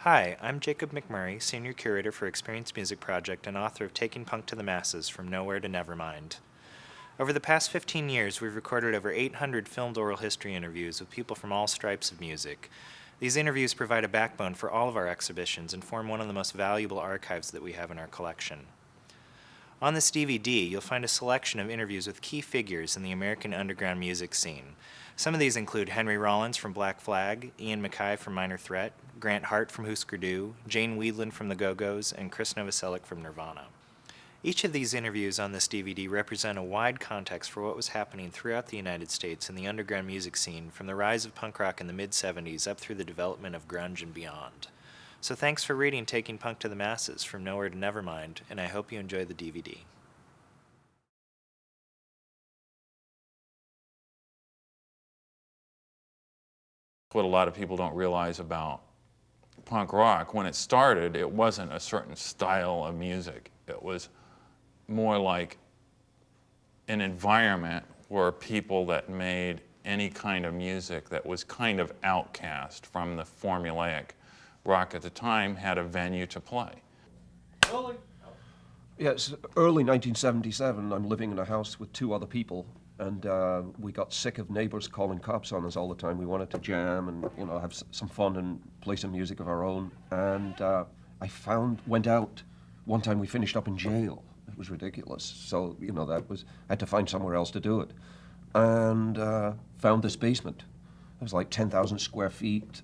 Hi, I'm Jacob McMurray, Senior Curator for Experience Music Project and author of Taking Punk to the Masses, From Nowhere to Nevermind. Over the past 15 years, we've recorded over 800 filmed oral history interviews with people from all stripes of music. These interviews provide a backbone for all of our exhibitions and form one of the most valuable archives that we have in our collection. On this DVD, you'll find a selection of interviews with key figures in the American underground music scene. Some of these include Henry Rollins from Black Flag, Ian MacKaye from Minor Threat, Grant Hart from Husker Du, Jane Wiedlin from the Go-Go's, and Chris Novoselic from Nirvana. Each of these interviews on this DVD represent a wide context for what was happening throughout the United States in the underground music scene from the rise of punk rock in the mid-70s up through the development of grunge and beyond. So thanks for reading Taking Punk to the Masses, From Nowhere to Nevermind, and I hope you enjoy the DVD. What a lot of people don't realize about punk rock, when it started, it wasn't a certain style of music. It was more like an environment where people that made any kind of music that was kind of outcast from the formulaic rock at the time had a venue to play. Yeah, it's early 1977. I'm living in a house with two other people, and we got sick of neighbors calling cops on us all the time. We wanted to jam and have some fun and play some music of our own. And went out one time. We finished up in jail. It was ridiculous. So I had to find somewhere else to do it, and found this basement. It was like 10,000 square feet.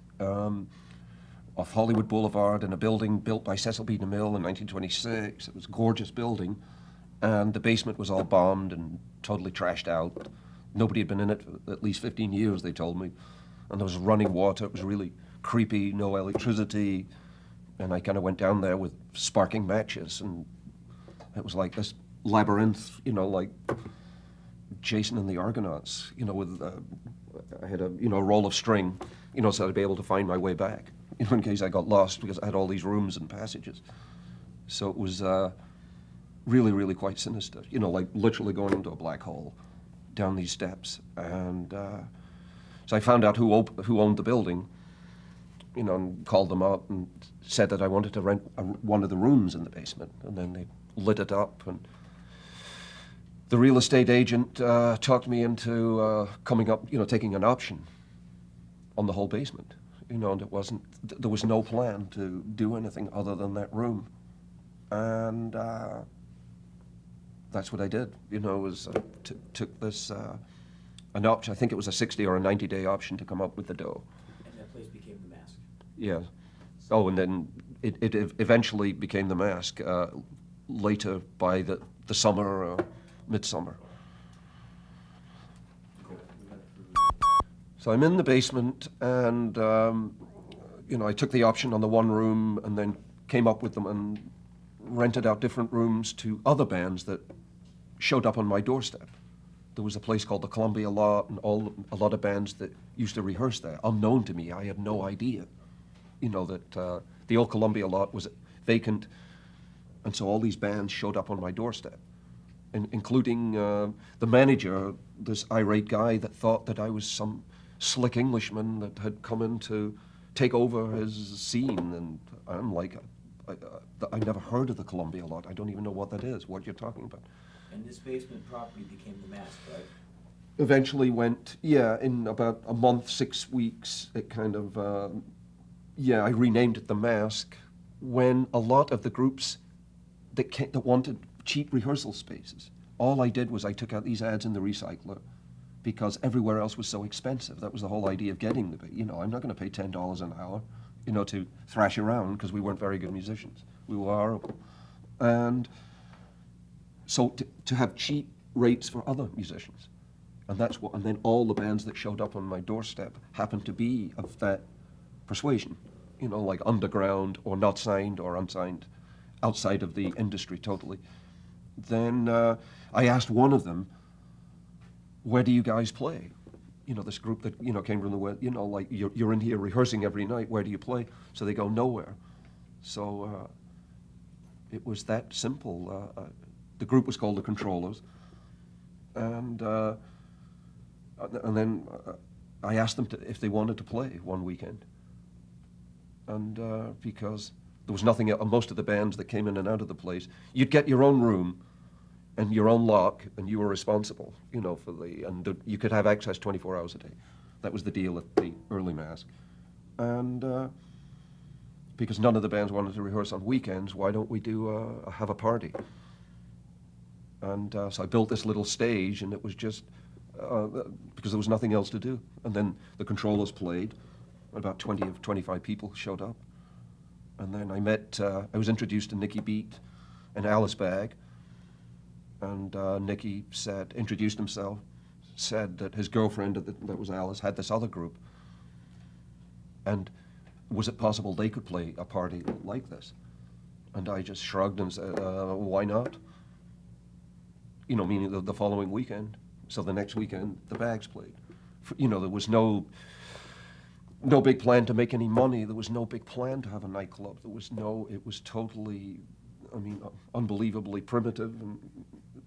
Off Hollywood Boulevard in a building built by Cecil B. DeMille in 1926. It was a gorgeous building, and the basement was all bombed and totally trashed out. Nobody had been in it for at least 15 years, they told me. And there was running water. It was really creepy, no electricity. And I kind of went down there with sparking matches, and it was like this labyrinth, like Jason and the Argonauts, with I had a roll of string, so I'd be able to find my way back, in case I got lost, because I had all these rooms and passages. So it was really, really quite sinister, like literally going into a black hole down these steps. And so I found out who owned the building, and called them up and said that I wanted to rent one of the rooms in the basement, and then they lit it up. And the real estate agent talked me into coming up, taking an option on the whole basement. And there was no plan to do anything other than that room. And that's what I did. Took this, an option. I think it was a 60 or a 90-day option to come up with the dough. And that place became the Mask. Yeah. Oh, and then it eventually became the Mask later by the summer, midsummer. So I'm in the basement, and I took the option on the one room, and then came up with them and rented out different rooms to other bands that showed up on my doorstep. There was a place called the Columbia Lot, and a lot of bands that used to rehearse there, unknown to me. I had no idea, that the old Columbia Lot was vacant, and so all these bands showed up on my doorstep, including the manager, this irate guy that thought that I was some slick Englishman that had come in to take over his scene. And I'm like, I never heard of the Columbia Lot. I don't even know what that is, what you're talking about. And this basement property became the Mask, right? Eventually went, in about a month, 6 weeks, it kind of, I renamed it the Mask, when a lot of the groups that wanted cheap rehearsal spaces, all I did was I took out these ads in the recycler, because everywhere else was so expensive. That was the whole idea of getting I'm not going to pay $10 an hour, to thrash around, because we weren't very good musicians. We were horrible. And so to have cheap rates for other musicians. And then all the bands that showed up on my doorstep happened to be of that persuasion, like underground or not signed or unsigned, outside of the industry totally. Then I asked one of them, where do you guys play? This group that, came from the West, like you're in here rehearsing every night, where do you play? So they go, nowhere. So it was that simple. The group was called the Controllers. And then I asked them if they wanted to play one weekend. And because there was nothing, most of the bands that came in and out of the place, you'd get your own room and your own lock, and you were responsible, you know, you could have access 24 hours a day. That was the deal at the early Mask. And because none of the bands wanted to rehearse on weekends, why don't we have a party? And so I built this little stage, and it was just because there was nothing else to do. And then the Controllers played, about 20 of 25 people showed up. And then I was introduced to Nicky Beat and Alice Bagg. And Nicky introduced himself, said that his girlfriend, that was Alice, had this other group. And was it possible they could play a party like this? And I just shrugged and said, why not? You know, meaning the following weekend. So the next weekend, the Baggs played. You know, there was no big plan to make any money. There was no big plan to have a nightclub. It was totally, I mean, unbelievably primitive and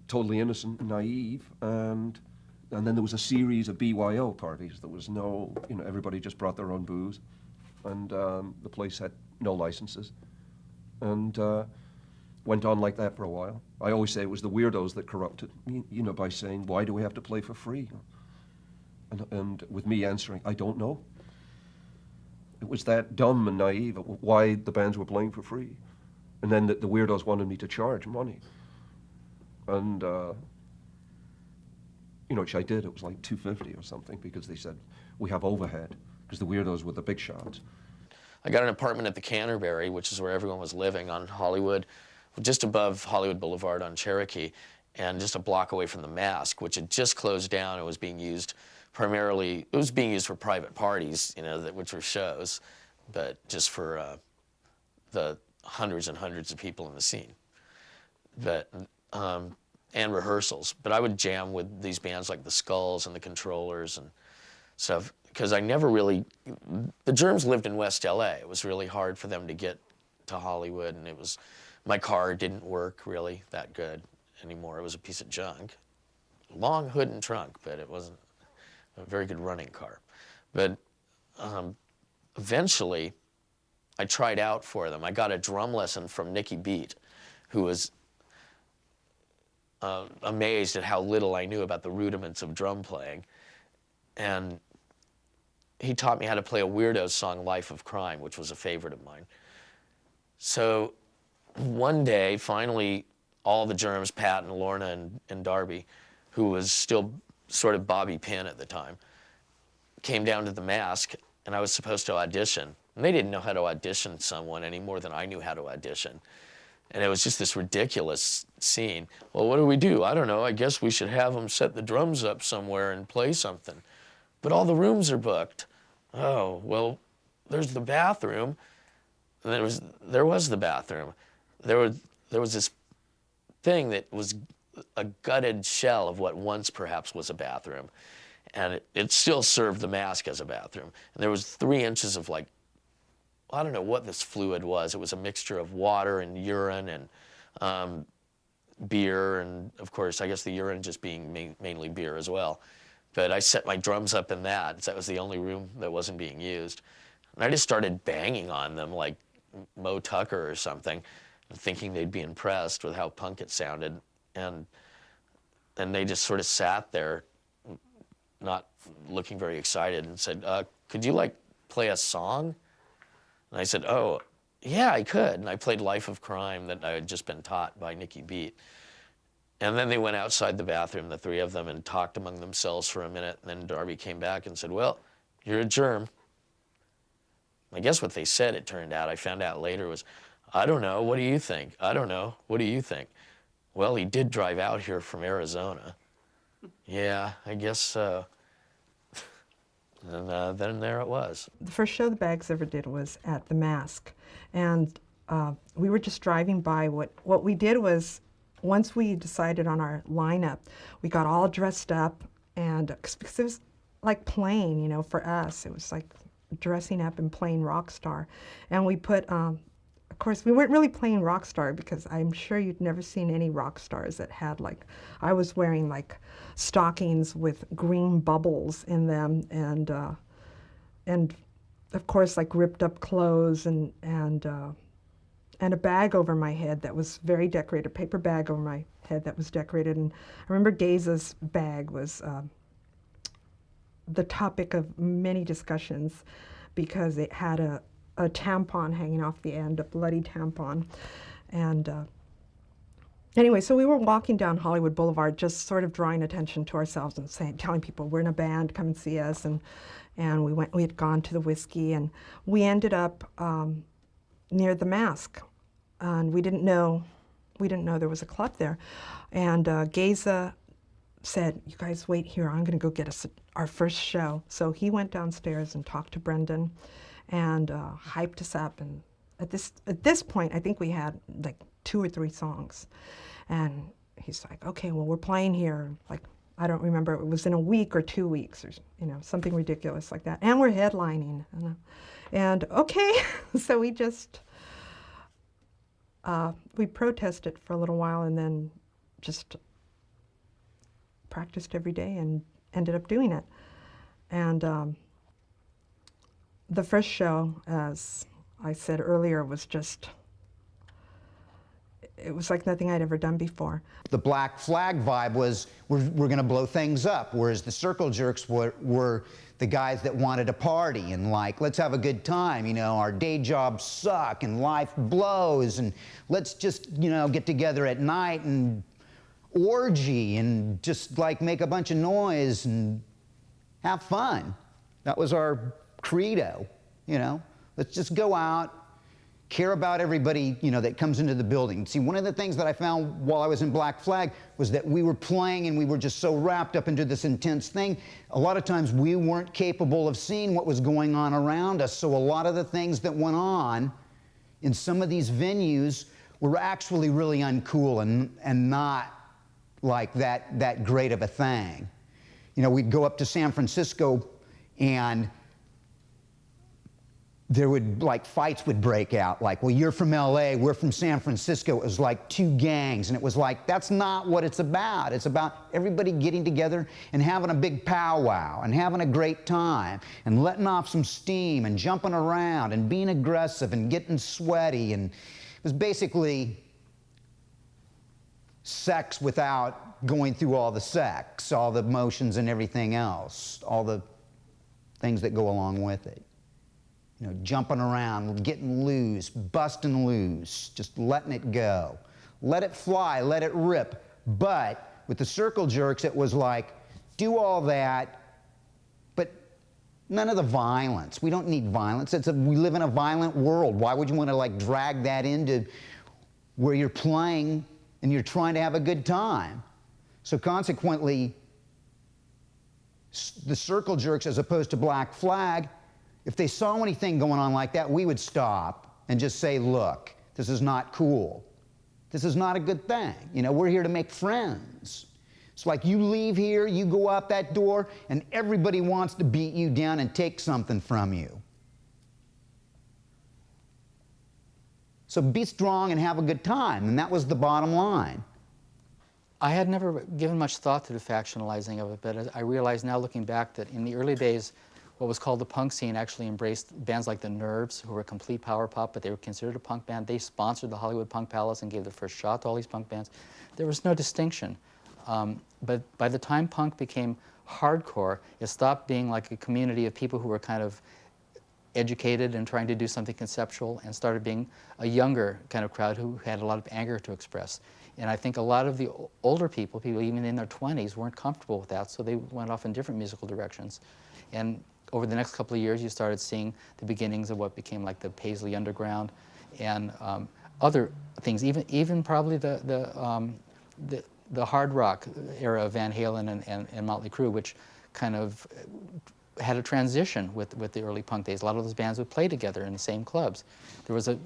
totally innocent and naive. And then there was a series of BYO parties. There was no, you know, everybody just brought their own booze. And the place had no licenses. And went on like that for a while. I always say it was the weirdos that corrupted, you know, by saying, why do we have to play for free? And with me answering, I don't know. It was that dumb and naive, why the bands were playing for free. And then the weirdos wanted me to charge money. And, you know, which I did. It was like $250 or something, because they said, we have overhead, because the weirdos were the big shots. I got an apartment at the Canterbury, which is where everyone was living on Hollywood, just above Hollywood Boulevard on Cherokee, and just a block away from the Mask, which had just closed down. It was being used primarily, it was being used for private parties, you know, which were shows, but just for the hundreds and hundreds of people in the scene, but and rehearsals. But I would jam with these bands like the Skulls and the Controllers and stuff, because I never really, the Germs lived in West LA. It was really hard for them to get to Hollywood, and my car didn't work really that good anymore. It was a piece of junk. Long hood and trunk, but it wasn't a very good running car. But eventually, I tried out for them. I got a drum lesson from Nicky Beat, who was amazed at how little I knew about the rudiments of drum playing. And he taught me how to play a Weirdos song, Life of Crime, which was a favorite of mine. So one day, finally, all the Germs, Pat and Lorna and Darby, who was still sort of Bobby Pin at the time, came down to the Mask, and I was supposed to audition. And they didn't know how to audition someone any more than I knew how to audition. And it was just this ridiculous scene. Well, what do? I don't know. I guess we should have them set the drums up somewhere and play something. But all the rooms are booked. Oh, well, there's the bathroom. And there was the bathroom. There was this thing that was a gutted shell of what once perhaps was a bathroom. And it still served the Mask as a bathroom. And there was 3 inches of, like, I don't know what this fluid was. It was a mixture of water and urine and beer, and of course, I guess the urine just being mainly beer as well. But I set my drums up in that. That was the only room that wasn't being used. And I just started banging on them like Mo Tucker or something, thinking they'd be impressed with how punk it sounded. And they just sort of sat there, not looking very excited, and said, could you, like, play a song? And I said, oh, yeah, I could. And I played Life of Crime that I had just been taught by Nicky Beat. And then they went outside the bathroom, the 3 of them, and talked among themselves for a minute. And then Darby came back and said, well, you're a Germ. I guess what they said, it turned out, I found out later, was, I don't know, what do you think? I don't know, what do you think? Well, he did drive out here from Arizona. Yeah, I guess so. And then there it was. The first show the Baggs ever did was at the Mask, and we were just driving by. What we did was, once we decided on our lineup, we got all dressed up, and because it was like playing, you know, for us, it was like dressing up and playing rock star, and we put. Of course, we weren't really playing rock star because I'm sure you'd never seen any rock stars that had, like, I was wearing like stockings with green bubbles in them, and of course, like ripped up clothes and a bag over my head that was very decorated, a paper bag over my head that was decorated. And I remember Geza's bag was the topic of many discussions because it had a tampon hanging off the end, a bloody tampon. And anyway, so we were walking down Hollywood Boulevard, just sort of drawing attention to ourselves and telling people we're in a band, come and see us. And we had gone to the Whiskey, and we ended up near the Mask, and we didn't know there was a club there. And Geza said, "You guys wait here. I'm going to go get us our first show." So he went downstairs and talked to Brendan, and hyped us up. And at this point, I think we had like 2 or 3 songs, and he's like, "Okay, well, we're playing here." Like, I don't remember, it was in a week or 2 weeks, or something ridiculous like that. And we're headlining, and okay, so we just we protested for a little while, and then just practiced every day and ended up doing it. And the first show, as I said earlier, was just, it was like nothing I'd ever done before. The Black Flag vibe was, we're going to blow things up, whereas the Circle Jerks were the guys that wanted to party and like, let's have a good time, our day jobs suck and life blows, and let's just, get together at night and orgy and just like make a bunch of noise and have fun. That was our credo, Let's just go out, care about everybody, that comes into the building. See, one of the things that I found while I was in Black Flag was that we were playing and we were just so wrapped up into this intense thing. A lot of times we weren't capable of seeing what was going on around us, so a lot of the things that went on in some of these venues were actually really uncool and not like that great of a thing. We'd go up to San Francisco and there would, fights would break out. Like, well, you're from LA, we're from San Francisco. It was like 2 gangs, and it was like, that's not what it's about. It's about everybody getting together and having a big powwow and having a great time and letting off some steam and jumping around and being aggressive and getting sweaty. And it was basically sex without going through all the sex, all the motions and everything else, all the things that go along with it. Jumping around, getting loose, busting loose, just letting it go. Let it fly, let it rip. But with the Circle Jerks, it was like, do all that, but none of the violence. We don't need violence. We live in a violent world. Why would you want to drag that into where you're playing and you're trying to have a good time? So consequently, the Circle Jerks, as opposed to Black Flag, if they saw anything going on like that, we would stop and just say, look, this is not cool. This is not a good thing. We're here to make friends. It's like you leave here, you go out that door, and everybody wants to beat you down and take something from you. So be strong and have a good time, and that was the bottom line. I had never given much thought to the factionalizing of it, but I realize now, looking back, that in the early days, what was called the punk scene actually embraced bands like the Nerves, who were complete power pop, but they were considered a punk band. They sponsored the Hollywood Punk Palace and gave the first shot to all these punk bands. There was no distinction. But by the time punk became hardcore, it stopped being like a community of people who were kind of educated and trying to do something conceptual, and started being a younger kind of crowd who had a lot of anger to express. And I think a lot of the older people even in their 20s, weren't comfortable with that, so they went off in different musical directions. And over the next couple of years, you started seeing the beginnings of what became like the Paisley Underground and other things, even probably the hard rock era of Van Halen and Motley Crue, which kind of had a transition with the early punk days. A lot of those bands would play together in the same clubs. There was a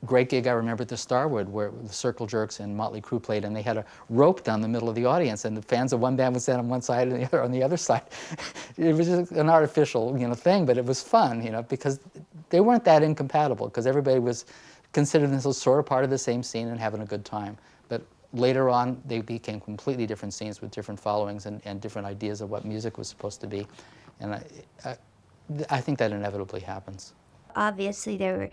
great gig I remember at the Starwood where the Circle Jerks and Motley Crue played, and they had a rope down the middle of the audience, and the fans of one band would stand on one side and the other on the other side. It was just an artificial, thing, but it was fun, because they weren't that incompatible, because everybody was considered themselves sort of part of the same scene and having a good time. But later on, they became completely different scenes with different followings and different ideas of what music was supposed to be. And I think that inevitably happens. Obviously, there were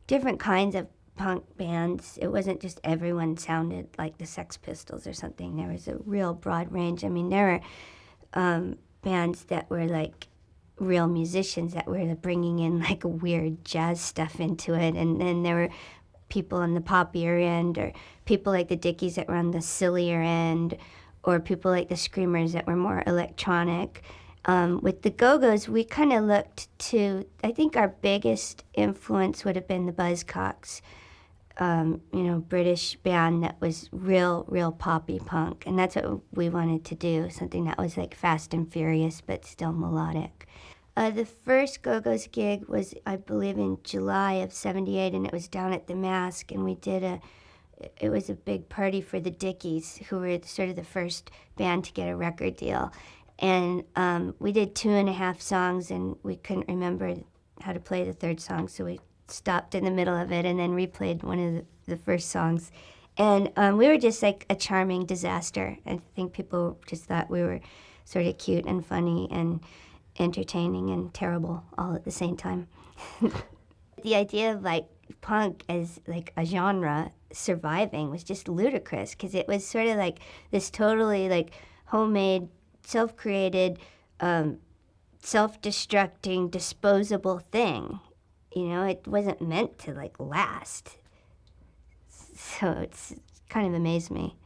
different kinds of punk bands. It wasn't just everyone sounded like the Sex Pistols or something. There was a real broad range. I mean, there were bands that were like real musicians that were bringing in like weird jazz stuff into it, and then there were people on the poppier end, or people like the Dickies that were on the sillier end, or people like the Screamers that were more electronic. With the Go-Go's, we kind of looked to, I think our biggest influence would have been the Buzzcocks, British band that was real poppy punk. And that's what we wanted to do, something that was like fast and furious, but still melodic. The first Go-Go's gig was, I believe, in July of '78, and it was down at the Mask, and it was a big party for the Dickies, who were sort of the first band to get a record deal. And we did 2.5 songs, and we couldn't remember how to play the third song, so we stopped in the middle of it and then replayed one of the first songs. And we were just like a charming disaster. I think people just thought we were sort of cute and funny and entertaining and terrible all at the same time. The idea of like punk as like a genre surviving was just ludicrous, because it was sort of like this totally like homemade, self-created, self-destructing, disposable thing. It wasn't meant to like last. So it's kind of amazed me.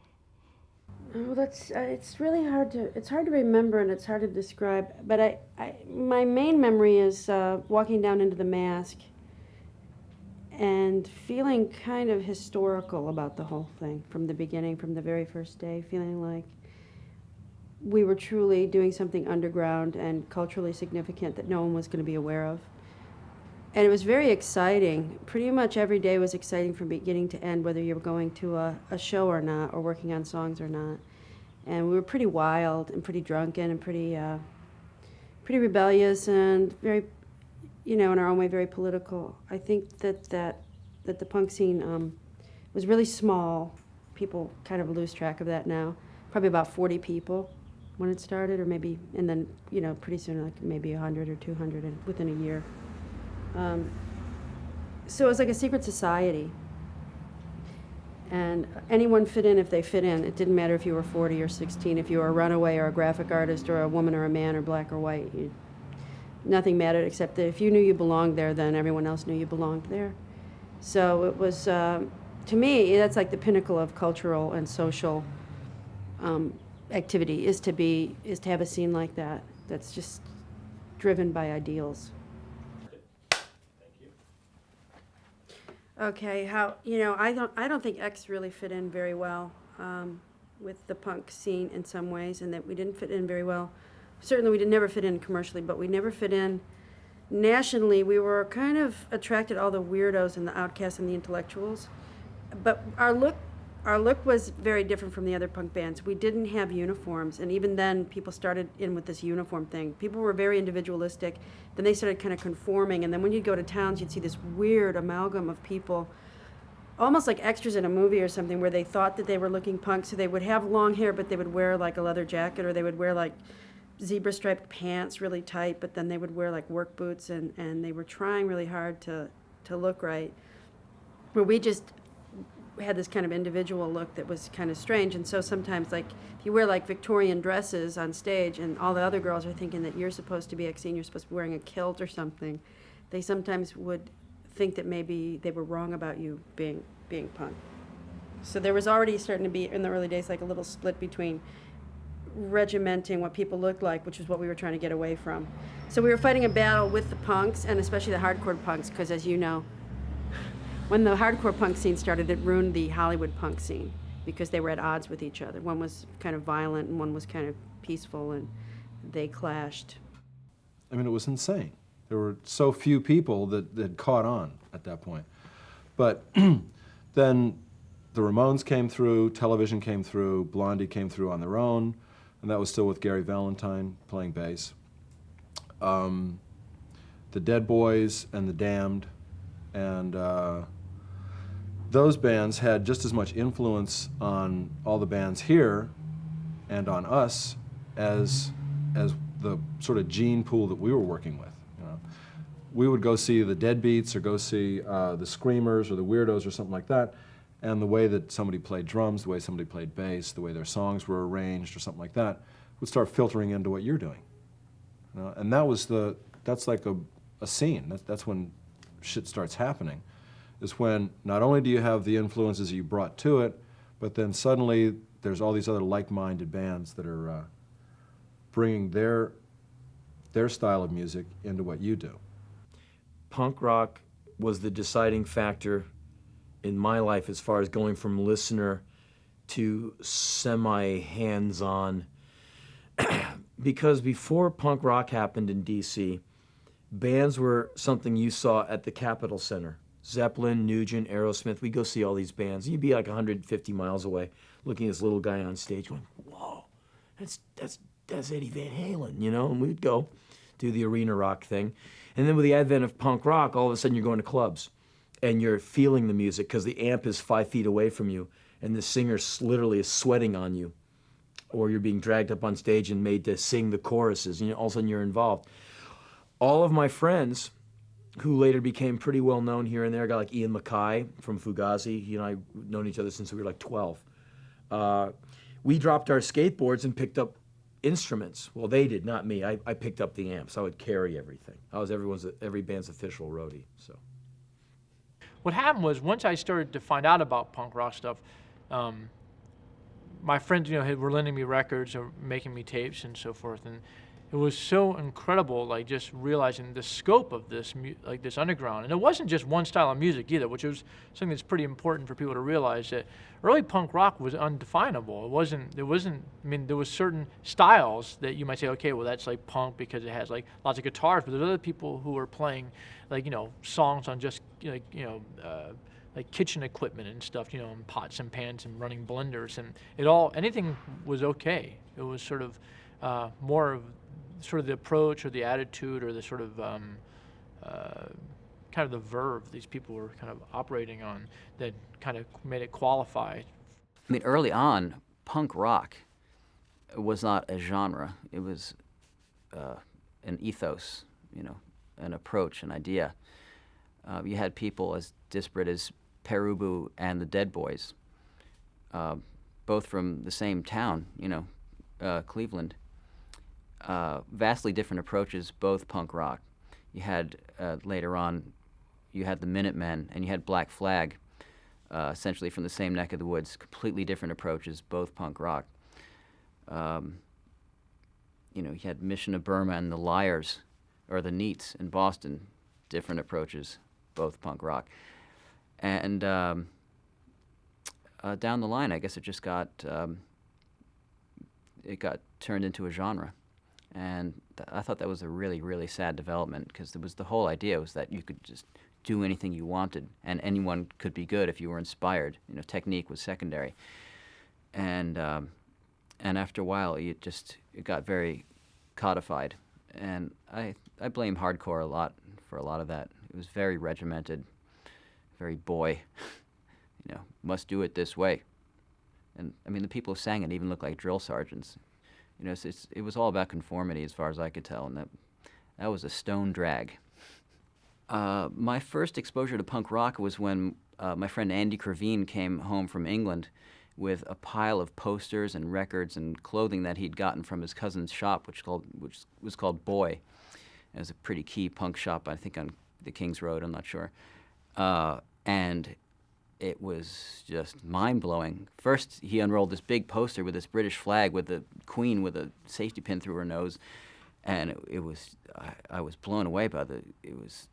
Well, it's really hard to remember, and it's hard to describe. But my main memory is walking down into the Mask and feeling kind of historical about the whole thing from the beginning, from the very first day, feeling like we were truly doing something underground and culturally significant that no one was going to be aware of. And it was very exciting. Pretty much every day was exciting from beginning to end, whether you were going to a show or not, or working on songs or not. And we were pretty wild and pretty drunken and pretty rebellious and very, in our own way, very political. I think that the punk scene was really small. People kind of lose track of that now. Probably about 40 people when it started, or maybe, and then, pretty soon, like maybe 100 or 200 within a year. So it was like a secret society. And anyone fit in if they fit in. It didn't matter if you were 40 or 16, if you were a runaway or a graphic artist or a woman or a man or black or white. Nothing mattered except that if you knew you belonged there, then everyone else knew you belonged there. So it was, to me, that's like the pinnacle of cultural and social activity, is to have a scene like that that's just driven by ideals. Okay, I don't think X really fit in very well with the punk scene in some ways, and that we didn't fit in very well. Certainly we never fit in commercially, but we never fit in nationally. We were kind of attracted to all the weirdos and the outcasts and the intellectuals. But our look was very different from the other punk bands. We didn't have uniforms, and even then people started in with this uniform thing. People were very individualistic. Then they started kind of conforming, and then when you'd go to towns, you'd see this weird amalgam of people, almost like extras in a movie or something, where they thought that they were looking punk, so they would have long hair, but they would wear like a leather jacket, or they would wear like zebra striped pants really tight, but then they would wear like work boots, and they were trying really hard to look right. Where we just had this kind of individual look that was kind of strange. And so sometimes, like, if you wear like Victorian dresses on stage and all the other girls are thinking that you're supposed to be like, you're supposed to be wearing a kilt or something, they sometimes would think that maybe they were wrong about you being punk. So there was already starting to be, in the early days, like a little split between regimenting what people looked like, which is what we were trying to get away from. So we were fighting a battle with the punks, and especially the hardcore punks, because as you know, when the hardcore punk scene started, it ruined the Hollywood punk scene, because they were at odds with each other. One was kind of violent and one was kind of peaceful, and they clashed. I mean, it was insane. There were so few people that caught on at that point. But then the Ramones came through, television came through, Blondie came through on their own, and that was still with Gary Valentine playing bass. The Dead Boys and the Damned, and those bands had just as much influence on all the bands here and on us as the sort of gene pool that we were working with. You know? we would go see the Deadbeats or go see the Screamers or the Weirdos or something like that, and the way that somebody played drums, the way somebody played bass, the way their songs were arranged or something like that would start filtering into what you're doing. You know? And that's like a scene. That's when shit starts happening, is when not only do you have the influences you brought to it, but then suddenly there's all these other like-minded bands that are bringing their style of music into what you do. Punk rock was the deciding factor in my life as far as going from listener to semi-hands-on. Because before punk rock happened in DC, bands were something you saw at the Capitol Center. Zeppelin, Nugent, Aerosmith, we'd go see all these bands. You'd be like 150 miles away looking at this little guy on stage going, whoa, that's Eddie Van Halen, you know? And we'd go do the arena rock thing. And then with the advent of punk rock, all of a sudden you're going to clubs and you're feeling the music because the amp is 5 feet away from you and the singer literally is sweating on you. Or you're being dragged up on stage and made to sing the choruses, and all of a sudden you're involved. All of my friends, who later became pretty well known here and there, a guy like Ian MacKaye from Fugazi, he and I have known each other since we were like 12. We dropped our skateboards and picked up instruments. Well, they did, not me. I picked up the amps. I would carry everything. I was every band's official roadie. So, what happened was once I started to find out about punk rock stuff, my friends, were lending me records or making me tapes and so forth, and it was so incredible, like just realizing the scope of this, like this underground. And it wasn't just one style of music either, which was something that's pretty important for people to realize, that early punk rock was undefinable. There was certain styles that you might say, okay, well that's like punk because it has like lots of guitars, but there's other people who are playing like, songs on just like kitchen equipment and stuff, and pots and pans and running blenders, and anything was okay. It was sort of more of sort of the approach or the attitude or the sort of kind of the verve these people were kind of operating on that kind of made it qualify. I mean, early on, punk rock was not a genre. It was an ethos, an approach, an idea. You had people as disparate as Perubu and the Dead Boys, both from the same town, Cleveland. Vastly different approaches, both punk rock. You had, later on, you had the Minutemen and you had Black Flag, essentially from the same neck of the woods, completely different approaches, both punk rock. You had Mission of Burma and the Liars, or the Neats in Boston, different approaches, both punk rock. And down the line, I guess it just got turned into a genre. And I thought that was a really, really sad development, because the whole idea was that you could just do anything you wanted, and anyone could be good if you were inspired. Technique was secondary. And after a while, it got very codified. And I blame hardcore a lot for a lot of that. It was very regimented, very boy, must do it this way. And I mean, the people who sang it even looked like drill sergeants. It was all about conformity as far as I could tell, and that was a stone drag. My first exposure to punk rock was when my friend Andy Crevine came home from England with a pile of posters and records and clothing that he'd gotten from his cousin's shop, which was called Boy. It was a pretty key punk shop, I think, on the King's Road, I'm not sure. And it was just mind-blowing. First, he unrolled this big poster with this British flag with the Queen with a safety pin through her nose, and I was blown away by it was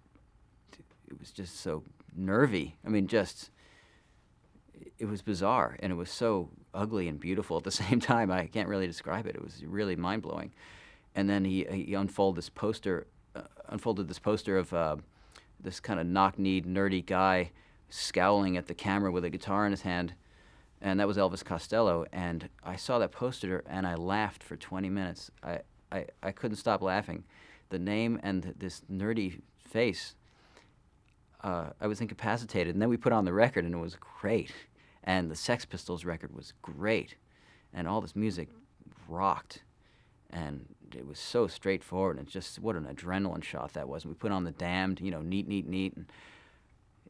just so nervy. I mean, it was bizarre, and it was so ugly and beautiful at the same time. I can't really describe it. It was really mind-blowing. And then he unfolded this poster of this kind of knock-kneed, nerdy guy scowling at the camera with a guitar in his hand, and that was Elvis Costello. And I saw that poster, and I laughed for 20 minutes. I couldn't stop laughing. The name and this nerdy face, I was incapacitated. And then we put on the record, and it was great. And the Sex Pistols record was great. And all this music rocked. And it was so straightforward, and just what an adrenaline shot that was. And we put on The Damned, you know, neat, and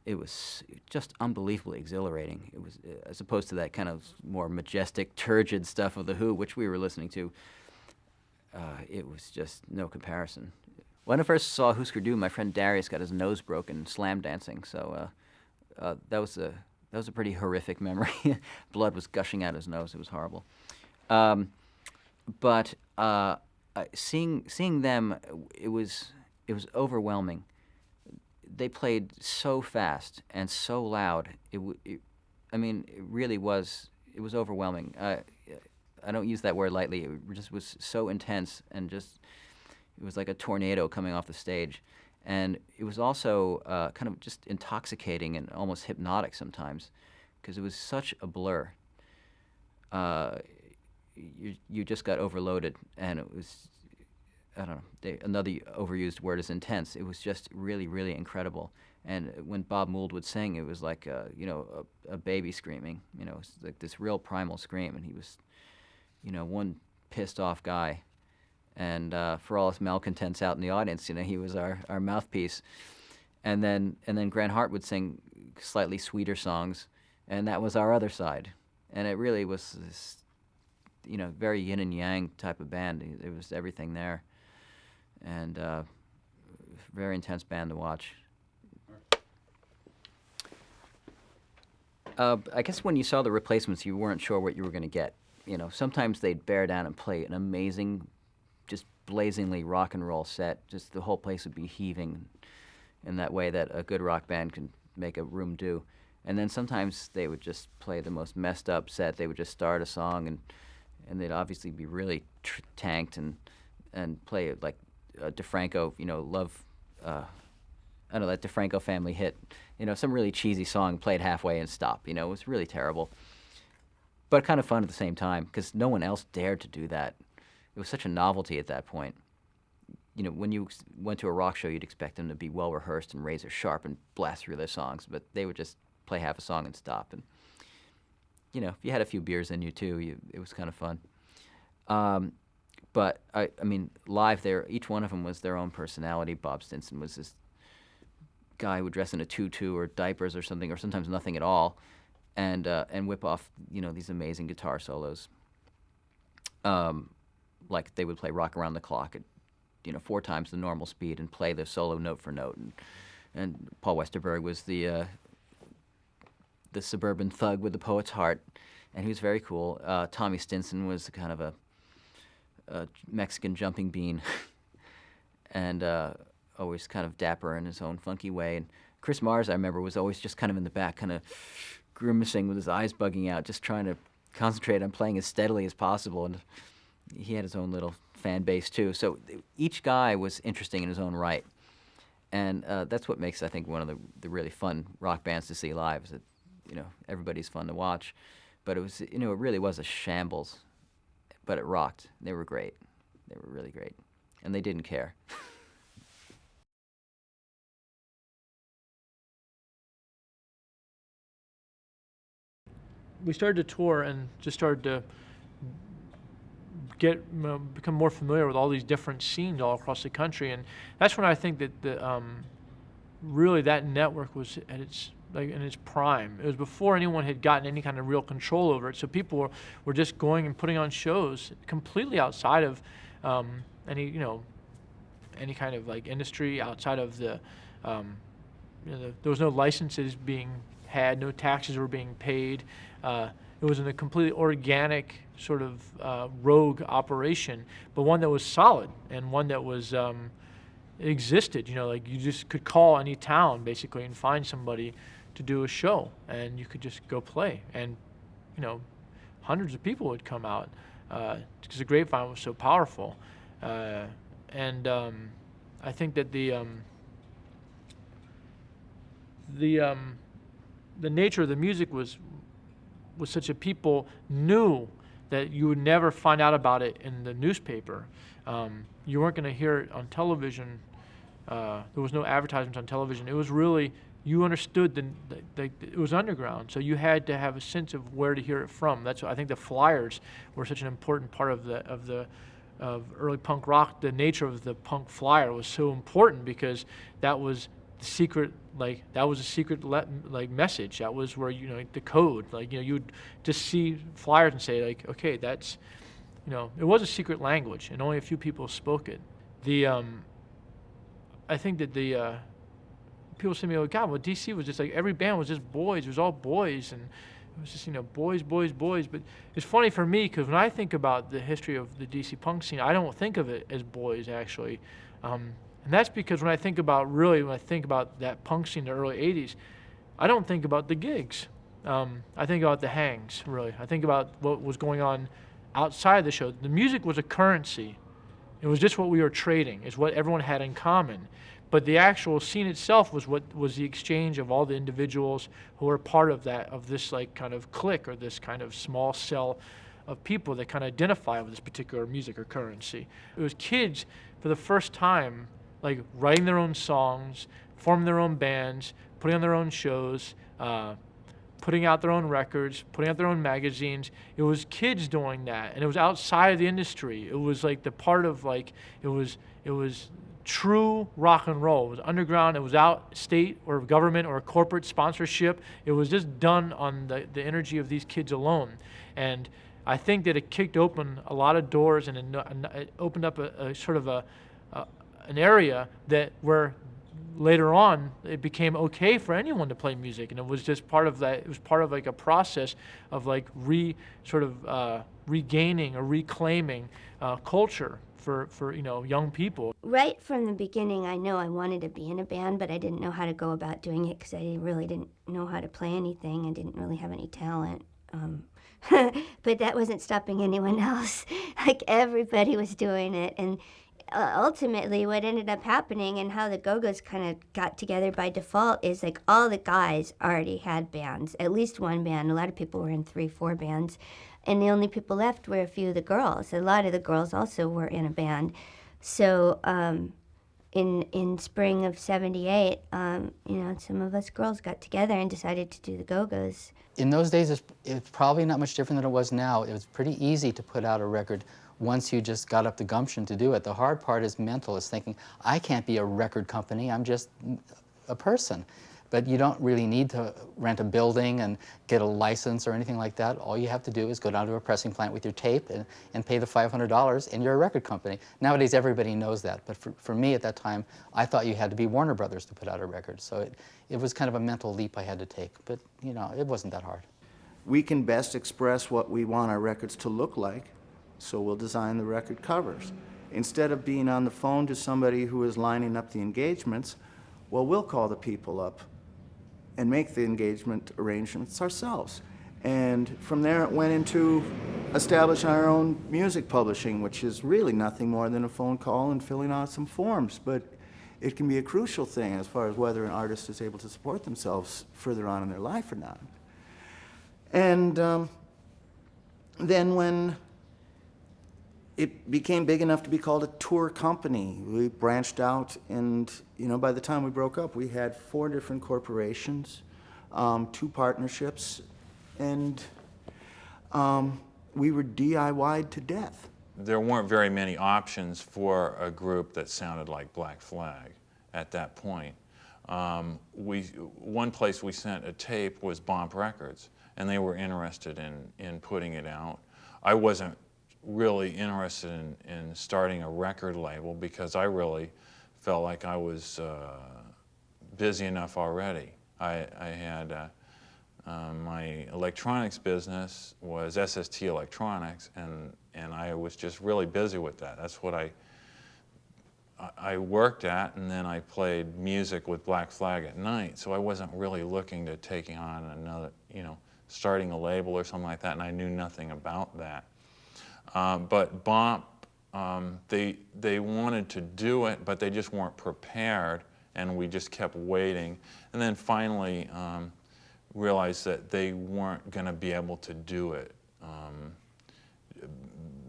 it was just unbelievably exhilarating. It was, as opposed to that kind of more majestic, turgid stuff of The Who, which we were listening to, it was just no comparison. When I first saw Husker Du, my friend Darius got his nose broken slam dancing, so that was a pretty horrific memory. Blood was gushing out his nose. It was horrible. But seeing them, it was overwhelming. They played so fast and so loud. It really was. It was overwhelming. I don't use that word lightly. It just was so intense, and just it was like a tornado coming off the stage. And it was also kind of just intoxicating and almost hypnotic sometimes, because it was such a blur. You just got overloaded, and it was, I don't know, another overused word is intense. It was just really, really incredible. And when Bob Mould would sing, it was like a baby screaming. You know, it was like this real primal scream, and he was, one pissed off guy. And for all his malcontents out in the audience, he was our mouthpiece. And then Grant Hart would sing slightly sweeter songs, and that was our other side. And it really was this, very yin and yang type of band. There was everything there, and very intense band to watch. I guess when you saw the Replacements, you weren't sure what you were going to get. Sometimes they'd bear down and play an amazing, just blazingly rock and roll set. Just the whole place would be heaving in that way that a good rock band can make a room do. And then sometimes they would just play the most messed up set. They would just start a song, and they'd obviously be really tanked and play like DeFranco, love, I don't know, that DeFranco family hit, some really cheesy song played halfway and stop. It was really terrible, but kind of fun at the same time, because no one else dared to do that. It was such a novelty at that point. When you went to a rock show, you'd expect them to be well rehearsed and razor sharp and blast through their songs, but they would just play half a song and stop. And if you had a few beers in you too, it was kind of fun. But I mean, live there, each one of them was their own personality. Bob Stinson was this guy who would dress in a tutu or diapers or something, or sometimes nothing at all, and whip off these amazing guitar solos. Like they would play Rock Around the Clock at 4 times the normal speed and play the solo note for note. And Paul Westerberg was the suburban thug with the poet's heart, and he was very cool. Tommy Stinson was kind of a Mexican jumping bean, and always kind of dapper in his own funky way. And Chris Mars, I remember, was always just kind of in the back, kind of grimacing with his eyes bugging out, just trying to concentrate on playing as steadily as possible. And he had his own little fan base too. So each guy was interesting in his own right, and that's what makes, I think, one of the really fun rock bands to see live. Is that everybody's fun to watch, but it was it really was a shambles, but it rocked. They were great. They were really great, and they didn't care. We started to tour and just started to become more familiar with all these different scenes all across the country, and that's when I think that really that network was at its in its prime. It was before anyone had gotten any kind of real control over it, so people were just going and putting on shows completely outside of any kind of industry, outside of the there was no licenses being had, no taxes were being paid. It was in a completely organic sort of rogue operation, but one that was solid and one that was existed. You just could call any town basically and find somebody to do a show, and you could just go play, and hundreds of people would come out because the grapevine was so powerful. And I think that the nature of the music was such that people knew that you would never find out about it in the newspaper. You weren't going to hear it on television. There was no advertisements on television. It was really, you understood that it was underground, so you had to have a sense of where to hear it from. That's why I think the flyers were such an important part of the early punk rock, the nature of the punk flyer was so important because that was the secret, that was a secret message. That was where, the code, you would just see flyers and say okay, that's, it was a secret language and only a few people spoke it. I think that people say to me, oh God, well, DC was just every band was just boys. It was all boys, and it was just, boys, boys, boys. But it's funny for me because when I think about the history of the DC punk scene, I don't think of it as boys, actually. And that's because when I think about that punk scene in the early 80s, I don't think about the gigs. I think about the hangs, really. I think about what was going on outside the show. The music was a currency. It was just what we were trading. It's what everyone had in common. But the actual scene itself was what was the exchange of all the individuals who were part of this kind of clique or this kind of small cell of people that kind of identify with this particular music or currency. It was kids for the first time writing their own songs, forming their own bands, putting on their own shows, putting out their own records, putting out their own magazines. It was kids doing that, and it was outside of the industry. It was the part of it was true rock and roll. It was underground. It was out state or government or corporate sponsorship. It was just done on the energy of these kids alone. And I think that it kicked open a lot of doors, and it opened up a sort of an area where later on it became okay for anyone to play music, and it was just part of that. It was part of a process of regaining or reclaiming culture for young people. Right from the beginning, I know I wanted to be in a band, but I didn't know how to go about doing it because I really didn't know how to play anything. I didn't really have any talent. But that wasn't stopping anyone else. Everybody was doing it. And ultimately, what ended up happening and how the Go-Go's kind of got together by default is all the guys already had bands, at least one band. A lot of people were in 3-4 bands. And the only people left were a few of the girls. A lot of the girls also were in a band. So in spring of '78, some of us girls got together and decided to do the Go-Go's. In those days, it's probably not much different than it was now. It was pretty easy to put out a record once you just got up the gumption to do it. The hard part is mental, is thinking, I can't be a record company, I'm just a person. But you don't really need to rent a building and get a license or anything like that. All you have to do is go down to a pressing plant with your tape and pay the $500 and you're a record company. Nowadays everybody knows that, but for me at that time, I thought you had to be Warner Brothers to put out a record. So it was kind of a mental leap I had to take, but it wasn't that hard. We can best express what we want our records to look like, so we'll design the record covers. Instead of being on the phone to somebody who is lining up the engagements, well, we'll call the people up and make the engagement arrangements ourselves. And from there it went into establishing our own music publishing, which is really nothing more than a phone call and filling out some forms. But it can be a crucial thing as far as whether an artist is able to support themselves further on in their life or not. And then when it became big enough to be called a tour company, we branched out, and by the time we broke up, we had 4 different corporations, 2 partnerships, and we were DIY'd to death. There weren't very many options for a group that sounded like Black Flag at that point. One place we sent a tape was Bomp Records, and they were interested in putting it out. I wasn't really interested in starting a record label because I really felt like I was busy enough already. I had my electronics business was SST Electronics, and I was just really busy with that. That's what I worked at, and then I played music with Black Flag at night, so I wasn't really looking to taking on another, starting a label or something like that, and I knew nothing about that. But Bomp, they wanted to do it, but they just weren't prepared, and we just kept waiting. And then finally realized that they weren't going to be able to do it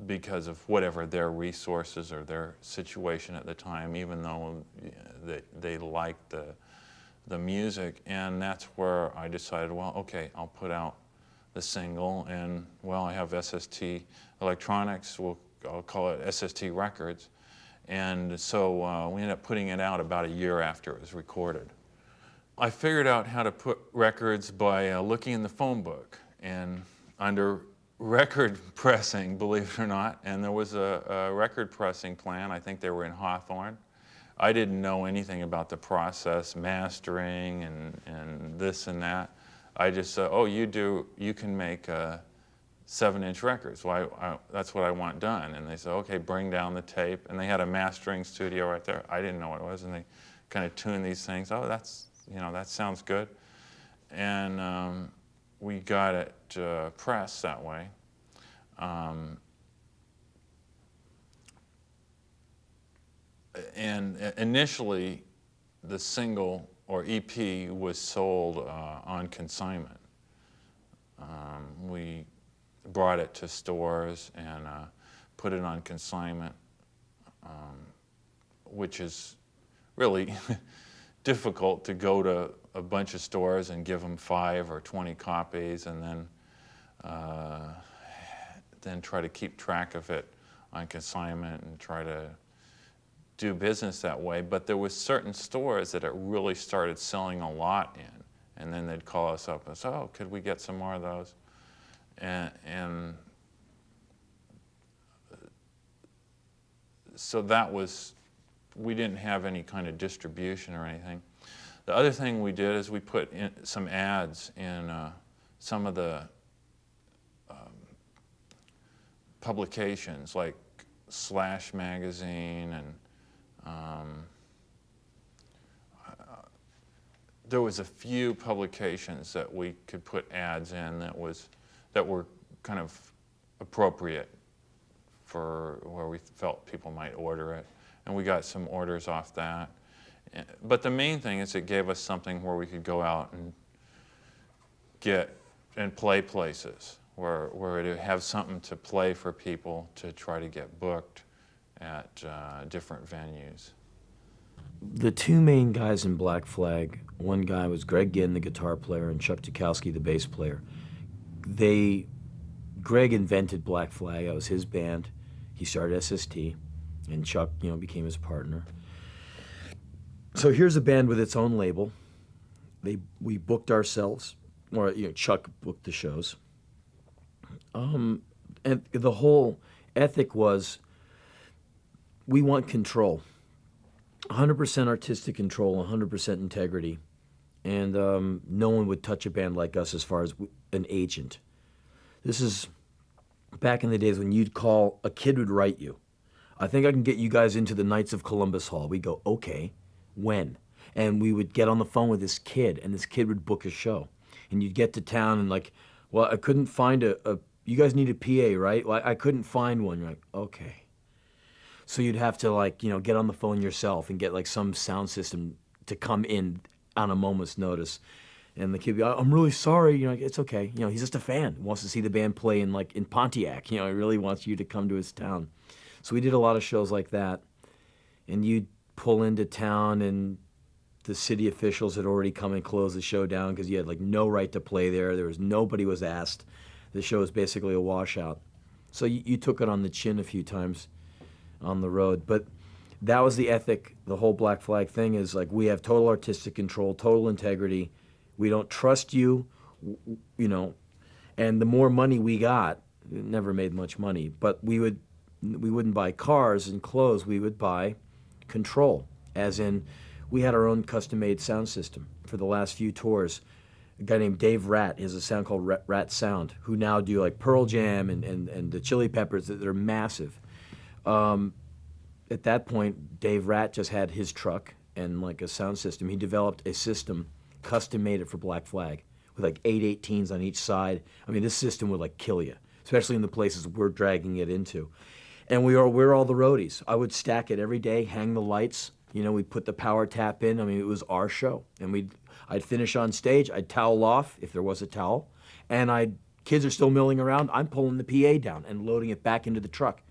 because of whatever their resources or their situation at the time, even though they liked the music. And that's where I decided, well, okay, I'll put out the single, and well, I have SST Electronics will I'll call it SST Records. And so we ended up putting it out about a year after it was recorded. I figured out how to put records by looking in the phone book and under record pressing, believe it or not, and there was a record pressing plan. I think they were in Hawthorne. I didn't know anything about the process, mastering and this and that. I just said, oh, you can make 7-inch records. Well, that's what I want done. And they said, okay, bring down the tape. And they had a mastering studio right there. I didn't know what it was, and they kind of tuned these things. Oh, that sounds good. And we got it pressed that way. And initially, the single or EP was sold on consignment. We brought it to stores and put it on consignment, which is really difficult to go to a bunch of stores and give them 5 or 20 copies and then try to keep track of it on consignment and try to do business that way. But there was certain stores that it really started selling a lot in, and then they'd call us up and say, oh, could we get some more of those? And so that was, we didn't have any kind of distribution or anything. The other thing we did is we put in some ads in some of the publications like Slash magazine, and there was a few publications that we could put ads in that were kind of appropriate for where we felt people might order it, and we got some orders off that. But the main thing is it gave us something where we could go out and get and play places where it have something to play for people to try to get booked at different venues. The two main guys in Black Flag, one guy was Greg Ginn, the guitar player, and Chuck Tukowski, the bass player. Greg invented Black Flag. That was his band. He started SST, and Chuck, became his partner. So here's a band with its own label. We booked ourselves, or Chuck booked the shows. And the whole ethic was, we want control. 100% artistic control, 100% integrity. And no one would touch a band like us as far as an agent. This is back in the days when you'd call, a kid would write you. I think I can get you guys into the Knights of Columbus Hall. We'd go, okay, when? And we would get on the phone with this kid, and this kid would book a show. And you'd get to town and like, well, I couldn't find you guys need a PA, right? Well, I couldn't find one. You're like, okay. So you'd have to get on the phone yourself and get some sound system to come in on a moment's notice. And the kid would be, I'm really sorry, it's okay. He's just a fan, wants to see the band play in Pontiac. He really wants you to come to his town. So we did a lot of shows like that. And you'd pull into town and the city officials had already come and closed the show down because you had no right to play there. Nobody was asked. The show was basically a washout. So you took it on the chin a few times on the road. But that was the ethic. The whole Black Flag thing is we have total artistic control, total integrity. We don't trust you, and the more money we got, we never made much money, but we wouldn't buy cars and clothes, we would buy control, as in we had our own custom-made sound system for the last few tours. A guy named Dave Ratt has a sound called Rat Sound, who now do Pearl Jam and the Chili Peppers. They're massive. At that point, Dave Ratt just had his truck and a sound system. He developed a system, custom made it for Black Flag, with 8 18s on each side. I mean, this system would kill you, especially in the places we're dragging it into. And we're all the roadies. I would stack it every day, hang the lights. We'd put the power tap in. I mean, it was our show. And I'd finish on stage. I'd towel off if there was a towel, and kids are still milling around. I'm pulling the PA down and loading it back into the truck.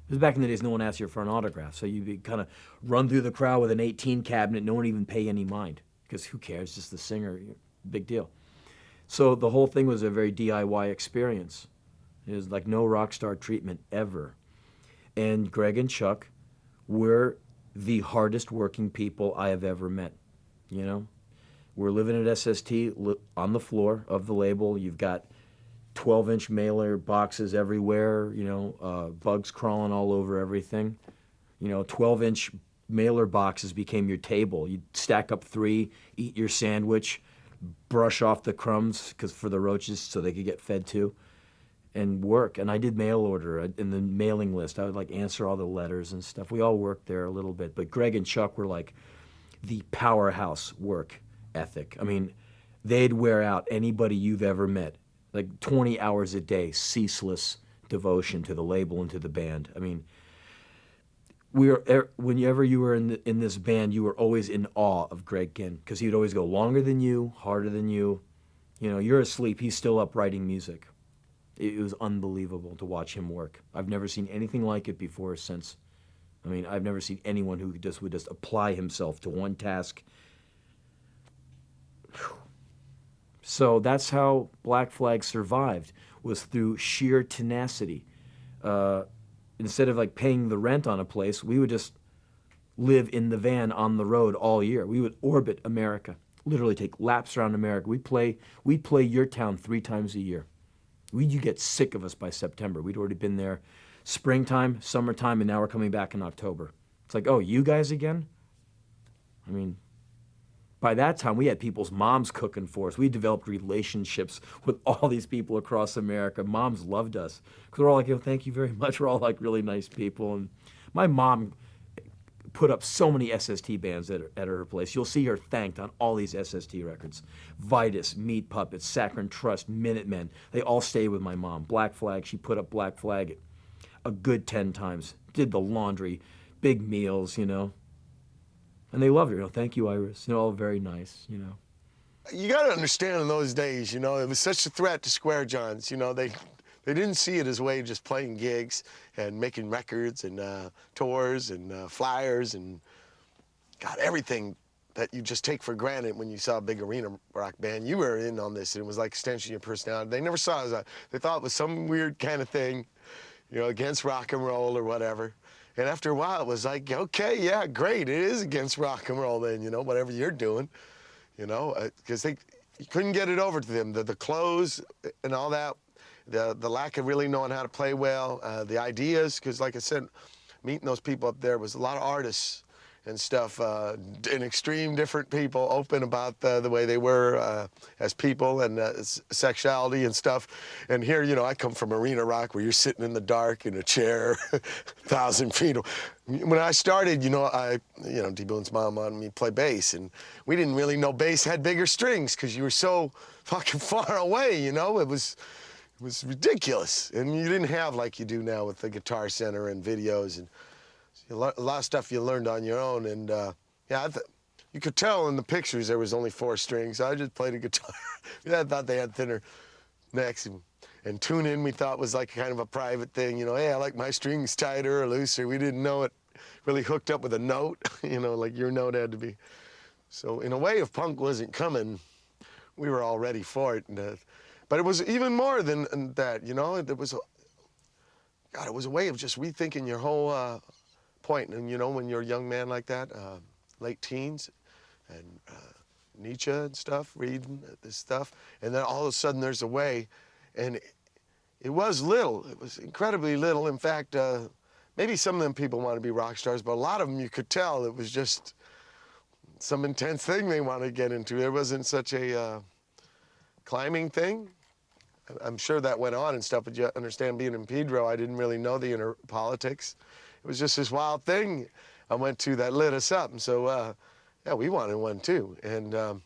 Because back in the days, no one asked you for an autograph, so you'd kind of run through the crowd with an 18 cabinet. No one even pay any mind, because who cares? Just the singer, big deal. So the whole thing was a very DIY experience. It was no rock star treatment ever. and Greg and Chuck were the hardest working people I have ever met, you know? We're living at SST on the floor of the label. You've got 12-inch mailer boxes everywhere, you know, bugs crawling all over everything. You know, 12-inch mailer boxes became your table. You'd stack up 3, eat your sandwich, brush off the crumbs for the roaches so they could get fed too, and work. And I did mail order in the mailing list. I would like answer all the letters and stuff. We all worked there a little bit, but Greg and Chuck were like the powerhouse work ethic. I mean, they'd wear out anybody you've ever met, like 20 hours a day, ceaseless devotion to the label and to the band. I mean, whenever you were in this band, you were always in awe of Greg Ginn, because he'd always go longer than you, harder than you. You know, you're asleep, he's still up writing music. It was unbelievable to watch him work. I've never seen anything like it before or since. I mean, I've never seen anyone who would just apply himself to one task. So that's how Black Flag survived, was through sheer tenacity. Instead of like paying the rent on a place, we would just live in the van on the road all year. We would orbit America, literally take laps around America. We'd play your town 3 times a year. You get sick of us by September. We'd already been there springtime, summertime, and now we're coming back in October. It's like, oh, you guys again? I mean, by that time, we had people's moms cooking for us. We developed relationships with all these people across America. Moms loved us, because we're all like, thank you very much. We're all like really nice people. And my mom put up so many SST bands at her place. You'll see her thanked on all these SST records. Vitus, Meat Puppets, Saccharine Trust, Minutemen. They all stay with my mom. Black Flag, she put up Black Flag a good 10 times. Did the laundry, big meals, you know. And they loved her. You know, thank you, Iris. You know, all very nice, you know. You got to understand, in those days, you know, it was such a threat to Square Johns. You know, they didn't see it as a way of just playing gigs and making records and tours and flyers and, God, everything that you just take for granted when you saw a big arena rock band. You were in on this, and it was like an extension of your personality. They never saw it as that. They thought it was some weird kind of thing, you know, against rock and roll or whatever. And after a while, it was like, okay, yeah, great, it is against rock and roll then, you know, whatever you're doing, you know, because you couldn't get it over to them. The clothes and all that, the lack of really knowing how to play well, the ideas, because like I said, meeting those people up there was a lot of artists and stuff, and extreme different people, open about the way they were as people and sexuality and stuff. And here, you know, I come from arena rock, where you're sitting in the dark in a chair, 1,000 feet. When I started, you know, D. Boone's mom wanted me to play bass, and we didn't really know bass had bigger strings, because you were so fucking far away, you know. It was ridiculous, and you didn't have like you do now with the Guitar Center and videos and a lot of stuff you learned on your own. And yeah, you could tell in the pictures there was only 4 strings. I just played a guitar. I thought they had thinner necks, and tune in we thought was like kind of a private thing. You know, hey, I like my strings tighter or looser. We didn't know it really hooked up with a note. You know, like your note had to be. So in a way, if punk wasn't coming, we were all ready for it. But it was even more than that. You know, it was a way of just rethinking your whole point. And you know, when you're a young man like that, late teens, and Nietzsche and stuff, reading this stuff, and then all of a sudden there's a way, and it was little. It was incredibly little. In fact, maybe some of them people want to be rock stars, but a lot of them you could tell it was just some intense thing they wanted to get into. There wasn't such a climbing thing. I'm sure that went on and stuff, but you understand, being in Pedro, I didn't really know the inner politics. It was just this wild thing I went to that lit us up. And so, yeah, we wanted one too. And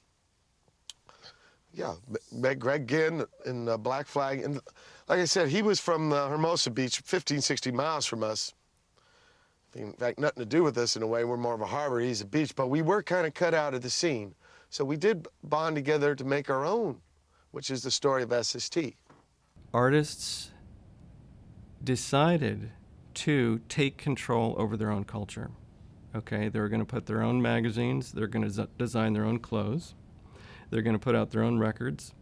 yeah, met Greg Ginn in Black Flag. And like I said, he was from Hermosa Beach, 15, 16 miles from us. In fact, nothing to do with us in a way. We're more of a harbor, he's a beach, but we were kind of cut out of the scene. So we did bond together to make our own, which is the story of SST. Artists decided to take control over their own culture. Okay, they were going to put their own magazines, they're going to design their own clothes, they're going to put out their own records,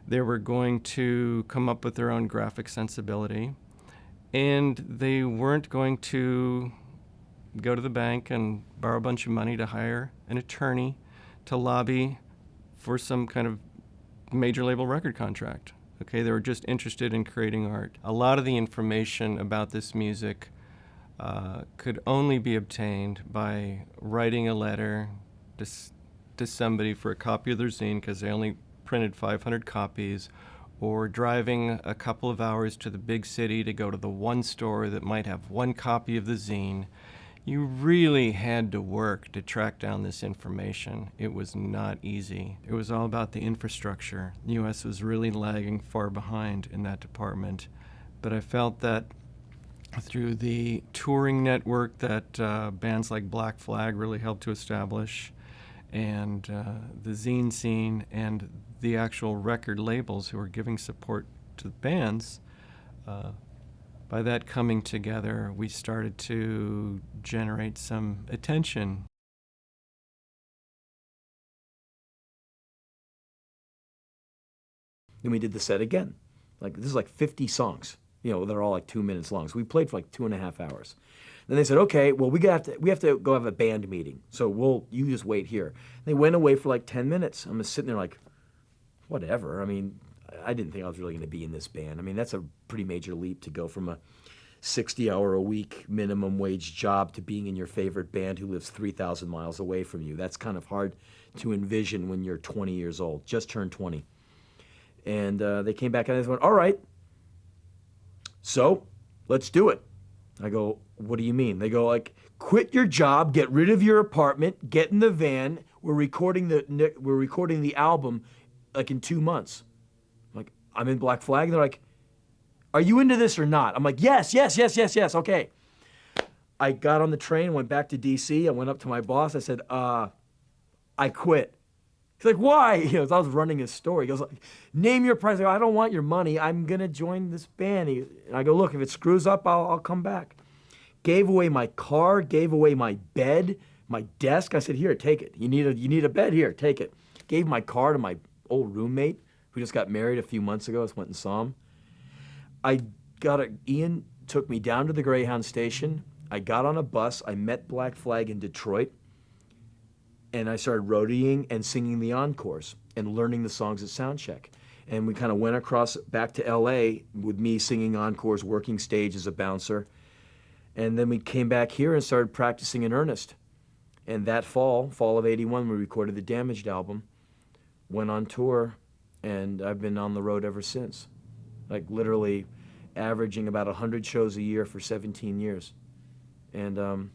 they were going to come up with their own graphic sensibility, and they weren't going to go to the bank and borrow a bunch of money to hire an attorney to lobby for some kind of major label record contract. Okay, they were just interested in creating art. A lot of the information about this music could only be obtained by writing a letter to somebody for a copy of their zine, because they only printed 500 copies, or driving a couple of hours to the big city to go to the one store that might have one copy of the zine. You really had to work to track down this information. It was not easy. It was all about the infrastructure. The U.S. was really lagging far behind in that department. But I felt that through the touring network that bands like Black Flag really helped to establish, and the zine scene, and the actual record labels who were giving support to the bands, by that coming together, we started to generate some attention. Then we did the set again. Like, this is like 50 songs. You know, they're all like 2 minutes long. So we played for like 2.5 hours. Then they said, okay, well, we have to go have a band meeting. So you just wait here. They went away for like 10 minutes. I'm just sitting there like, whatever. I mean, I didn't think I was really going to be in this band. I mean, that's a pretty major leap to go from a 60-hour-a-week minimum wage job to being in your favorite band who lives 3,000 miles away from you. That's kind of hard to envision when you're 20 years old, just turned 20. And they came back and they went, all right, so let's do it. I go, what do you mean? They go like, quit your job, get rid of your apartment, get in the van. We're recording the album like in 2 months. I'm like, I'm in Black Flag. And they're like, are you into this or not? I'm like, yes, okay. I got on the train, went back to DC. I went up to my boss. I said, I quit. He's like, why? He goes, I was running his store. He goes, name your price. I go, I don't want your money. I'm going to join this band. And I go, look, if it screws up, I'll come back. Gave away my car, gave away my bed, my desk. I said, here, take it. You need a bed? Here, take it. Gave my car to my old roommate who just got married a few months ago. I just went and saw him. Ian took me down to the Greyhound station. I got on a bus. I met Black Flag in Detroit. And I started roadieing and singing the encores and learning the songs at soundcheck. And we kind of went across back to LA with me singing encores, working stage as a bouncer. And then we came back here and started practicing in earnest. And that fall of '81, we recorded the Damaged album, went on tour, and I've been on the road ever since. Like literally averaging about 100 shows a year for 17 years. And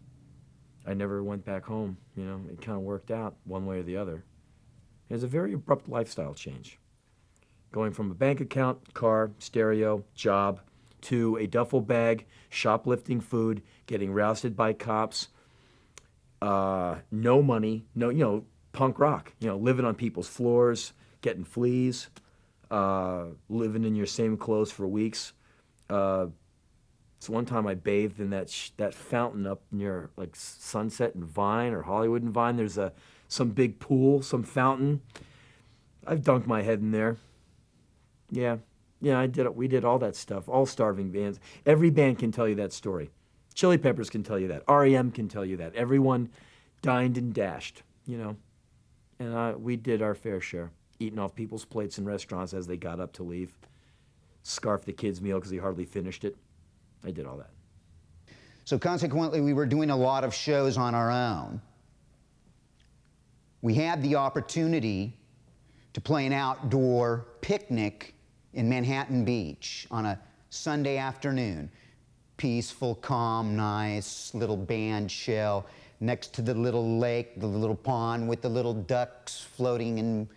I never went back home, you know. It kind of worked out one way or the other. It was a very abrupt lifestyle change. Going from a bank account, car, stereo, job, to a duffel bag, shoplifting food, getting rousted by cops, no money, punk rock, living on people's floors, getting fleas, living in your same clothes for weeks. So one time I bathed in that fountain up near like Sunset and Vine or Hollywood and Vine. There's some big pool, some fountain. I've dunked my head in there. Yeah, I did it. We did all that stuff. All starving bands. Every band can tell you that story. Chili Peppers can tell you that. REM can tell you that. Everyone dined and dashed, And we did our fair share, eating off people's plates in restaurants as they got up to leave. Scarfed the kid's meal because he hardly finished it. I did all that. So consequently, we were doing a lot of shows on our own. We had the opportunity to play an outdoor picnic in Manhattan Beach on a Sunday afternoon. Peaceful, calm, nice little band shell next to the little lake, the little pond with the little ducks floating and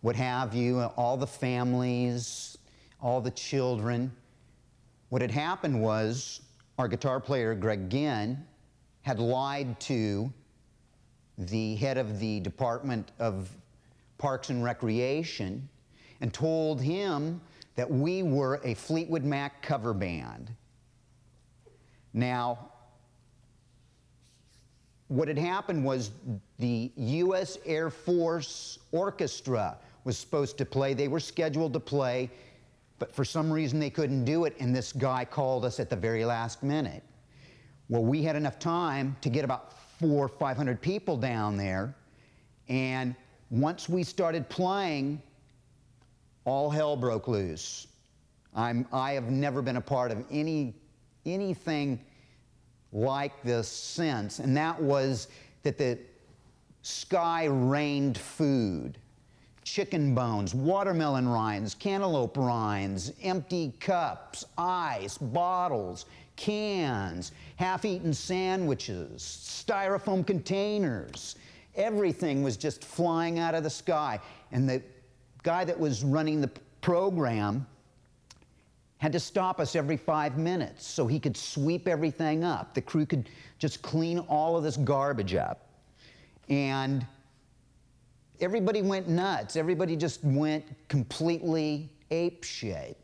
what have you, all the families, all the children. What had happened was our guitar player, Greg Ginn, had lied to the head of the Department of Parks and Recreation and told him that we were a Fleetwood Mac cover band. Now, what had happened was the U.S. Air Force Orchestra was supposed to play. They were scheduled to play But for some reason they couldn't do it, and this guy called us at the very last minute. Well, we had enough time to get about 400 or 500 people down there, and once we started playing, all hell broke loose. I have never been a part of anything like this since, and that was that the sky rained food. Chicken bones, watermelon rinds, cantaloupe rinds, empty cups, ice, bottles, cans, half-eaten sandwiches, styrofoam containers. Everything was just flying out of the sky. And the guy that was running the program had to stop us every 5 minutes so he could sweep everything up. The crew could just clean all of this garbage up. And everybody went nuts. Everybody just went completely apeshit.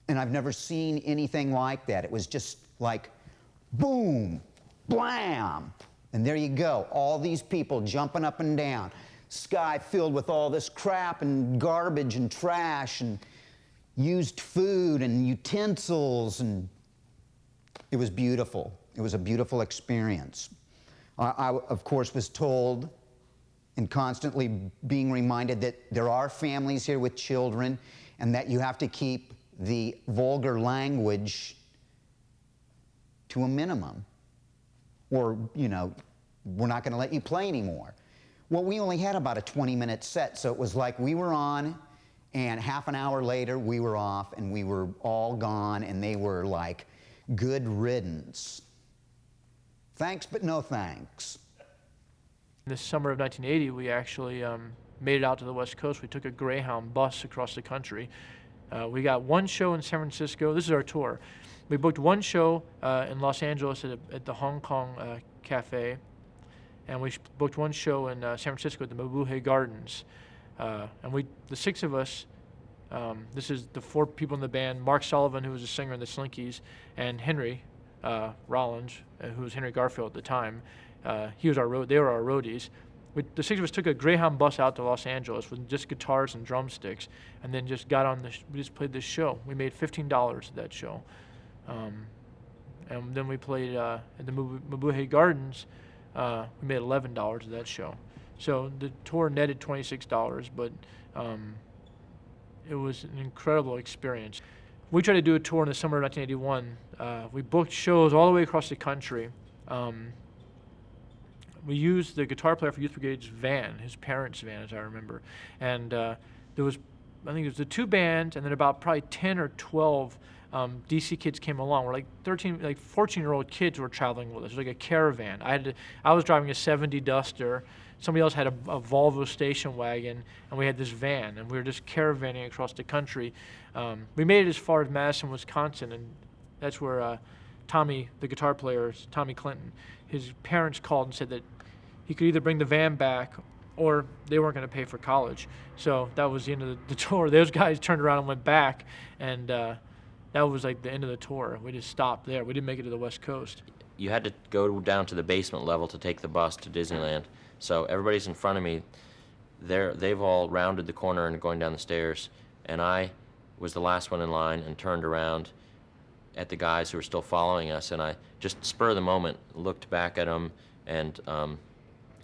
And I've never seen anything like that. It was just like, boom, blam, and there you go. All these people jumping up and down. Sky filled with all this crap and garbage and trash and used food and utensils, and it was beautiful. It was a beautiful experience. I, of course, was told and constantly being reminded that there are families here with children and that you have to keep the vulgar language to a minimum, or, you know, we're not going to let you play anymore. Well, we only had about a 20-minute set, so it was like we were on, and half an hour later we were off, and we were all gone, and they were like, good riddance. Thanks, but no thanks. In the summer of 1980, we actually made it out to the West Coast. We took a Greyhound bus across the country. We got one show in San Francisco. This is our tour. We booked one show in Los Angeles at the Hong Kong Cafe, and we booked one show in San Francisco at the Mabuhay Gardens. And the six of us, this is the four people in the band: Mark Sullivan, who was a singer in the Slinkies, and Henry Rollins, who was Henry Garfield at the time. They were our roadies. The six of us took a Greyhound bus out to Los Angeles with just guitars and drumsticks, and then just got on we just played this show. We made $15 at that show. And then we played at the Mabuhay Gardens. We made $11 at that show. So the tour netted $26, but it was an incredible experience. We tried to do a tour in the summer of 1981. We booked shows all the way across the country. We used the guitar player for Youth Brigade's van, his parents' van, as I remember. And there was, I think it was the two bands, and then about probably 10 or 12 DC kids came along. We're like 14-year-old kids were traveling with us. It was like a caravan. I was driving a 70 Duster. Somebody else had a Volvo station wagon, and we had this van, and we were just caravanning across the country. We made it as far as Madison, Wisconsin, and that's where Tommy, the guitar player, Tommy Clinton, his parents called and said that he could either bring the van back or they weren't going to pay for college. So that was the end of the tour. Those guys turned around and went back, and that was like the end of the tour. We just stopped there. We didn't make it to the West Coast. You had to go down to the basement level to take the bus to Disneyland. So everybody's in front of me. They've all rounded the corner and are going down the stairs, and I was the last one in line and turned around at the guys who were still following us, and I just spur of the moment looked back at them and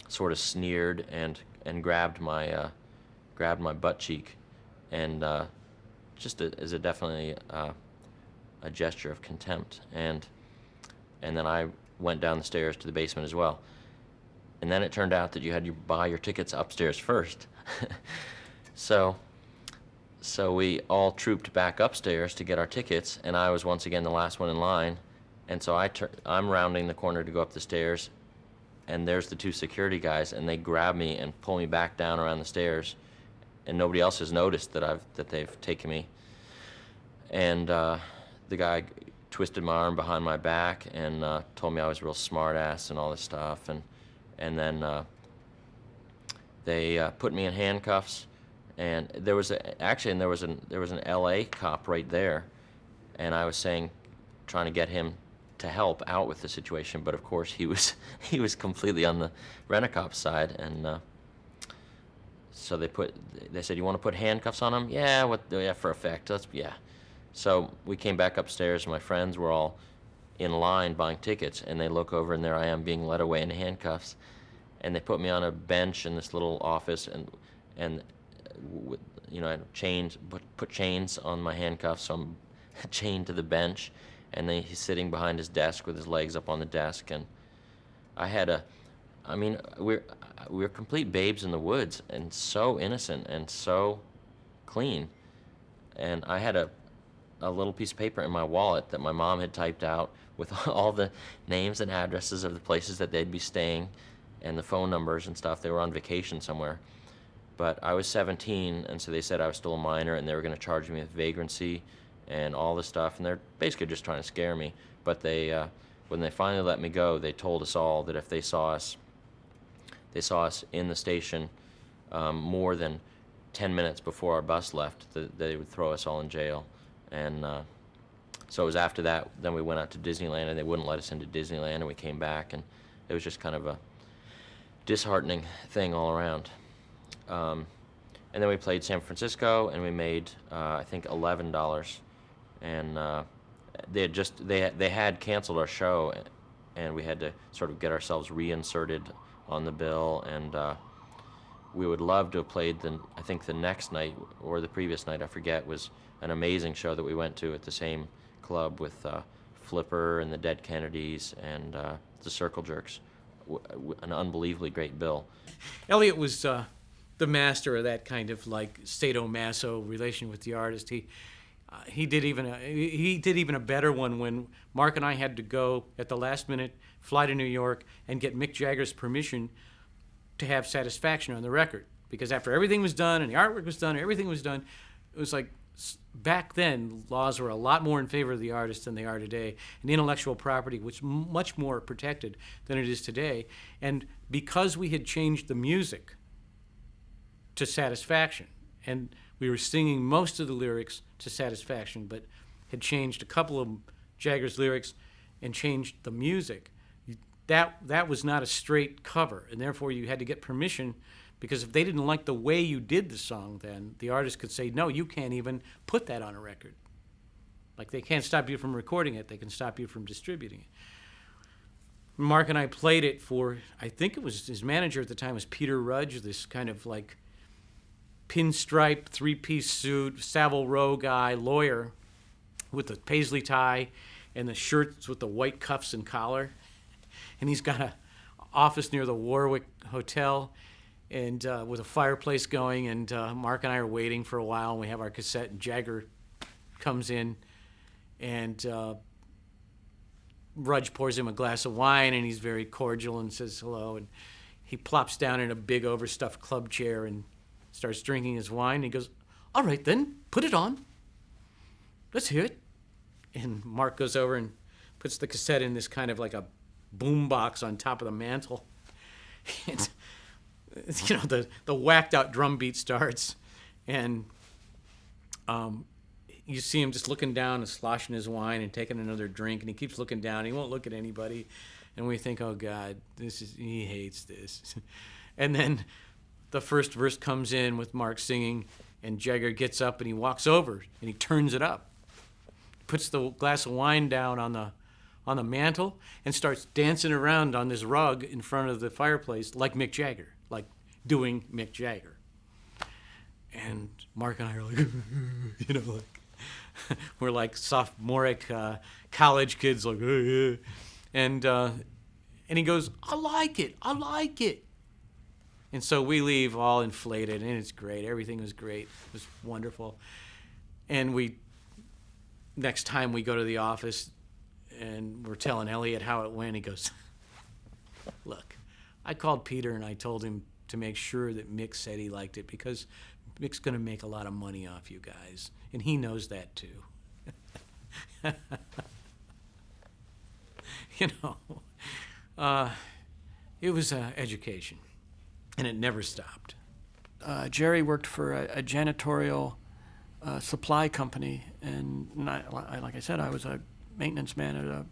sort of sneered and grabbed my butt cheek, and just as a definitely a gesture of contempt, and then I went down the stairs to the basement as well. And then it turned out that you had to buy your tickets upstairs first. So we all trooped back upstairs to get our tickets, and I was once again the last one in line. And so I'm rounding the corner to go up the stairs, and there's the two security guys, and they grab me and pull me back down around the stairs, and nobody else has noticed that they've taken me. And the guy twisted my arm behind my back and told me I was a real smart ass and all this stuff, and then they put me in handcuffs. And there was an LA cop right there, and I was trying to get him to help out with the situation, but of course he was completely on the rent-a-cop side, and So they said, you want to put handcuffs on him? Yeah, yeah, for effect. Yeah. So we came back upstairs, and my friends were all in line buying tickets, and they look over, and there I am being led away in handcuffs. And they put me on a bench in this little office, and you know, I had put chains on my handcuffs, so I'm chained to the bench, and then he's sitting behind his desk with his legs up on the desk, and we're complete babes in the woods, and so innocent and so clean. And I had a little piece of paper in my wallet that my mom had typed out with all the names and addresses of the places that they'd be staying and the phone numbers and stuff. They were on vacation somewhere. But I was 17, and so they said I was still a minor, and they were going to charge me with vagrancy and all this stuff, and they're basically just trying to scare me. But when they finally let me go, they told us all that if they saw us in the station more than 10 minutes before our bus left, that they would throw us all in jail. And so it was after that, then we went out to Disneyland, and they wouldn't let us into Disneyland, and we came back, and it was just kind of a disheartening thing all around. And then we played San Francisco, and we made I think $11, and they had canceled our show, and we had to sort of get ourselves reinserted on the bill, and we would love to have played I think the next night or the previous night, I forget, was an amazing show that we went to at the same club with Flipper and the Dead Kennedys and the Circle Jerks. An unbelievably great bill. Elliot was the master of that kind of like sadomaso relation with the artist. He did even a better one when Mark and I had to go at the last minute, fly to New York, and get Mick Jagger's permission to have Satisfaction on the record. Because after everything was done and the artwork was done, everything was done, it was like back then laws were a lot more in favor of the artist than they are today, and intellectual property was much more protected than it is today. And because we had changed the music to Satisfaction, and we were singing most of the lyrics to Satisfaction, but had changed a couple of Jagger's lyrics and changed the music, that was not a straight cover, and therefore you had to get permission, because if they didn't like the way you did the song, then the artist could say, no, you can't even put that on a record. Like, they can't stop you from recording it, they can stop you from distributing it. Mark and I played it for, I think it was his manager at the time was Peter Rudge, this kind of like pinstripe, three-piece suit, Savile Row guy, lawyer, with the paisley tie and the shirts with the white cuffs and collar. And he's got an office near the Warwick Hotel, and with a fireplace going, and Mark and I are waiting for a while, and we have our cassette, and Jagger comes in, and Rudge pours him a glass of wine, and he's very cordial and says hello, and he plops down in a big overstuffed club chair and starts drinking his wine, and he goes, all right then, put it on. Let's hear it. And Mark goes over and puts the cassette in this kind of like a boom box on top of the mantle. And, you know, the whacked out drum beat starts, and you see him just looking down and sloshing his wine and taking another drink, and he keeps looking down. He won't look at anybody, and we think, oh God, he hates this. And then the first verse comes in with Mark singing, and Jagger gets up and he walks over and he turns it up, puts the glass of wine down on the mantle, and starts dancing around on this rug in front of the fireplace like Mick Jagger, like doing Mick Jagger. And Mark and I are like, you know, like we're like sophomoric college kids, like, and he goes, I like it. And so we leave all inflated, and it's great. Everything was great. It was wonderful. And next time we go to the office, and we're telling Elliot how it went, he goes, look, I called Peter and I told him to make sure that Mick said he liked it, because Mick's going to make a lot of money off you guys, and he knows that too. You know, it was education, and it never stopped. Jerry worked for a janitorial supply company, and like I said, I was a maintenance man at an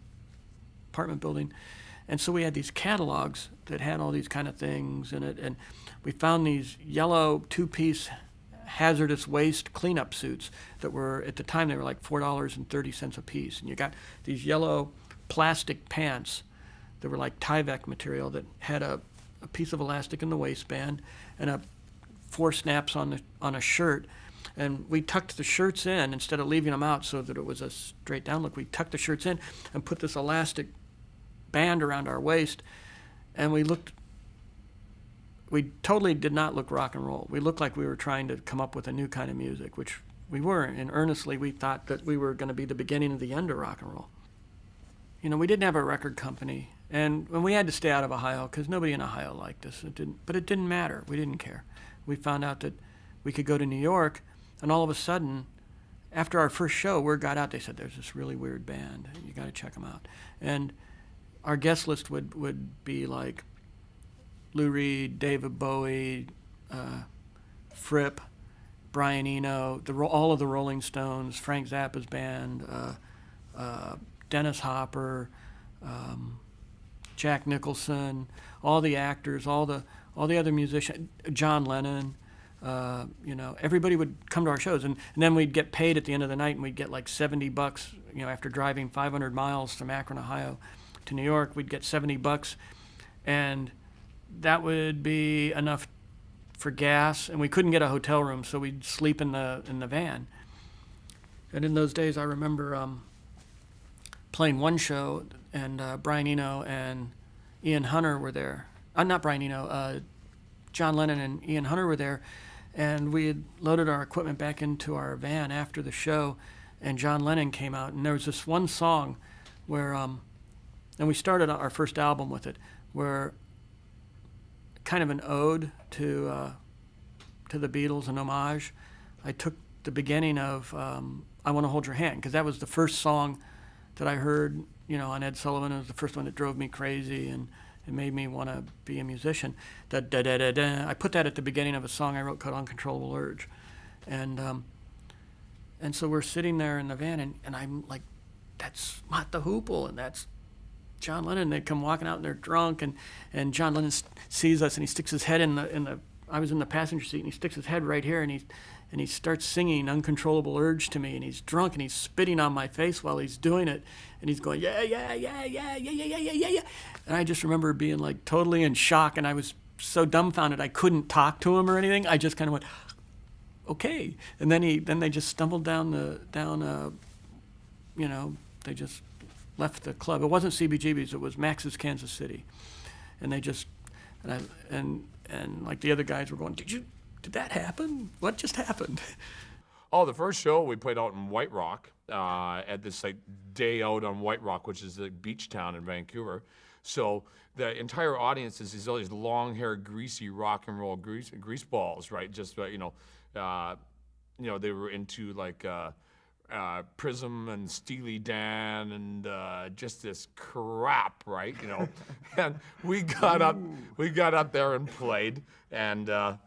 apartment building, And so we had these catalogs that had all these kind of things in it, and we found these yellow two-piece hazardous waste cleanup suits that were, at the time, they were like $4.30 a piece. And you got these yellow plastic pants that were like Tyvek material that had a piece of elastic in the waistband and 4 snaps on a shirt. And we tucked the shirts in instead of leaving them out so that it was a straight down look. We tucked the shirts in and put this elastic band around our waist, and we totally did not look rock and roll. We looked like we were trying to come up with a new kind of music, which we weren't. And earnestly, we thought that we were going to be the beginning of the end of rock and roll. You know, we didn't have a record company, and we had to stay out of Ohio because nobody in Ohio liked us. But it didn't matter. We didn't care. We found out that we could go to New York, and all of a sudden, after our first show, word got out. They said, there's this really weird band. You got to check them out. And our guest list would be like Lou Reed, David Bowie, Fripp, Brian Eno, all of the Rolling Stones, Frank Zappa's band, Dennis Hopper, Jack Nicholson, all the actors, all the other musicians, John Lennon. You know, everybody would come to our shows, and then we'd get paid at the end of the night, and we'd get like $70. You know, after driving 500 miles from Akron, Ohio, to New York, we'd get $70, and that would be enough for gas, and we couldn't get a hotel room, so we'd sleep in the van. And in those days, I remember playing one show, and Brian Eno and Ian Hunter were there. Not Brian Eno, John Lennon and Ian Hunter were there, and we had loaded our equipment back into our van after the show, and John Lennon came out, and there was this one song where, and we started our first album with it, where kind of an ode to the Beatles, an homage. I took the beginning of I Want to Hold Your Hand, because that was the first song that I heard, you know, on Ed Sullivan. It was the first one that drove me crazy, and it made me want to be a musician. I put that at the beginning of a song I wrote called Uncontrollable Urge. And so we're sitting there in the van, and I'm like, that's Mott the Hoople, and that's John Lennon. They come walking out, and they're drunk, and John Lennon sees us, and he sticks his head in the I was in the passenger seat, and he sticks his head right here, and he starts singing Uncontrollable Urge to me, and he's drunk, and he's spitting on my face while he's doing it, and he's going, yeah, yeah, yeah, yeah, yeah, yeah, yeah, yeah, yeah. And I just remember being like totally in shock, and I was so dumbfounded I couldn't talk to him or anything. I just kind of went, okay. And then they just stumbled down, you know, they just left the club. It wasn't CBGB's, it was Max's Kansas City. And they just, and like the other guys were going, did that happen? What just happened? Oh, the first show we played out in White Rock, at this like day out on White Rock, which is the beach town in Vancouver. So the entire audience is all these long-haired, greasy rock and roll grease balls, right? Just you know, they were into like Prism and Steely Dan and just this crap, right? You know, and we got up there and played, and all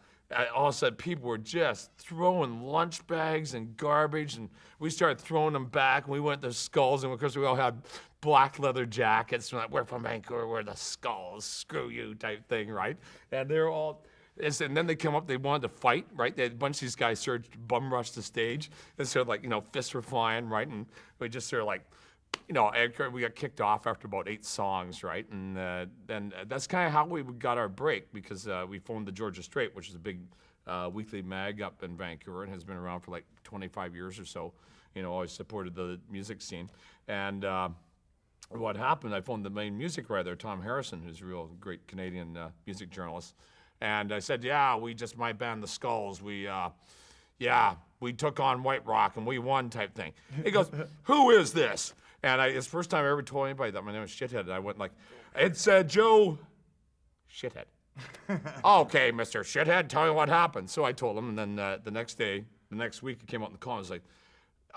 of a sudden people were just throwing lunch bags and garbage, and we started throwing them back, and we went to Skulls, and of course we all had black leather jackets, and like, we're from Vancouver, we're the Skulls, screw you type thing, right? And they're all, and then they come up, they wanted to fight, right? A bunch of these guys started to bum rush the stage, and so like, you know, fists were flying, right? And we just sort of like, you know, we got kicked off after about 8 songs, right? And then that's kind of how we got our break, because we formed the Georgia Straight, which is a big weekly mag up in Vancouver and has been around for like 25 years or so. You know, always supported the music scene. And what happened, I phoned the main music writer, Tom Harrison, who's a real great Canadian music journalist. And I said, yeah, my band, the Skulls, we took on White Rock and we won type thing. He goes, who is this? And it's the first time I ever told anybody that my name was Shithead. And I went like, it's Joe Shithead. Okay, Mr. Shithead, tell me what happened. So I told him, and then the next week, it came out in the column. It was like,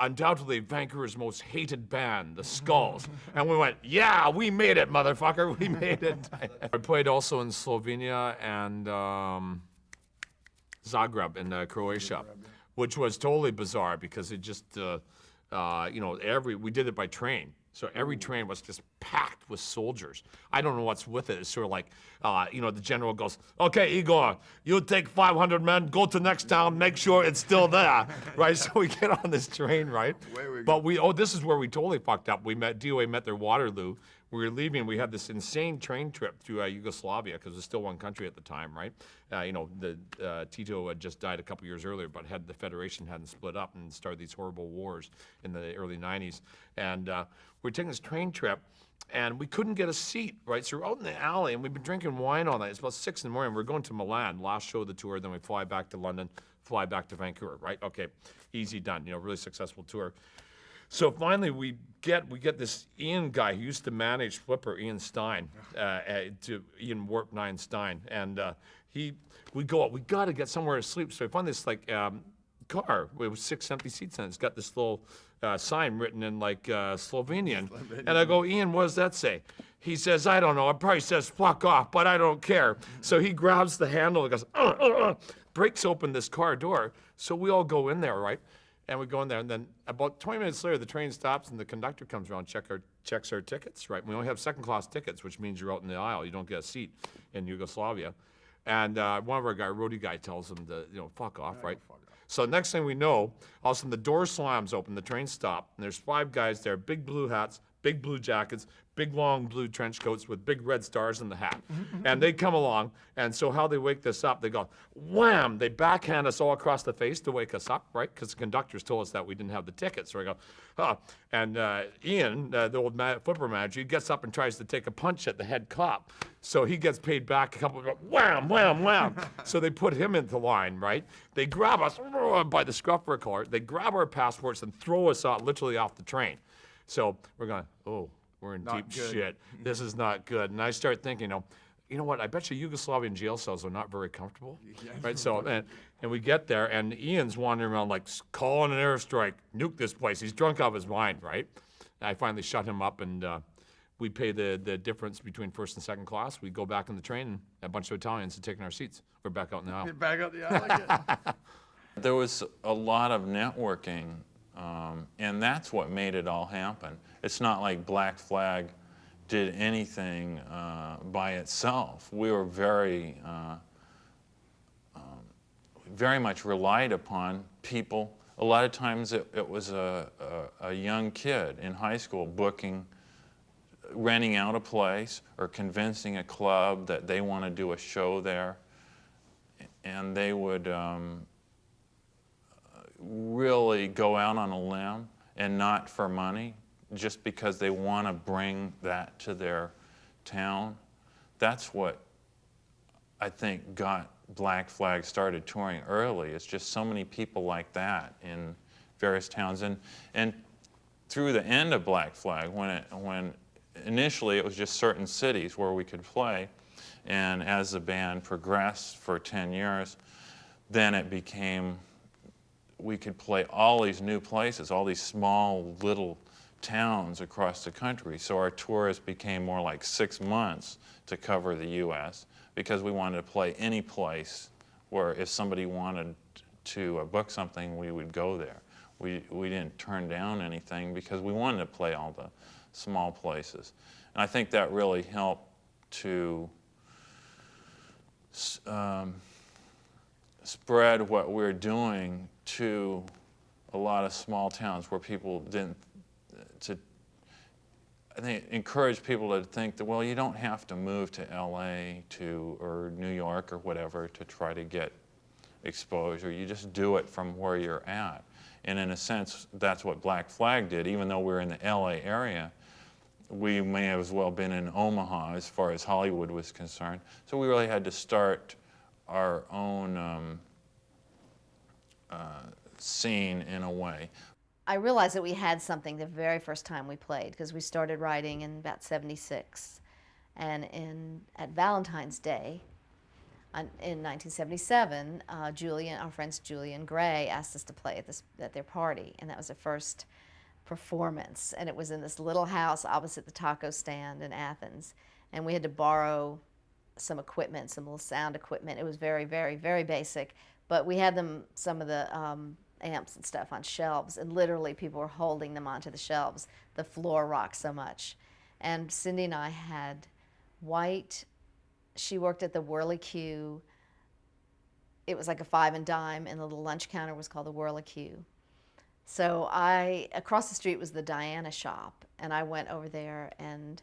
undoubtedly Vancouver's most hated band, the Skulls. And we went, yeah, we made it, motherfucker, we made it. I played also in Slovenia and Zagreb in Croatia, which was totally bizarre because it just, we did it by train. So every train was just packed with soldiers. I don't know what's with it. It's sort of like, the general goes, okay, Igor, you take 500 men, go to next town, make sure it's still there, right? So we get on this train, right? But this is where we totally fucked up. DOA met their Waterloo. We were leaving, we had this insane train trip through Yugoslavia, because it was still one country at the time, right? Tito had just died a couple years earlier, but the Federation hadn't split up and started these horrible wars in the early 90s. And we were taking this train trip, and we couldn't get a seat, right? So we're out in the alley, and we've been drinking wine all night. It's about 6 in the morning. We're going to Milan, last show of the tour, then we fly back to London, fly back to Vancouver, right? Okay, easy done, really successful tour. So finally, we get this Ian guy who used to manage Flipper, Ian Stein, Ian Warp 9 Stein, and we go out. We got to get somewhere to sleep. So we find this car with 6 empty seats in it. It's got this little sign written in Slovenian, and I go, Ian, what does that say? He says, I don't know. It probably says fuck off, but I don't care. So he grabs the handle and goes, breaks open this car door. So we all go in there, right? And we go in there, and then about 20 minutes later, the train stops, and the conductor comes around, checks our tickets, right? We only have second-class tickets, which means you're out in the aisle. You don't get a seat in Yugoslavia. And one of our roadie guy tells him to, fuck off, right? So next thing we know, all of a sudden the door slams open, the train stopped, and there's 5 guys there, big blue hats, big blue jackets, big long blue trench coats with big red stars in the hat. And they come along, and so how they wake this up, they go, wham! They backhand us all across the face to wake us up, right? Because the conductors told us that we didn't have the tickets. So I go, huh. And Ian, the old Flipper manager, he gets up and tries to take a punch at the head cop. So he gets paid back a couple of, wham, wham, wham. So they put him into line, right? They grab us by the scruff of our collar, they grab our passports and throw us out, literally off the train. So we're going, oh, we're in deep shit. This is not good. And I start thinking, you know what? I bet you Yugoslavian jail cells are not very comfortable, right? So, and we get there, and Ian's wandering around calling an airstrike, nuke this place. He's drunk out of his mind, right? And I finally shut him up, and we pay the difference between first and second class. We go back in the train, and a bunch of Italians had taken our seats. We're back out in the aisle. Back out the aisle. There was a lot of networking. And that's what made it all happen. It's not like Black Flag did anything by itself. We were very much relied upon people. A lot of times it was a young kid in high school renting out a place or convincing a club that they want to do a show there. And they would really go out on a limb, and not for money, just because they want to bring that to their town. That's what I think got Black Flag started touring early. It's just so many people like that in various towns. And through the end of Black Flag, when initially it was just certain cities where we could play, and as the band progressed for 10 years, then it became we could play all these new places, all these small little towns across the country. So our tours became more like 6 months to cover the U.S. because we wanted to play any place where if somebody wanted to book something, we would go there. We didn't turn down anything because we wanted to play all the small places. And I think that really helped to spread what we're doing to a lot of small towns where people I think encourage people to think that, well, you don't have to move to LA or New York or whatever to try to get exposure. You just do it from where you're at. And in a sense, that's what Black Flag did. Even though we're in the LA area, we may have as well been in Omaha as far as Hollywood was concerned. So we really had to start our own scene in a way. I realized that we had something the very first time we played, because we started writing in about '76, and at Valentine's Day in 1977, our friends Julia and Gray asked us to play at their party, and that was the first performance, and it was in this little house opposite the taco stand in Athens, and we had to borrow some equipment, some little sound equipment. It was very, very, very basic, but we had some of the amps and stuff on shelves, and literally people were holding them onto the shelves. The floor rocked so much. And Cindy and I had white, she worked at the Whirlicue. It was like a 5 and dime, and the little lunch counter was called the Whirlicue. So across the street was the Diana shop, and I went over there and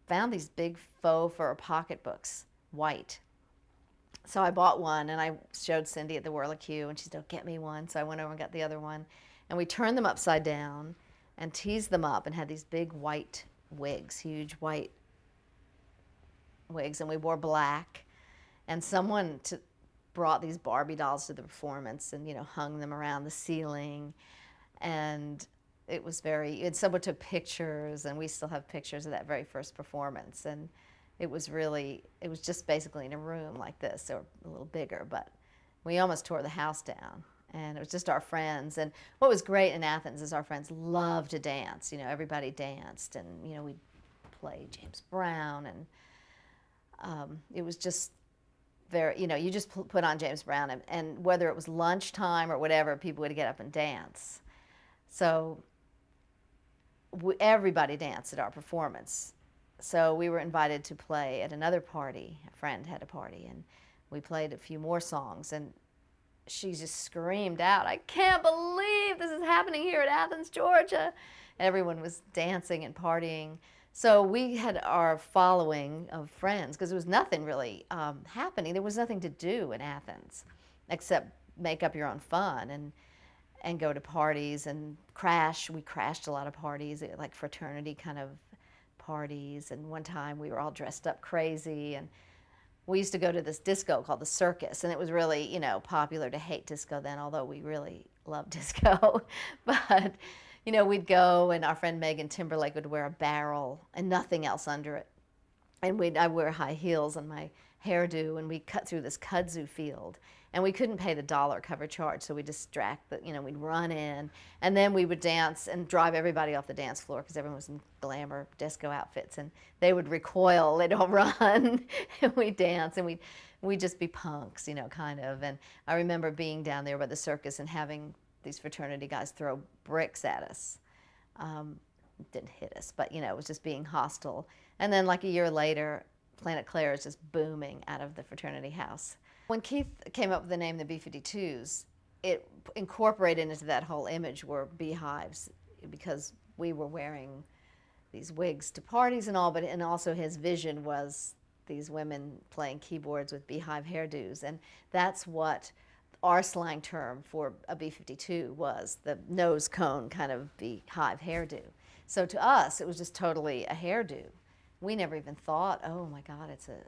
found these big faux fur pocketbooks, white. So I bought one, and I showed Cindy at the Whirlicue, and she said, "Oh, get me one." So I went over and got the other one, and we turned them upside down and teased them up and had these big white wigs, huge white wigs, and we wore black. And someone brought these Barbie dolls to the performance and, hung them around the ceiling. And it was and someone took pictures, and we still have pictures of that very first performance. And it was just basically in a room like this, or a little bigger, but we almost tore the house down. And it was just our friends. And what was great in Athens is our friends loved to dance. Everybody danced, and, we'd play James Brown, and it was just very, you just put on James Brown, and whether it was lunchtime or whatever, people would get up and dance. So everybody danced at our performance. So we were invited to play at another party. A friend had a party, and we played a few more songs, and she just screamed out, "I can't believe this is happening here at Athens, Georgia." Everyone was dancing and partying. So we had our following of friends, because there was nothing really happening. There was nothing to do in Athens except make up your own fun and go to parties and crash. We crashed a lot of parties, like fraternity kind of parties. And one time we were all dressed up crazy, and we used to go to this disco called the Circus, and it was really, popular to hate disco then, although we really loved disco. But, we'd go, and our friend Megan Timberlake would wear a barrel and nothing else under it. And I'd wear high heels and my hairdo, and we'd cut through this kudzu field. And we couldn't pay the $1 cover charge, so we'd we'd run in, and then we would dance and drive everybody off the dance floor, because everyone was in glamour disco outfits, and they would recoil, they don't run, and we'd dance, and we'd just be punks, kind of. And I remember being down there by the Circus and having these fraternity guys throw bricks at us. It didn't hit us, but, it was just being hostile. And then like a year later, Planet Claire is just booming out of the fraternity house. When Keith came up with the name the B-52s, it incorporated into that whole image were beehives, because we were wearing these wigs to parties and all, and also his vision was these women playing keyboards with beehive hairdos, and that's what our slang term for a B-52 was, the nose cone kind of beehive hairdo. So to us, it was just totally a hairdo. We never even thought, oh my God, it's a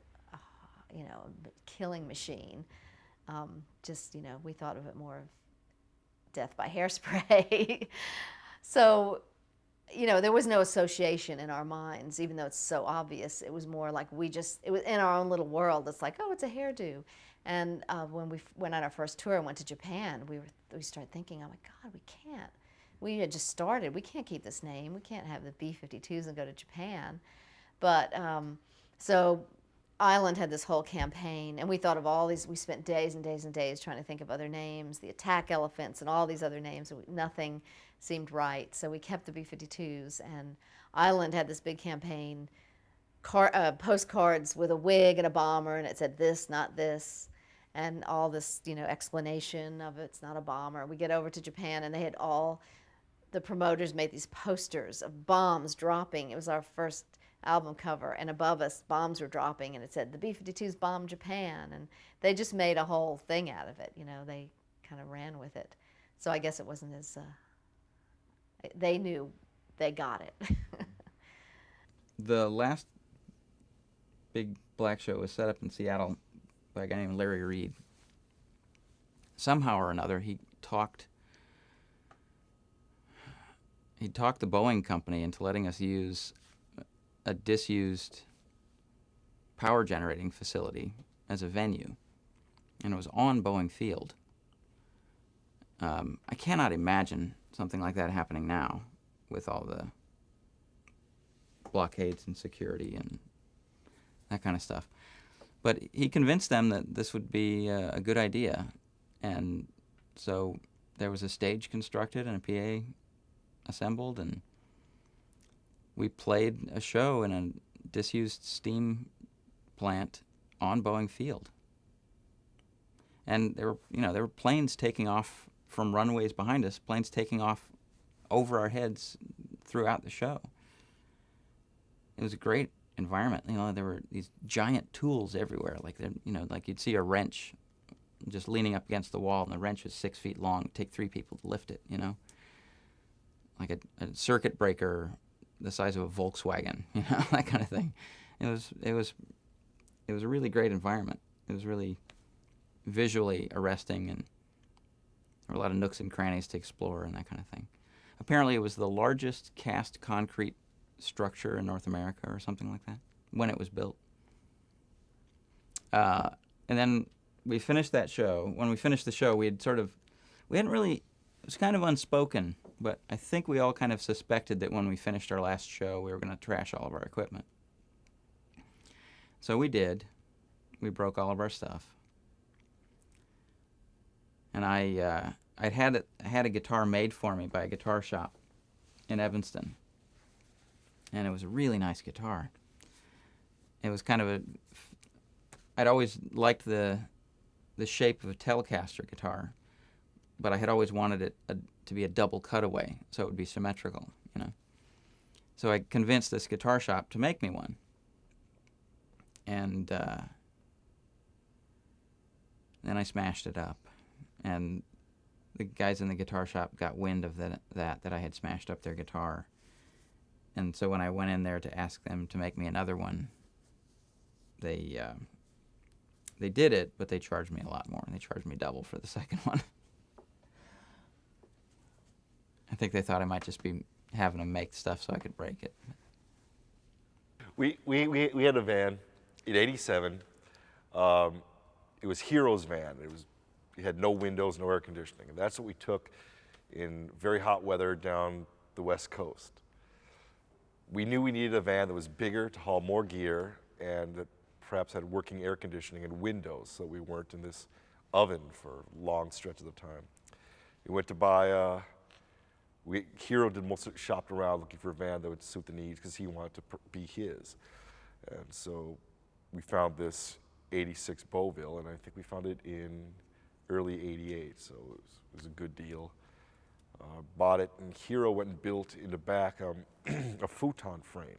killing machine. We thought of it more of death by hairspray. So, there was no association in our minds, even though it's so obvious. It was more like it was in our own little world. It's like, oh, it's a hairdo. And when we went on our first tour and went to Japan, we started thinking, oh my God, we can't. We had just started. We can't keep this name. We can't have the B-52s and go to Japan. But so Island had this whole campaign, and we thought of all these. We spent days and days and days trying to think of other names, the Attack Elephants and all these other names. Nothing seemed right, so we kept the B-52s. And Island had this big campaign, postcards with a wig and a bomber, and it said this, not this, and all this explanation of it's not a bomber. We get over to Japan, and they had the promoters made these posters of bombs dropping. It was our first album cover, and above us bombs were dropping, and it said the B-52s bombed Japan, and they just made a whole thing out of it. They kind of ran with it. So I guess it wasn't as they knew they got it. The last big black show was set up in Seattle by a guy named Larry Reed. Somehow or another, he talked the Boeing company into letting us use a disused power generating facility as a venue, and it was on Boeing Field. I cannot imagine something like that happening now with all the blockades and security and that kind of stuff. But he convinced them that this would be a good idea, and so there was a stage constructed and a PA assembled, and we played a show in a disused steam plant on Boeing Field. And there were planes taking off from runways behind us, planes taking off over our heads throughout the show. It was a great environment. There were these giant tools everywhere. Like you'd see a wrench just leaning up against the wall, and the wrench is 6 feet long. It'd take 3 people to lift it. Like a circuit breaker the size of a Volkswagen. That kind of thing. It was a really great environment. It was really visually arresting, and there were a lot of nooks and crannies to explore and that kind of thing. Apparently, it was the largest cast concrete structure in North America or something like that when it was built. And then we finished that show. When we finished the show, we hadn't really, it was kind of unspoken, but I think we all kind of suspected that when we finished our last show, we were going to trash all of our equipment. So we did. We broke all of our stuff. And I had a guitar made for me by a guitar shop in Evanston. And it was a really nice guitar. It was kind of I'd always liked the shape of a Telecaster guitar, but I had always wanted it to be a double cutaway, so it would be symmetrical, So I convinced this guitar shop to make me one. And then I smashed it up. And the guys in the guitar shop got wind of that I had smashed up their guitar. And so when I went in there to ask them to make me another one, they did it, but they charged me a lot more. They charged me double for the second one. I think they thought I might just be having them make stuff so I could break it. We had a van in '87. It was Hero's van. It had no windows, no air conditioning, and that's what we took in very hot weather down the West Coast. We knew we needed a van that was bigger to haul more gear and that perhaps had working air conditioning and windows, so we weren't in this oven for long stretches of time. We went to buy. Hero did most of it, shopped around looking for a van that would suit the needs because he wanted to be his. And so we found this '86 Beauville, and I think we found it in early '88, so it was a good deal. Bought it, and Hero went and built in the back a futon frame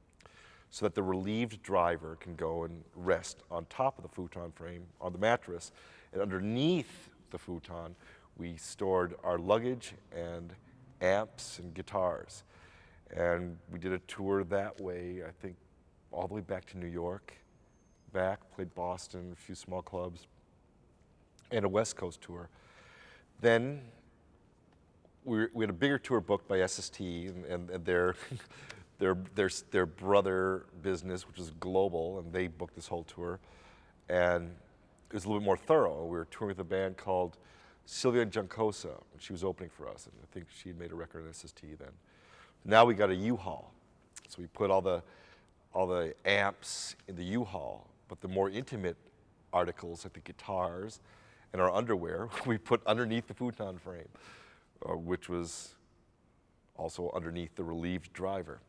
so that the relieved driver can go and rest on top of the futon frame on the mattress, and underneath the futon we stored our luggage and amps and guitars. And we did a tour that way, I think all the way back to New York, played Boston, a few small clubs, and a West Coast tour. Then we had a bigger tour booked by SST and their brother business, which is global, and they booked this whole tour. And it was a little bit more thorough. We were touring with a band called Sylvia Juncosa, and she was opening for us, and I think she had made a record on SST then. Now we got a U-Haul, so we put all the amps in the U-Haul, but the more intimate articles, like the guitars and our underwear, we put underneath the futon frame, which was also underneath the relieved driver.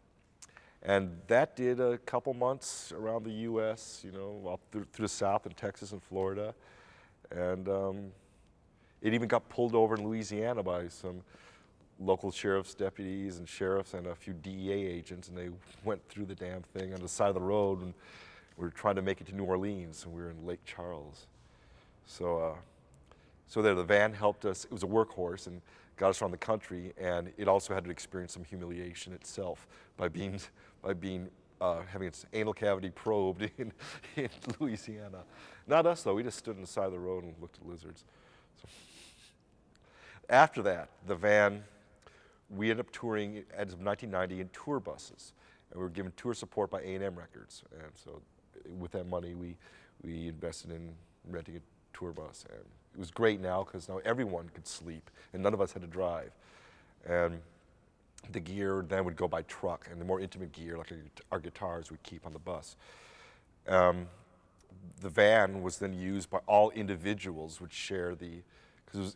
And that did a couple months around the U.S., up through the South in Texas and Florida, and it even got pulled over in Louisiana by some local sheriff's deputies and sheriffs and a few DEA agents, and they went through the damn thing on the side of the road, and we were trying to make it to New Orleans, and we were in Lake Charles. So there, the van helped us. It was a workhorse and got us around the country, and it also had to experience some humiliation itself by having its anal cavity probed in Louisiana. Not us, though. We just stood on the side of the road and looked at lizards. So after that, the van, we ended up touring as of 1990 in tour buses, and we were given tour support by A&M Records. And so with that money, we invested in renting a tour bus. And it was great now because now everyone could sleep, and none of us had to drive. And the gear then would go by truck, and the more intimate gear, like our guitars, we'd keep on the bus. The van was then used by all individuals would share because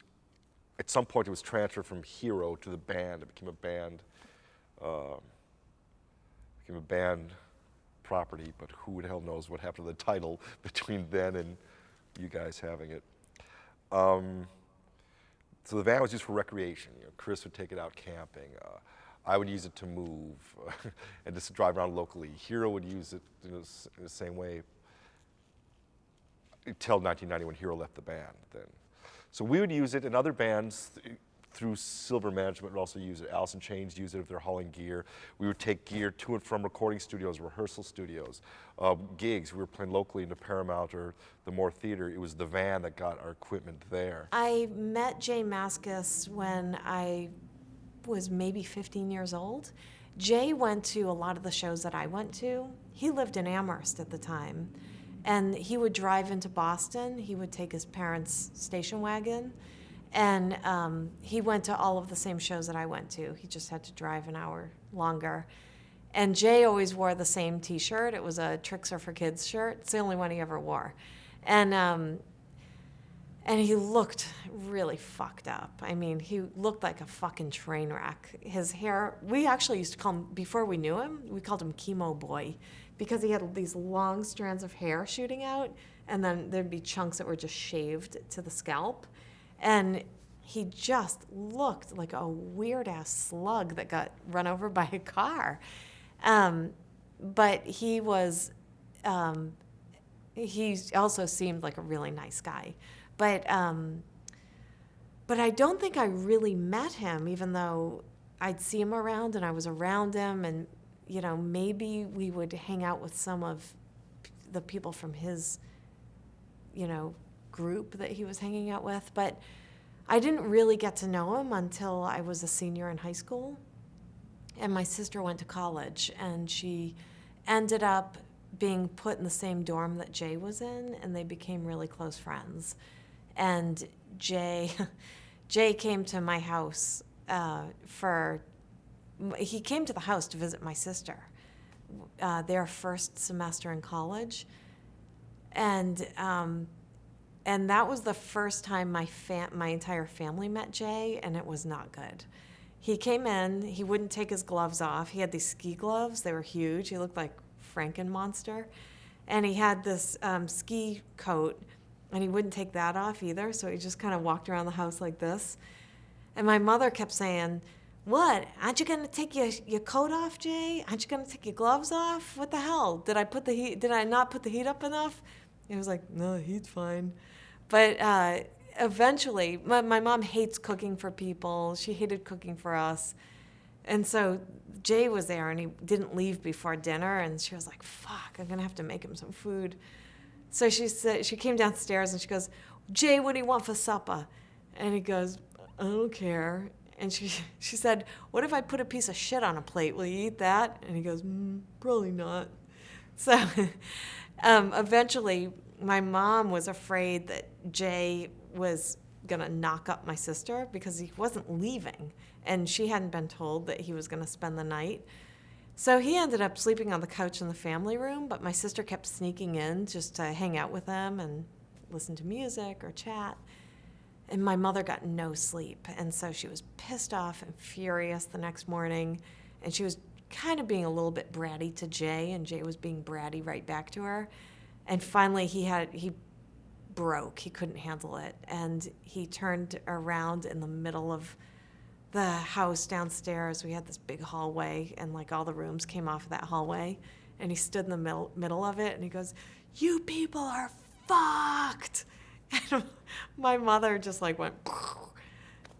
at some point it was transferred from Hero to the band. It became a band. Property, but who the hell knows what happened to the title between then and you guys having it. So the van was used for recreation. You know, Chris would take it out camping. I would use it to move and just to drive around locally. Hero would use it in the same way until 1990 when Hero left the band then. So we would use it, and other bands through Silver Management would also use it. Alice in Chains use it if they're hauling gear. We would take gear to and from recording studios, rehearsal studios, gigs. We were playing locally in the Paramount or the Moore Theater. It was the van that got our equipment there. I met Jay Mascis when I was maybe 15 years old. Jay went to a lot of the shows that I went to. He lived in Amherst at the time, and he would drive into Boston. He would take his parents' station wagon, and he went to all of the same shows that I went to. He just had to drive an hour longer. And Jay always wore the same T-shirt. It was a Tricks Are for Kids shirt. It's the only one he ever wore. And he looked really fucked up. I mean, he looked like a fucking train wreck. His hair, we actually used to call him, before we knew him, we called him Chemo Boy, because he had these long strands of hair shooting out, and then there'd be chunks that were just shaved to the scalp. And he just looked like a weird-ass slug that got run over by a car. But he was, he also seemed like a really nice guy. But I don't think I really met him, even though I'd see him around and I was around him, and, you know, maybe we would hang out with some of the people from his, you know, group that he was hanging out with. But I didn't really get to know him until I was a senior in high school. And my sister went to college, and she ended up being put in the same dorm that Jay was in, and they became really close friends. And Jay came to my house he came to the house to visit my sister, their first semester in college. And that was the first time my entire family met Jay, and it was not good. He came in, he wouldn't take his gloves off. He had these ski gloves, they were huge. He looked like Frankenmonster. And he had this ski coat, and he wouldn't take that off either, so he just kind of walked around the house like this. And my mother kept saying, "What? Aren't you going to take your coat off, Jay? Aren't you going to take your gloves off? What the hell? Did I not put the heat up enough?" He was like, "No, the heat's fine." But eventually, my mom hates cooking for people. She hated cooking for us. And so Jay was there, and he didn't leave before dinner, and she was like, "Fuck, I'm going to have to make him some food." So she came downstairs, and she goes, "Jay, what do you want for supper?" And he goes, "I don't care." And she said, "What if I put a piece of shit on a plate? Will you eat that?" And he goes, "Probably not." So eventually, my mom was afraid that Jay was going to knock up my sister because he wasn't leaving, and she hadn't been told that he was going to spend the night. So he ended up sleeping on the couch in the family room, but my sister kept sneaking in just to hang out with him and listen to music or chat. And my mother got no sleep, and so she was pissed off and furious the next morning, and she was kind of being a little bit bratty to Jay, and Jay was being bratty right back to her. And finally he broke. He couldn't handle it, and he turned around in the middle of the house downstairs. We had this big hallway, and like all the rooms came off of that hallway, and he stood in the middle of it, and he goes, "You people are fucked." And my mother just like went,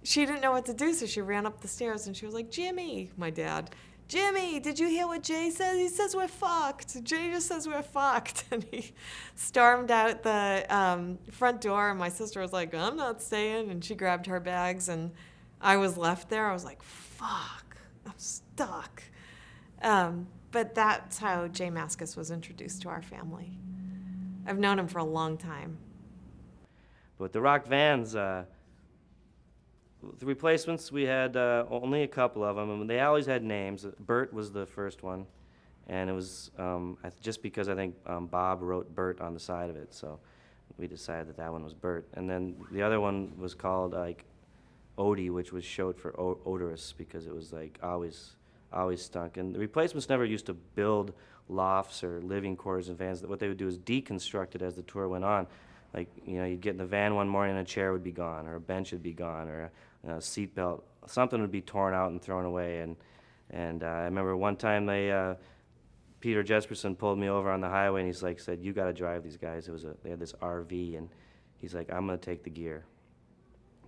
she didn't know what to do, so she ran up the stairs, and she was like, "Jimmy," my dad, "Jimmy, did you hear what Jay says? He says we're fucked. Jay just says we're fucked." And he stormed out the front door, and my sister was like, "I'm not staying," and she grabbed her bags, and I was left there. I was like, fuck, I'm stuck. But that's how Jay Mascis was introduced to our family. I've known him for a long time. But the rock vans, the replacements, we had only a couple of them, and they always had names. Bert was the first one, and it was just because I think Bob wrote Bert on the side of it, so we decided that one was Bert. And then the other one was called like Odie, which was short for odorous, because it was like always stunk. And the Replacements never used to build lofts or living quarters in vans. What they would do is deconstruct it as the tour went on. Like, you know, you'd get in the van one morning and a chair would be gone, or a bench would be gone, or a seat belt, something would be torn out and thrown away. And I remember one time Peter Jesperson pulled me over on the highway and he's like, said, "You got to drive these guys." They had this RV, and he's like, "I'm gonna take the gear.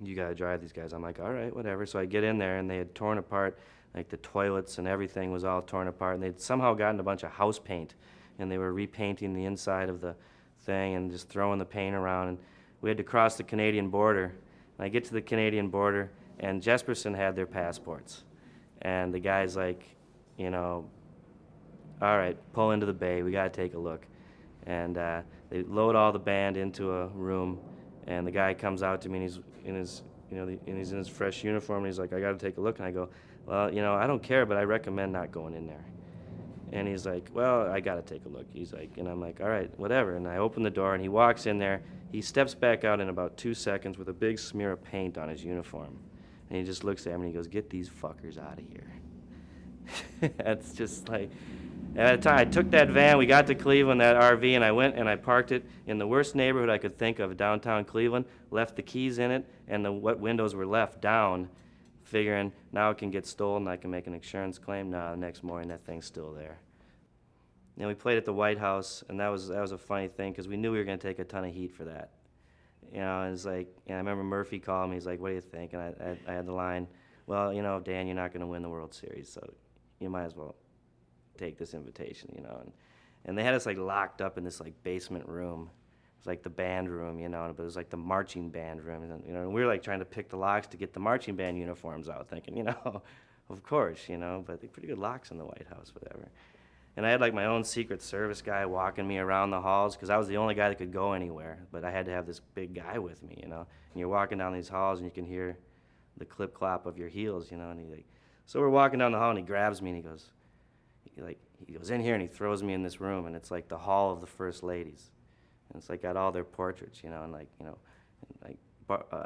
You got to drive these guys." I'm like, "All right, whatever." So I get in there and they had torn apart, like the toilets and everything was all torn apart, and they'd somehow gotten a bunch of house paint, and they were repainting the inside of the thing and just throwing the paint around, and we had to cross the Canadian border. And I get to the Canadian border, and Jesperson had their passports, and the guy's like, you know, "All right, pull into the bay, we gotta take a look." And they load all the band into a room, and the guy comes out to me, and he's in his, you know, he's in his fresh uniform, and he's like, "I gotta take a look." And I go, "Well, you know, I don't care, but I recommend not going in there." And he's like, "Well, I gotta take a look." He's like, and I'm like, "All right, whatever." And I open the door, and he walks in there. He steps back out in about 2 seconds with a big smear of paint on his uniform. And he just looks at me, and he goes, "Get these fuckers out of here." That's just like, at the time, I took that van, we got to Cleveland, that RV, and I went and I parked it in the worst neighborhood I could think of, downtown Cleveland, left the keys in it, and the windows were left down, figuring now it can get stolen, I can make an insurance claim. No, the next morning that thing's still there. And we played at the White House, and that was a funny thing, because we knew we were going to take a ton of heat for that. You know, and it's like, and I remember Murphy called me, he's like, "What do you think?" And I had the line, "Well, you know, Dan, you're not going to win the World Series, so you might as well take this invitation," you know. And they had us like locked up in this like basement room. It was like the band room, you know, but it was like the marching band room, and, you know, and we were like trying to pick the locks to get the marching band uniforms out, thinking, you know, of course, you know, but they're pretty good locks in the White House, whatever. And I had like my own Secret Service guy walking me around the halls, because I was the only guy that could go anywhere, but I had to have this big guy with me, you know. And you're walking down these halls and you can hear the clip-clop of your heels, you know, and so we're walking down the hall and he grabs me and he goes in here and he throws me in this room, and it's like the Hall of the First Ladies. And it's like got all their portraits, you know, and like, you know, and like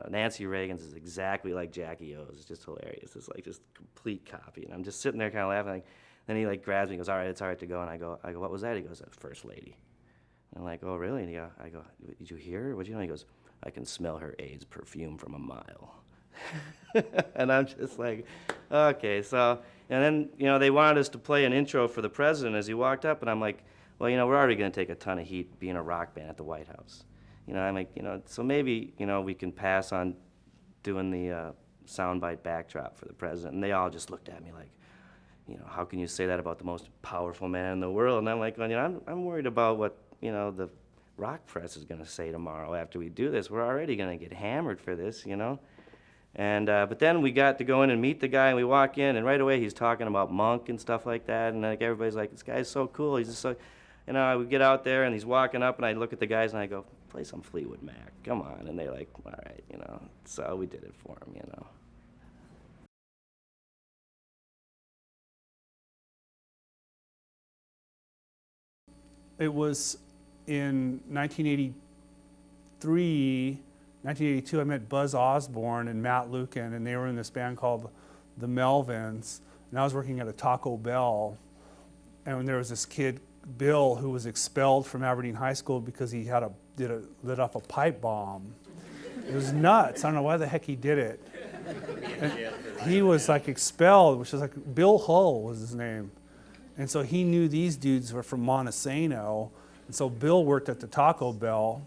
Nancy Reagan's is exactly like Jackie O's. It's just hilarious. It's like just complete copy. And I'm just sitting there kind of laughing. Like, then he like grabs me and goes, "All right, it's all right to go." And I go, "What was that?" He goes, "First Lady." And I'm like, "Oh, really?" And I go, "Did you hear her? What'd you know?" He goes, "I can smell her AIDS perfume from a mile." And I'm just like, okay, so, and then, you know, they wanted us to play an intro for the president as he walked up, and I'm like, well, you know, we're already going to take a ton of heat being a rock band at the White House. You know, I'm like, you know, so maybe, you know, we can pass on doing the soundbite backdrop for the president. And they all just looked at me like, you know, how can you say that about the most powerful man in the world? And I'm like, well, you know, I'm worried about what, you know, the rock press is going to say tomorrow after we do this. We're already going to get hammered for this, you know. And but then we got to go in and meet the guy, and we walk in, and right away he's talking about Monk and stuff like that, and like everybody's like, "This guy's so cool." He's just so, you know. We get out there, and he's walking up, and I look at the guys, and I go, "Play some Fleetwood Mac, come on." And they're like, "All right," you know. So we did it for him, you know. It was in 1982, I met Buzz Osborne and Matt Lucan, and they were in this band called the Melvins, and I was working at a Taco Bell, and there was this kid, Bill, who was expelled from Aberdeen High School because he had lit off a pipe bomb. It was nuts. I don't know why the heck he did it. And he was like expelled, which was like, Bill Hull was his name. And so he knew these dudes were from Montesano, and so Bill worked at the Taco Bell,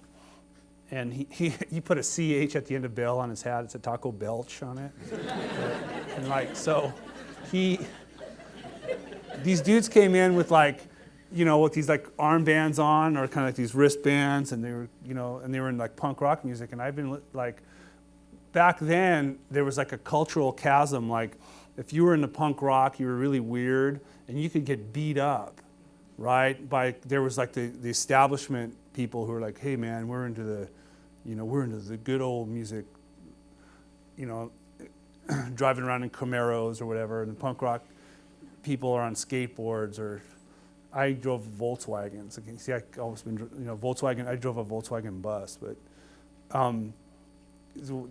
and he put a CH at the end of Bell on his hat. It's a Taco Belch on it. And like, so these dudes came in with like, you know, with these like armbands on, or kind of like these wristbands, and they were, you know, and they were in like punk rock music. And I've been like, back then there was like a cultural chasm. Like, if you were into punk rock, you were really weird, and you could get beat up, right? There was like the establishment people who were like, "Hey man, we're into the good old music, you know, driving around in Camaros or whatever." And the punk rock people are on skateboards, or I drove Volkswagens. Okay, see, I always been, you know, Volkswagen. I drove a Volkswagen bus, but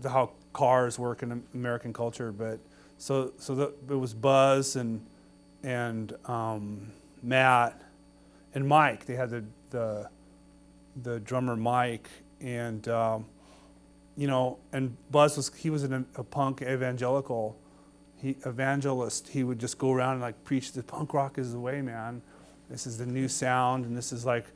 how cars work in American culture. But it was Buzz and Matt and Mike. They had the drummer Mike, and and Buzz was a punk evangelist. He would just go around and like preach that punk rock is the way, man. This is the new sound, and this is like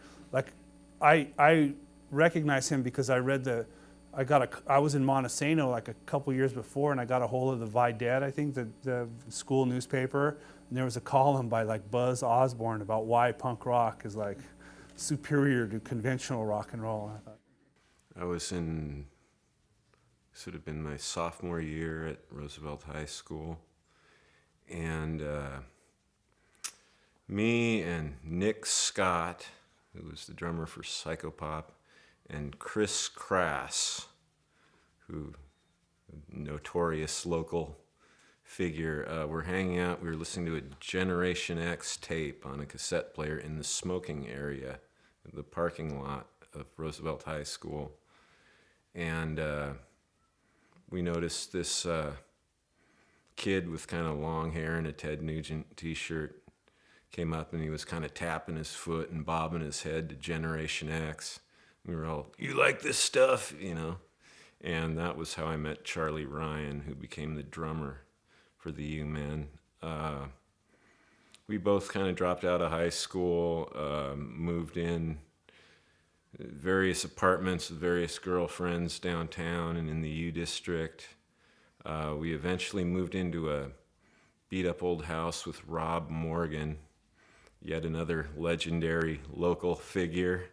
I recognize him because I was in Montesano like a couple years before, and I got a hold of the Vidette, I think, the school newspaper, and there was a column by like Buzz Osborne about why punk rock is like superior to conventional rock and roll. I was in sort of in my sophomore year at Roosevelt High School, and me and Nick Scott, who was the drummer for Psychopop, and Chris Crass, who notorious local figure, were hanging out. We were listening to a Generation X tape on a cassette player in the smoking area, the parking lot of Roosevelt High School, and we noticed this kid with kind of long hair and a Ted Nugent t-shirt came up, and he was kind of tapping his foot and bobbing his head to Generation X. We were all, "You like this stuff?" And that was how I met Charlie Ryan, who became the drummer for the U-Men. We both kind of dropped out of high school, moved in various apartments with various girlfriends downtown and in the U District. We eventually moved into a beat-up old house with Rob Morgan, yet another legendary local figure.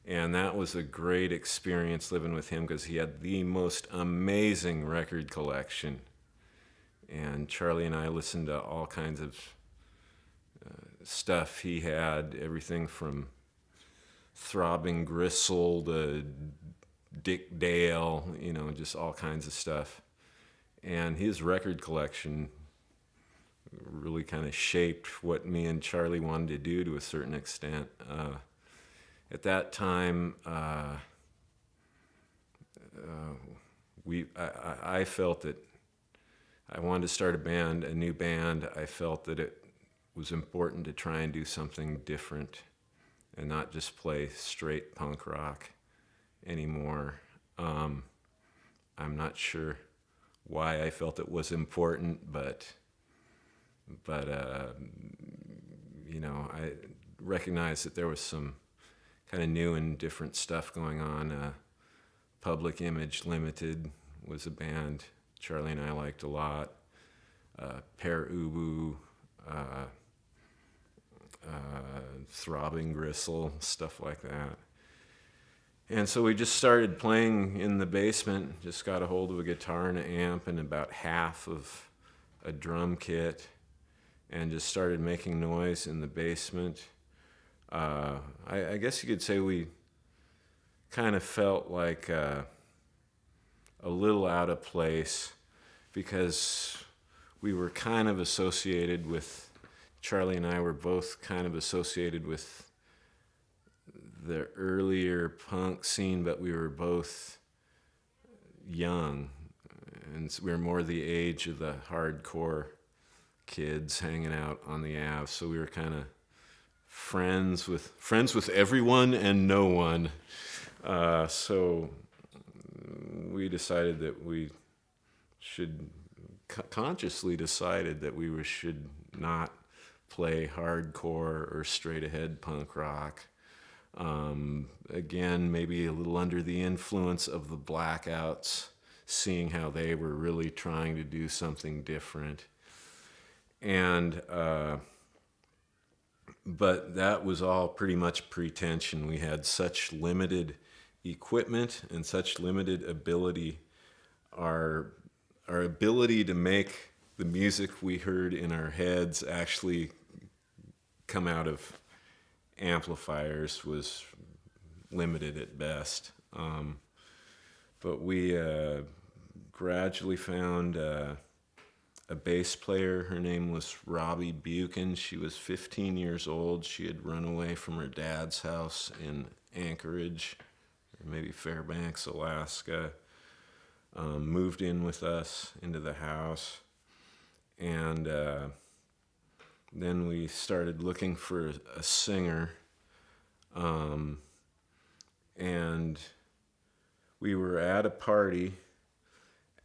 And that was a great experience living with him because he had the most amazing record collection. And Charlie and I listened to all kinds of stuff he had, everything from Throbbing Gristle to Dick Dale, just all kinds of stuff. And his record collection really kind of shaped what me and Charlie wanted to do to a certain extent. At that time, I felt that I wanted to start a new band. I felt that it was important to try and do something different and not just play straight punk rock anymore. I'm not sure why I felt it was important, but I recognized that there was some kind of new and different stuff going on. Public Image Limited was a band Charlie and I liked a lot. Per Ubu, Throbbing Gristle, stuff like that. And so we just started playing in the basement, just got a hold of a guitar and an amp and about half of a drum kit, and just started making noise in the basement. I guess you could say we kind of felt like a little out of place because we were kind of associated with, Charlie and I were both kind of associated with the earlier punk scene, but we were both young, and we were more the age of the hardcore kids hanging out on the Ave. So we were kind of friends with everyone and no one. So we decided that we should consciously decided that we should not play hardcore or straight ahead punk rock. Again, maybe a little under the influence of the Blackouts, seeing how they were really trying to do something different. And but that was all pretty much pretension. We had such limited equipment and such limited ability. Our ability to make the music we heard in our heads actually come out of amplifiers was limited at best. But we gradually found a bass player. Her name was Robbie Buchan. She was 15 years old. She had run away from her dad's house in Anchorage, or maybe Fairbanks, Alaska. moved in with us into the house. And then we started looking for a singer. And we were at a party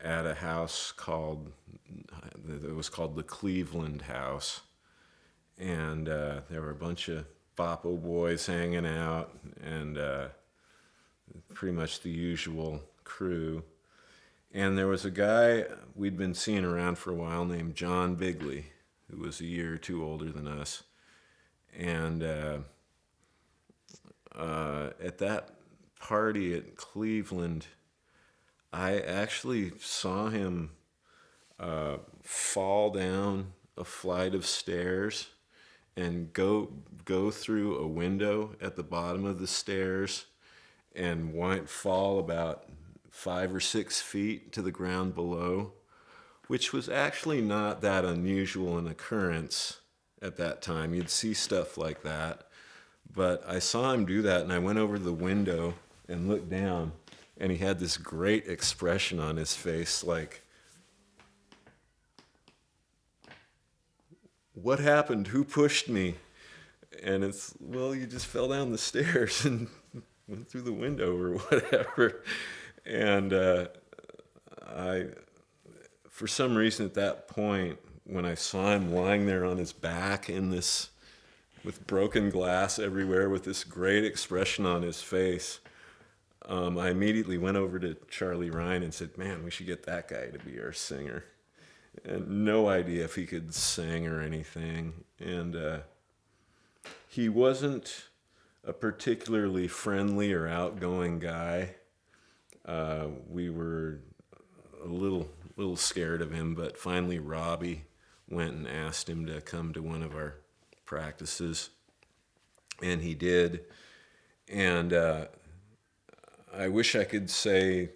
at a house it was called the Cleveland House. And there were a bunch of Bopo boys hanging out, and pretty much the usual crew. And there was a guy we'd been seeing around for a while named John Bigley, who was a year or two older than us. And at that party at Cleveland, I actually saw him fall down a flight of stairs and go through a window at the bottom of the stairs and fall about 5 or 6 feet to the ground below, which was actually not that unusual an occurrence at that time. You'd see stuff like that. But I saw him do that, and I went over to the window and looked down, and he had this great expression on his face, like, "What happened? Who pushed me?" And it's, well, you just fell down the stairs and went through the window or whatever. And for some reason at that point, when I saw him lying there on his back with broken glass everywhere, with this great expression on his face, I immediately went over to Charlie Ryan and said, "Man, we should get that guy to be our singer." And no idea if he could sing or anything. And he wasn't a particularly friendly or outgoing guy. We were a little scared of him, but finally Robbie went and asked him to come to one of our practices, and he did. And I wish I could say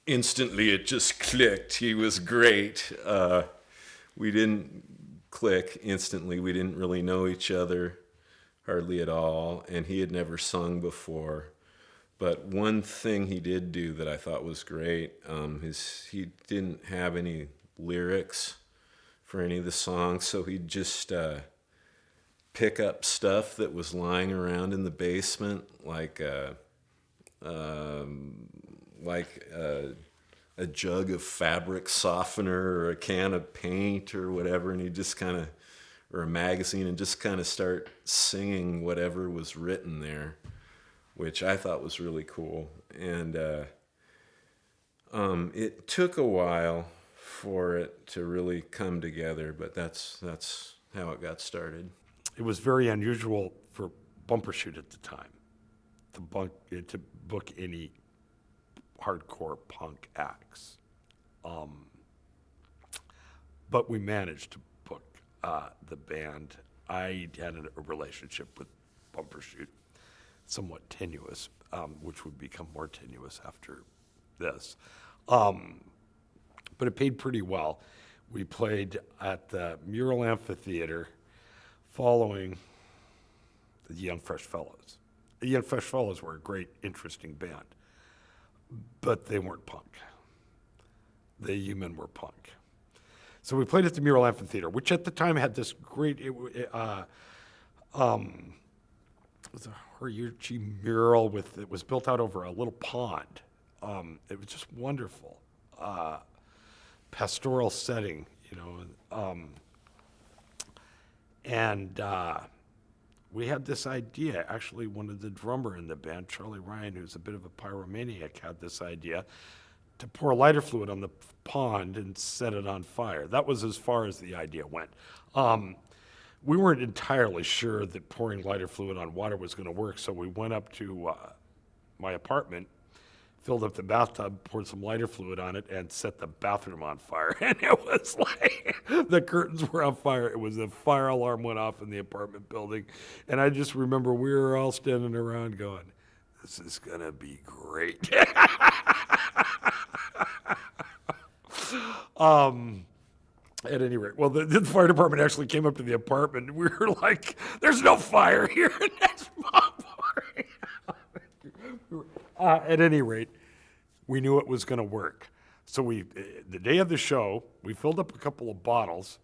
instantly it just clicked. He was great. We didn't click instantly. We didn't really know each other hardly at all, and he had never sung before. But one thing he did do that I thought was great is he didn't have any lyrics for any of the songs, so he'd just pick up stuff that was lying around in the basement, like a jug of fabric softener or a can of paint or whatever, and he'd just kind of, or a magazine, and just kind of start singing whatever was written there, which I thought was really cool. And it took a while for it to really come together, but that's how it got started. It was very unusual for Bumbershoot at the time to book any hardcore punk acts. But we managed to book the band. I had a relationship with Bumbershoot, somewhat tenuous, which would become more tenuous after this. But it paid pretty well. We played at the Mural Amphitheater following the Young Fresh Fellows. The Young Fresh Fellows were a great, interesting band, but they weren't punk. The U-Men were punk. So we played at the Mural Amphitheater, which at the time had this great, it was a Horiuchi mural it was built out over a little pond. It was just wonderful. Pastoral setting, and we had this idea. Actually, one of the drummer in the band, Charlie Ryan, who's a bit of a pyromaniac, had this idea to pour lighter fluid on the pond and set it on fire. That was as far as the idea went. We weren't entirely sure that pouring lighter fluid on water was going to work, so we went up to my apartment, filled up the bathtub, poured some lighter fluid on it, and set the bathroom on fire. And it was like the curtains were on fire. It was the fire alarm went off in the apartment building. And I just remember we were all standing around going, "This is going to be great." At any rate, well, the fire department actually came up to the apartment, and we were like, "There's no fire here." And that's at any rate, we knew it was going to work. So the day of the show, we filled up a couple of bottles,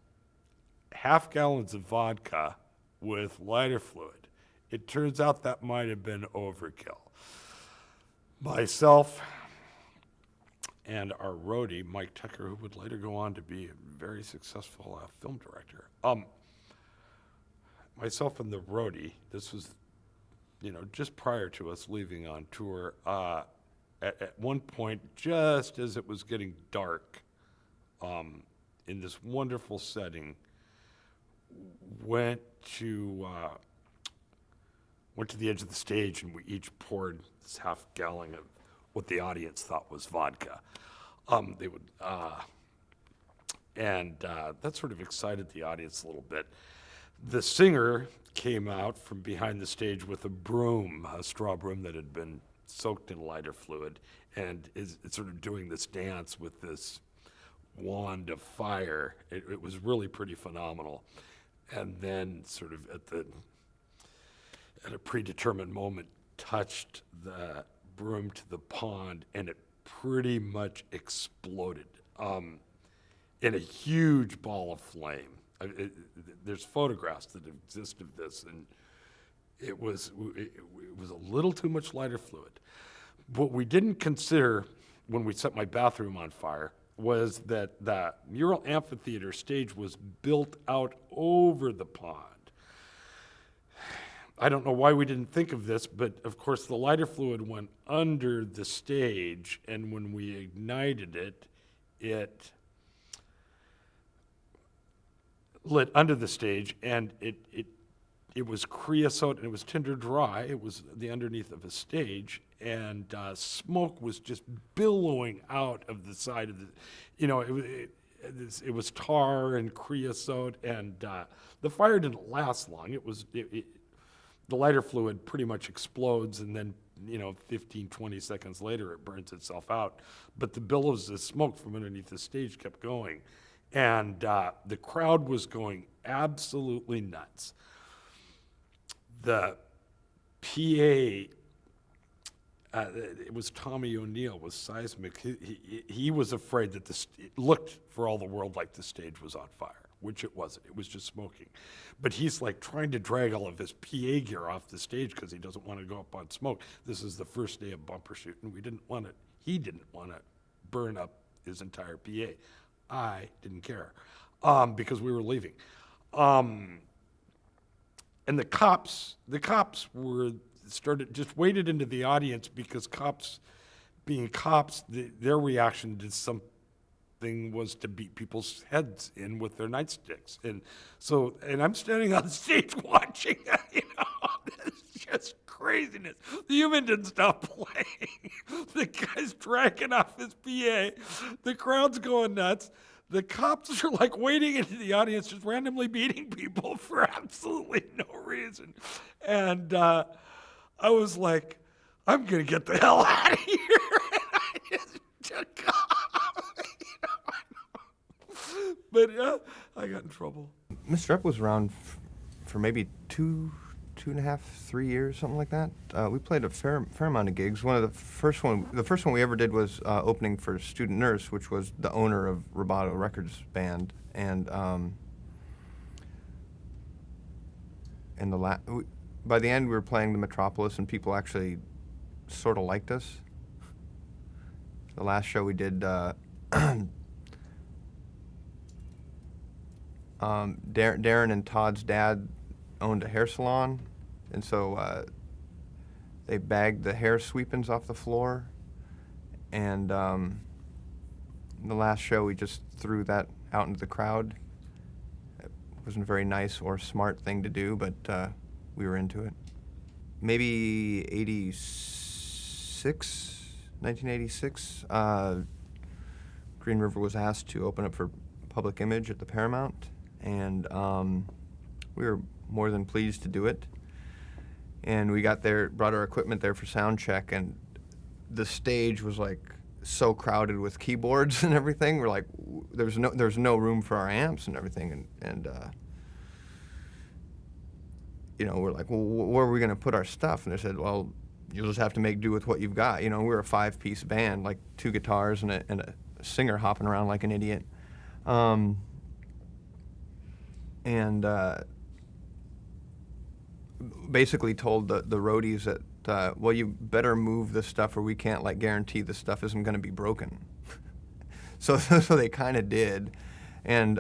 half gallons of vodka with lighter fluid. It turns out that might have been overkill. Myself and our roadie, Mike Tucker, who would later go on to be a very successful film director. Myself and the roadie, this was, just prior to us leaving on tour, at one point, just as it was getting dark, in this wonderful setting, went to the edge of the stage, and we each poured this half gallon of what the audience thought was vodka. That sort of excited the audience a little bit. The singer came out from behind the stage with a broom, a straw broom that had been soaked in lighter fluid, and is sort of doing this dance with this wand of fire. It was really pretty phenomenal. And then sort of at a predetermined moment, touched the broom to the pond, and it pretty much exploded in a huge ball of flame. There's photographs that exist of this, and it was a little too much lighter fluid. What we didn't consider when we set my bathroom on fire was that the mural amphitheater stage was built out over the pond. I don't know why we didn't think of this, but of course the lighter fluid went under the stage, and when we ignited it, it lit under the stage, and it was creosote, and it was tinder dry. It was the underneath of a stage, and smoke was just billowing out of the side of the, it was tar and creosote, and the fire didn't last long. The lighter fluid pretty much explodes, and then 15, 20 seconds later it burns itself out. But the billows of smoke from underneath the stage kept going, and the crowd was going absolutely nuts. The PA, it was Tommy O'Neill, was seismic. He was afraid that it looked for all the world like the stage was on fire, which it wasn't. It was just smoking. But he's like trying to drag all of his PA gear off the stage because he doesn't want to go up on smoke. This is the first day of bumper shoot, and he didn't want to burn up his entire PA. I didn't care because we were leaving. And the cops just waded into the audience because cops, being cops, their reaction to something was to beat people's heads in with their nightsticks. And I'm standing on the stage watching, it's just craziness. The human didn't stop playing. The guy's dragging off his PA. The crowd's going nuts. The cops are like wading into the audience, just randomly beating people for absolutely no reason. And I was like, I'm going to get the hell out of here. And I just took off. But I got in trouble. Mr. Rep was around for maybe two and a half, 3 years, something like that. We played a fair amount of gigs. The first one we ever did was opening for Student Nurse, which was the owner of Roboto Records band, and by the end we were playing the Metropolis, and people actually sort of liked us. The last show we did, Darren and Todd's dad owned a hair salon, and so they bagged the hair sweepings off the floor, and the last show we just threw that out into the crowd. It wasn't a very nice or smart thing to do, but we were into it. Maybe 1986, Green River was asked to open up for Public Image at the Paramount, and we were more than pleased to do it. And we got there, brought our equipment there for sound check, and the stage was like so crowded with keyboards and everything. We're like, there was no room for our amps and everything, and we're like, well, where are we going to put our stuff? And they said, well, you'll just have to make do with what you've got. You know, we're a 5-piece band, like 2 guitars and a singer hopping around like an idiot. Basically told the roadies that, well, you better move this stuff or we can't like guarantee this stuff isn't going to be broken. so they kind of did. And,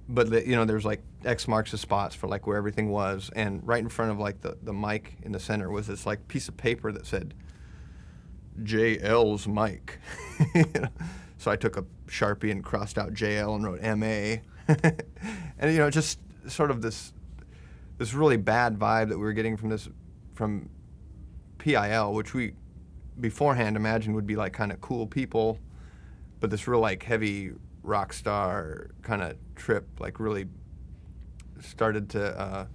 but you know, there's like X marks the spots for like where everything was. And right in front of like the mic in the center was this like piece of paper that said, JL's mic. You know? So I took a Sharpie and crossed out JL and wrote MA. And, you know, just sort of this really bad vibe that we were getting from PIL, which we beforehand imagined would be like kind of cool people, but this real like heavy rock star kind of trip like really started to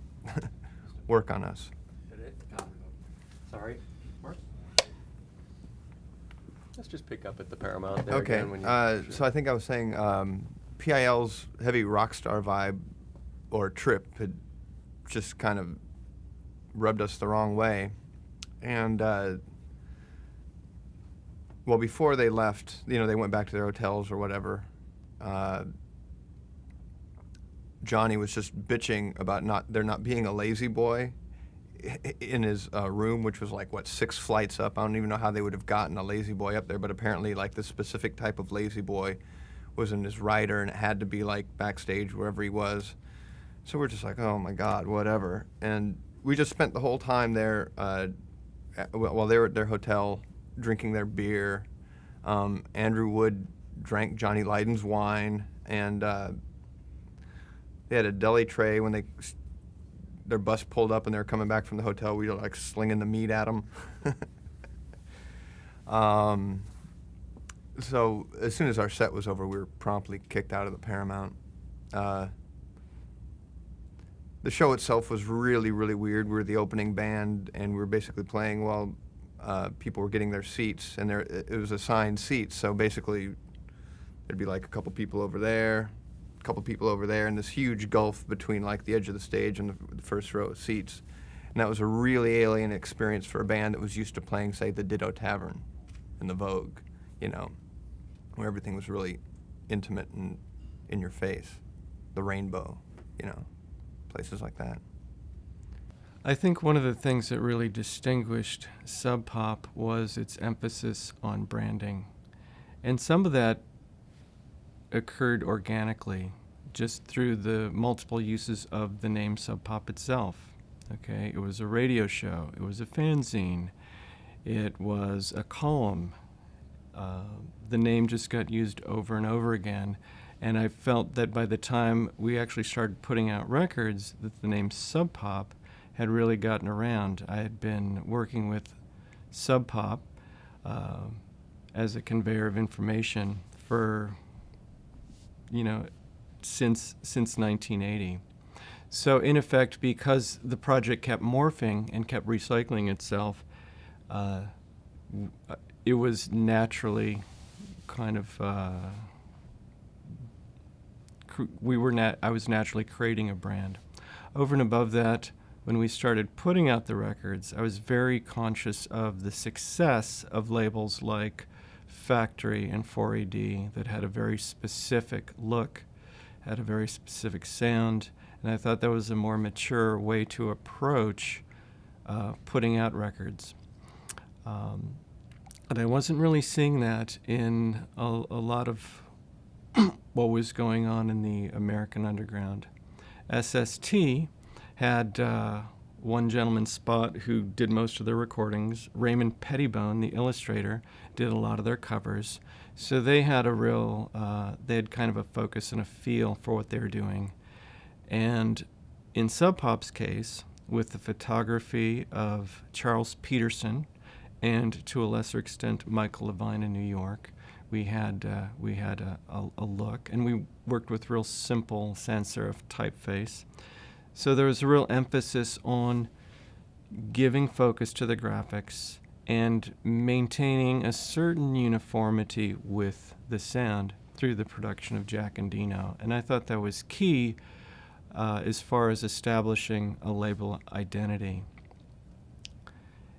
work on us. Sorry. Let's just pick up at the Paramount there Okay, again. When you so I think I was saying PIL's heavy rock star vibe or trip had just kind of rubbed us the wrong way. And, well, before they left, you know, they went back to their hotels or whatever, Johnny was just bitching about there not being a lazy boy in his room, which was like, what, 6 flights up. I don't even know how they would have gotten a lazy boy up there, but apparently like this specific type of lazy boy was in his rider and it had to be like backstage wherever he was. So we're just like, oh my God, whatever. And we just spent the whole time there while they were at their hotel drinking their beer. Andrew Wood drank Johnny Lydon's wine, and they had a deli tray when their bus pulled up and they were coming back from the hotel. We were like slinging the meat at them. So as soon as our set was over, we were promptly kicked out of the Paramount. The show itself was really, really weird. We were the opening band, and we were basically playing while people were getting their seats, and it was assigned seats. So basically, there'd be like a couple people over there, a couple people over there, and this huge gulf between like the edge of the stage and the first row of seats. And that was a really alien experience for a band that was used to playing, say, the Ditto Tavern and the Vogue, you know, where everything was really intimate and in your face. The Rainbow, you know, places like that. I think one of the things that really distinguished Sub Pop was its emphasis on branding. And some of that occurred organically, just through the multiple uses of the name Sub Pop itself. Okay, it was a radio show, it was a fanzine, it was a column. The name just got used over and over again. And I felt that by the time we actually started putting out records, that the name Sub Pop had really gotten around. I had been working with Sub Pop as a conveyor of information for, you know, since 1980. So in effect, because the project kept morphing and kept recycling itself, it was naturally kind of I was naturally creating a brand. Over and above that, when we started putting out the records, I was very conscious of the success of labels like Factory and 4AD that had a very specific look, had a very specific sound, and I thought that was a more mature way to approach putting out records. And I wasn't really seeing that in a lot of what was going on in the American underground. SST had one gentleman, Spot, who did most of their recordings. Raymond Pettibone, the illustrator, did a lot of their covers. So they had they had kind of a focus and a feel for what they were doing. And in Sub Pop's case, with the photography of Charles Peterson and to a lesser extent Michael Levine in New York, we had a look, and we worked with real simple sans serif typeface. So there was a real emphasis on giving focus to the graphics and maintaining a certain uniformity with the sound through the production of Jack and Dino. And I thought that was key as far as establishing a label identity.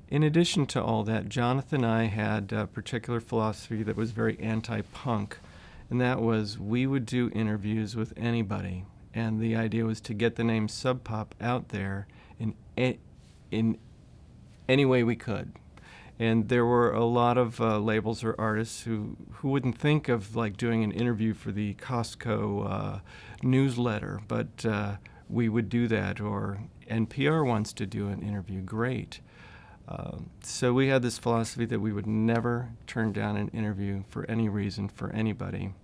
In addition to all that, Jonathan and I had a particular philosophy that was very anti-punk, and that was we would do interviews with anybody, and the idea was to get the name Sub Pop out there in any way we could. And there were a lot of labels or artists who wouldn't think of like doing an interview for the Costco newsletter, but we would do that, or NPR wants to do an interview, great. So we had this philosophy that we would never turn down an interview for any reason for anybody,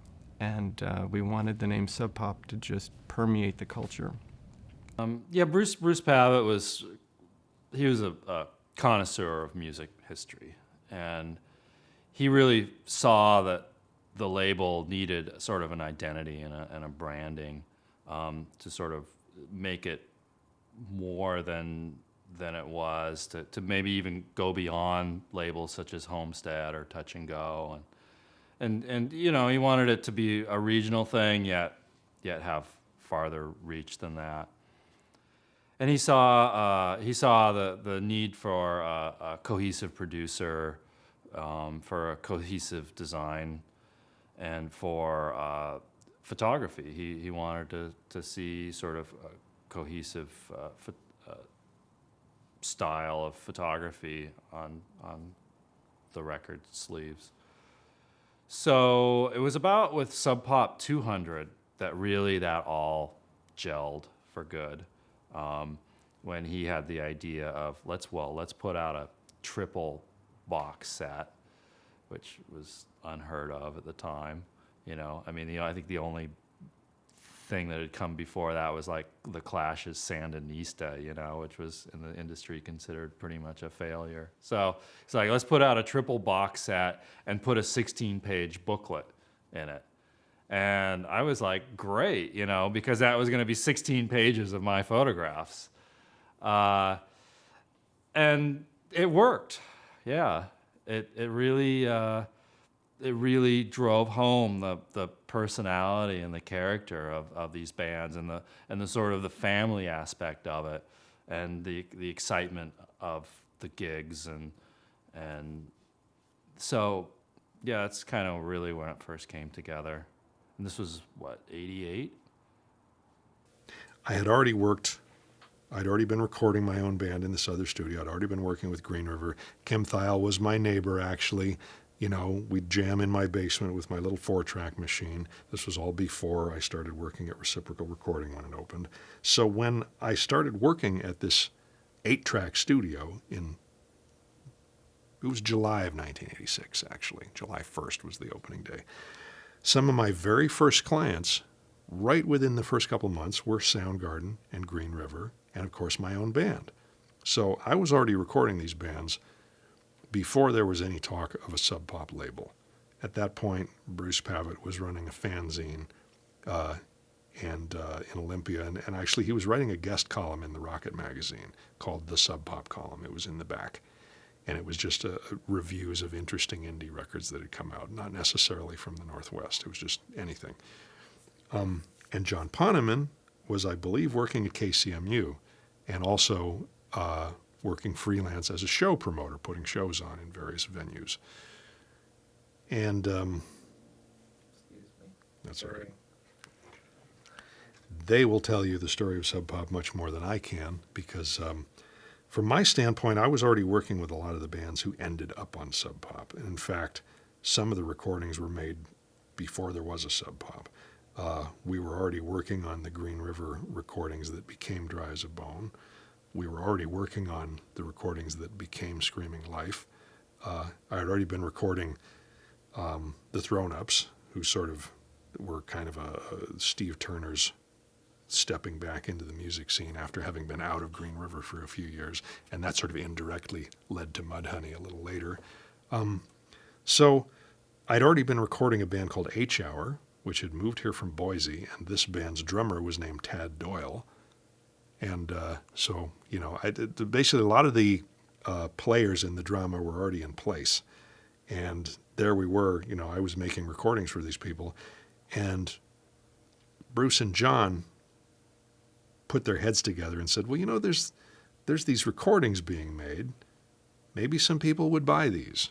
and we wanted the name Sub Pop to just permeate the culture. Yeah, Bruce Pavitt was a connoisseur of music history, and he really saw that the label needed sort of an identity and a branding to sort of make it more than it was, to maybe even go beyond labels such as Homestead or Touch and Go, and you know, he wanted it to be a regional thing yet have farther reach than that. And he saw the need for a cohesive producer, for a cohesive design, and for photography. He wanted to see sort of a cohesive style of photography on the record sleeves. So it was about with Sub Pop 200 that all gelled for good. When he had the idea of let's put out a triple box set, which was unheard of at the time. You know, I mean, I think the only thing that had come before that was like the Clash's Sandinista, you know, which was in the industry considered pretty much a failure. So it's like, let's put out a triple box set and put a 16-page booklet in it. And I was like, great, you know, because that was going to be 16 pages of my photographs. And it worked. Yeah, it really drove home the personality and the character of these bands, and the sort of the family aspect of it, and the excitement of the gigs, and so yeah, that's kind of really when it first came together. And this was what, 88? I'd already been recording my own band in this other studio. I'd already been working with Green River. Kim Thiel was my neighbor, actually. You know, we'd jam in my basement with my little 4-track machine. This was all before I started working at Reciprocal Recording when it opened. So when I started working at this 8-track studio it was July of 1986, actually. July 1st was the opening day. Some of my very first clients, right within the first couple of months, were Soundgarden and Green River, and of course my own band. So I was already recording these bands before there was any talk of a Sub Pop label. At that point, Bruce Pavitt was running a fanzine in Olympia, and actually he was writing a guest column in the Rocket magazine called the Sub Pop column. It was in the back, and it was just reviews of interesting indie records that had come out, not necessarily from the Northwest. It was just anything. And John Poneman was, I believe, working at KCMU, and also working freelance as a show promoter, putting shows on in various venues. And that's all right. They will tell you the story of Sub Pop much more than I can, because from my standpoint, I was already working with a lot of the bands who ended up on Sub Pop. And in fact, some of the recordings were made before there was a Sub Pop. We were already working on the Green River recordings that became Dry as a Bone. We were already working on the recordings that became Screaming Life. I had already been recording the Thrown Ups, who sort of were kind of Steve Turner's stepping back into the music scene after having been out of Green River for a few years, and that sort of indirectly led to Mudhoney a little later. So I'd already been recording a band called H-Hour, which had moved here from Boise, and this band's drummer was named Tad Doyle. And so, you know, basically a lot of the players in the drama were already in place. And there we were, you know, I was making recordings for these people. And Bruce and John put their heads together and said, well, you know, there's these recordings being made. maybe some people would buy these.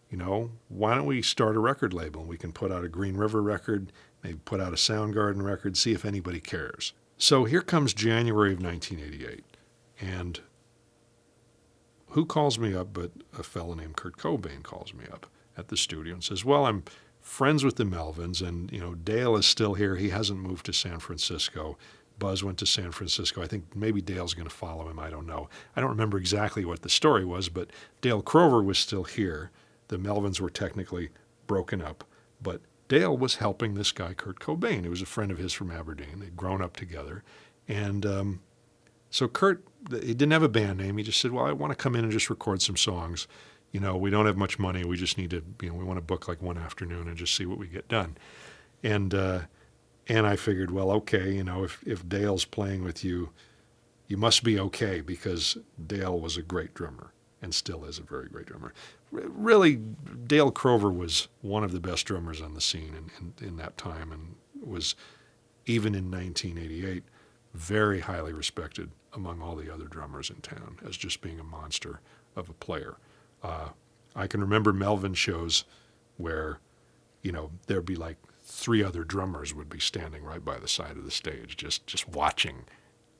You know, why don't we start a record label and we can put out a Green River record, maybe put out a Soundgarden record, see if anybody cares. So here comes January of 1988, and who calls me up but a fellow named Kurt Cobain calls me up at the studio and says, well, I'm friends with the Melvins, and, you know, Dale is still here. He hasn't moved to San Francisco. Buzz went to San Francisco. I think maybe Dale's going to follow him. I don't know. I don't remember exactly what the story was, but Dale Crover was still here. The Melvins were technically broken up, but Dale was helping this guy, Kurt Cobain, who was a friend of his from Aberdeen. They'd grown up together. And so Kurt, he didn't have a band name. He just said, well, I want to come in and just record some songs. You know, we don't have much money. We just need to, you know, we want to book like one afternoon and just see what we get done. And I figured, well, okay, you know, if Dale's playing with you, you must be okay, because Dale was a great drummer and still is a very great drummer. Really, Dale Crover was one of the best drummers on the scene in that time, and was, even in 1988, very highly respected among all the other drummers in town as just being a monster of a player. I can remember Melvin shows where, you know, there'd be like 3 other drummers would be standing right by the side of the stage, just watching,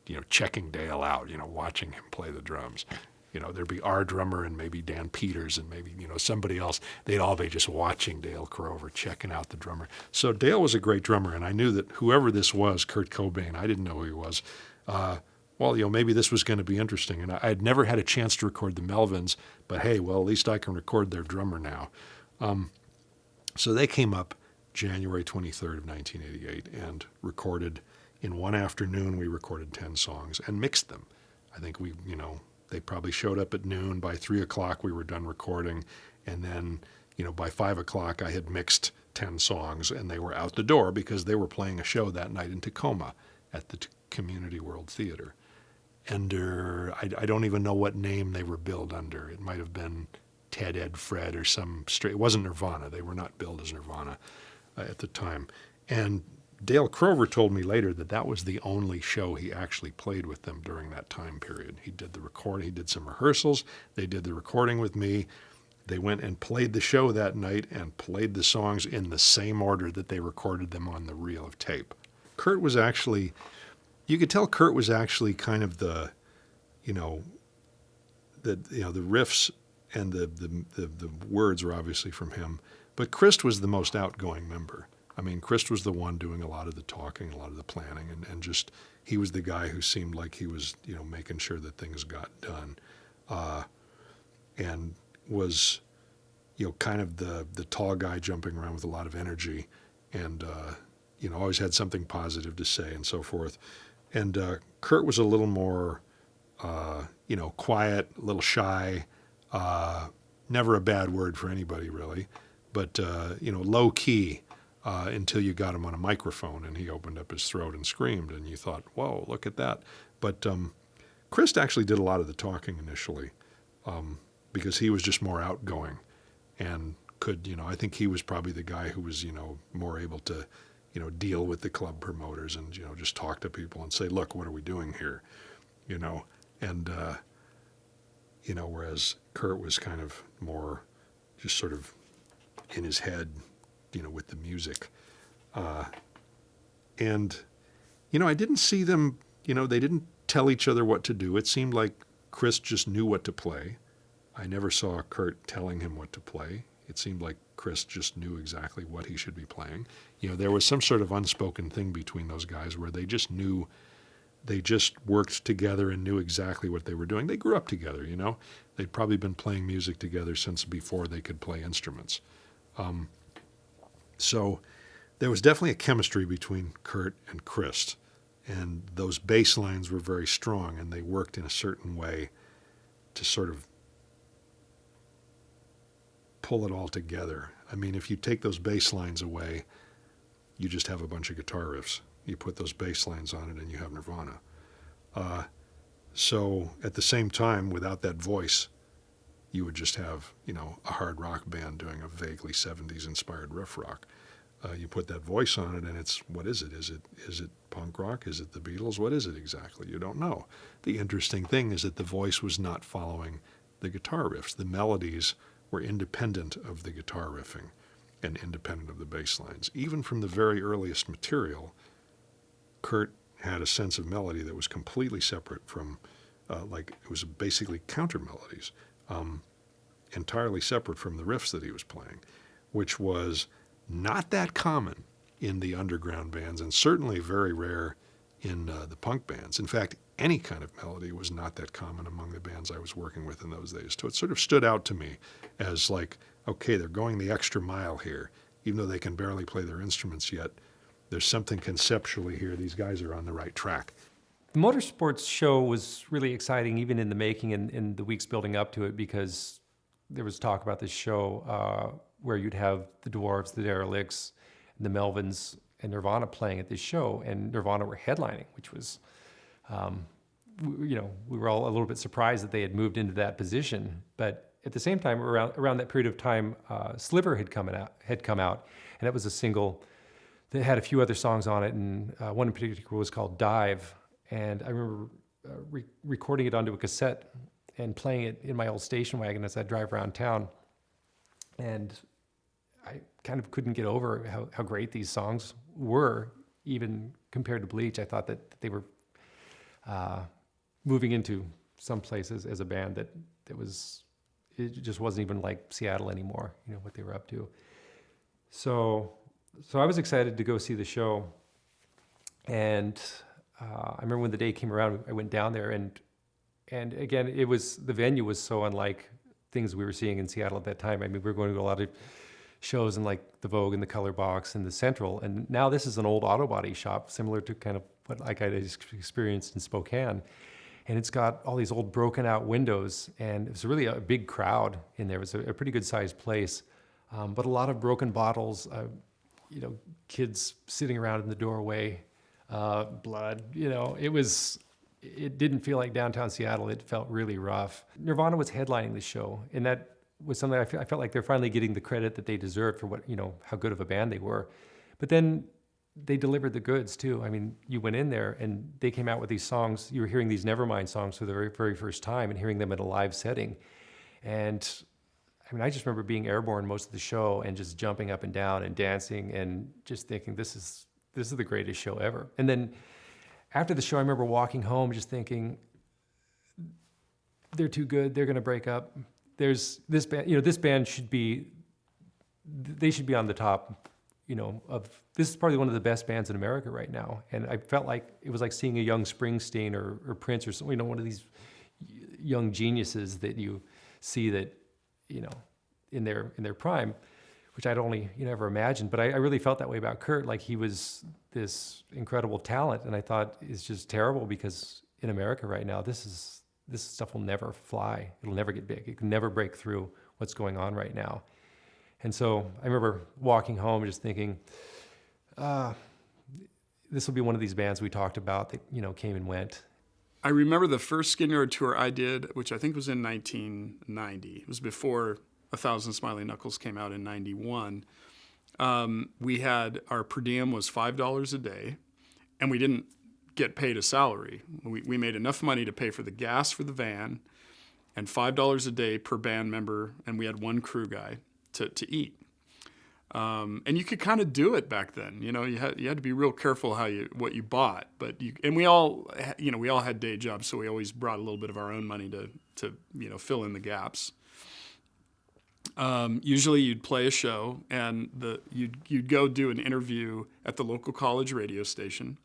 you know, checking Dale out, you know, watching him play the drums. You know, there'd be our drummer and maybe Dan Peters and maybe, you know, somebody else. They'd all be just watching Dale Crover, checking out the drummer. So Dale was a great drummer, and I knew that whoever this was, Kurt Cobain, I didn't know who he was. Well, you know, maybe this was going to be interesting. And I had never had a chance to record the Melvins, but hey, well, at least I can record their drummer now. So they came up January 23rd of 1988 and recorded, in one afternoon, we recorded 10 songs and mixed them. I think we, you know, they probably showed up at noon. By 3 o'clock, we were done recording. And then, you know, by 5 o'clock, I had mixed 10 songs, and they were out the door because they were playing a show that night in Tacoma at the Community World Theater. Under, I don't even know what name they were billed under. It might have been Ted, Ed, Fred, or some straight. It wasn't Nirvana. They were not billed as Nirvana at the time. And Dale Crover told me later that that was the only show he actually played with them during that time period. He did the recording. He did some rehearsals. They did the recording with me. They went and played the show that night and played the songs in the same order that they recorded them on the reel of tape. Kurt was actually, you could tell Kurt was actually kind of the, you know, the riffs and the words were obviously from him, but Chris was the most outgoing member. I mean, Chris was the one doing a lot of the talking, a lot of the planning, and just, he was the guy who seemed like he was, you know, making sure that things got done, and was, you know, kind of the tall guy jumping around with a lot of energy, and, you know, always had something positive to say and so forth. And Kurt was a little more, you know, quiet, a little shy, never a bad word for anybody really, but, you know, low key until you got him on a microphone and he opened up his throat and screamed and you thought, whoa, look at that. But Chris actually did a lot of the talking initially because he was just more outgoing and could, you know, I think he was probably the guy who was, you know, more able to, you know, deal with the club promoters and, you know, just talk to people and say, look, what are we doing here? You know, and, you know, whereas Kurt was kind of more just sort of in his head, you know, with the music. And, you know, I didn't see them, you know, they didn't tell each other what to do. It seemed like Chris just knew what to play. I never saw Kurt telling him what to play. It seemed like Chris just knew exactly what he should be playing. You know, there was some sort of unspoken thing between those guys where they just knew, they just worked together and knew exactly what they were doing. They grew up together, you know. They'd probably been playing music together since before they could play instruments. So there was definitely a chemistry between Kurt and Chris, and those bass lines were very strong, and they worked in a certain way to sort of pull it all together. I mean, if you take those bass lines away, you just have a bunch of guitar riffs. You put those bass lines on it and you have Nirvana. So at the same time, without that voice, you would just have, you know, a hard rock band doing a vaguely 70s inspired riff rock. You put that voice on it and it's, what is it? Is it punk rock? Is it the Beatles? What is it exactly? You don't know. The interesting thing is that the voice was not following the guitar riffs. The melodies were independent of the guitar riffing and independent of the bass lines. Even from the very earliest material, Kurt had a sense of melody that was completely separate from, like it was basically counter melodies, entirely separate from the riffs that he was playing, which was not that common in the underground bands and certainly very rare in the punk bands. In fact, any kind of melody was not that common among the bands I was working with in those days. So it sort of stood out to me as like, okay, they're going the extra mile here. Even though they can barely play their instruments yet, there's something conceptually here. These guys are on the right track. The motorsports show was really exciting, even in the making and in the weeks building up to it, because there was talk about this show where you'd have the Dwarves, the Derelicts, the Melvins, and Nirvana playing at this show, and Nirvana were headlining, which was, we were all a little bit surprised that they had moved into that position. But at the same time, around that period of time, Sliver had come out, and it was a single that had a few other songs on it, and one in particular was called Dive. And I remember recording it onto a cassette and playing it in my old station wagon as I drive around town. And I kind of couldn't get over how great these songs were, even compared to Bleach. I thought that they were moving into some places as a band that it just wasn't even like Seattle anymore, what they were up to. So I was excited to go see the show. And I remember when the day came around, I went down there, and again, the venue was so unlike things we were seeing in Seattle at that time. I mean, we were going to a lot of shows in like the Vogue and the Color Box and the Central, and now this is an old auto body shop, similar to kind of what like I experienced in Spokane. And it's got all these old broken out windows, and it was really a big crowd in there. It was a pretty good sized place, but a lot of broken bottles, kids sitting around in the doorway, blood, it didn't feel like downtown Seattle. It felt really rough. Nirvana was headlining the show, and that was something I felt like they're finally getting the credit that they deserved for how good of a band they were. But then they delivered the goods too. I mean, you went in there and they came out with these songs. You were hearing these Nevermind songs for the very, very first time and hearing them in a live setting. And I mean, I just remember being airborne most of the show and just jumping up and down and dancing and just thinking, this is the greatest show ever. And then after the show, I remember walking home just thinking, they're too good. They're going to break up. There's this band, this band they should be on the top, this is probably one of the best bands in America right now. And I felt like it was like seeing a young Springsteen or Prince or something, one of these young geniuses that you see that, in their prime, which I'd only ever imagined. But I really felt that way about Kurt, like he was this incredible talent. And I thought it's just terrible because in America right now, this stuff will never fly. It'll never get big. It can never break through what's going on right now. And so I remember walking home just thinking, this will be one of these bands we talked about that, came and went. I remember the first Skin Yard tour I did, which I think was in 1990. It was before 1,000 Smiling Knuckles came out in 91. We had, our per diem was $5 a day, and we didn't get paid a salary. We made enough money to pay for the gas for the van and $5 a day per band member, and we had one crew guy to eat. And you could kind of do it back then. You had to be real careful what you bought. But we all had day jobs, so we always brought a little bit of our own money to fill in the gaps. Usually you'd play a show, and you'd go do an interview at the local college radio station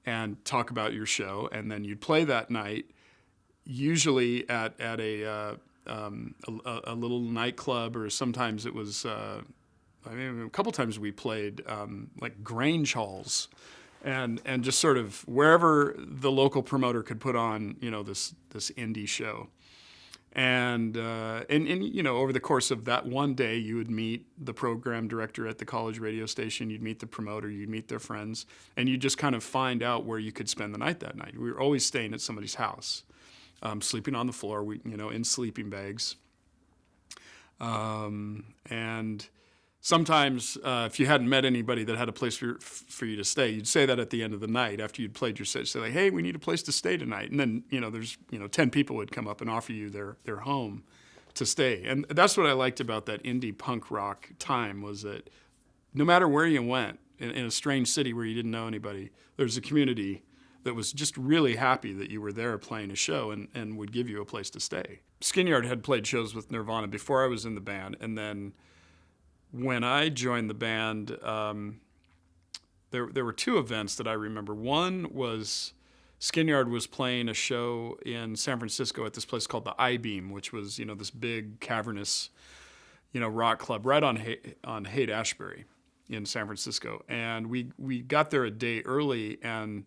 and talk about your show, and then you'd play that night, usually at a little nightclub, or sometimes it was. A couple times we played like Grange halls, and just sort of wherever the local promoter could put on this indie show, and over the course of that one day, you would meet the program director at the college radio station, you'd meet the promoter, you'd meet their friends, and you just kind of find out where you could spend the night that night. We were always staying at somebody's house, sleeping on the floor, in sleeping bags, and sometimes if you hadn't met anybody that had a place for you to stay, you'd say that at the end of the night after you'd played your set. You'd say like, "Hey, we need a place to stay tonight." And then, there's 10 people would come up and offer you their home to stay. And that's what I liked about that indie punk rock time, was that no matter where you went, in a strange city where you didn't know anybody, there's a community that was just really happy that you were there playing a show and would give you a place to stay. Skinyard had played shows with Nirvana before I was in the band, and then when I joined the band, there were two events that I remember. One was Skinyard was playing a show in San Francisco at this place called the I-Beam, which was, this big cavernous, rock club right on Haight-Ashbury in San Francisco. And we got there a day early, and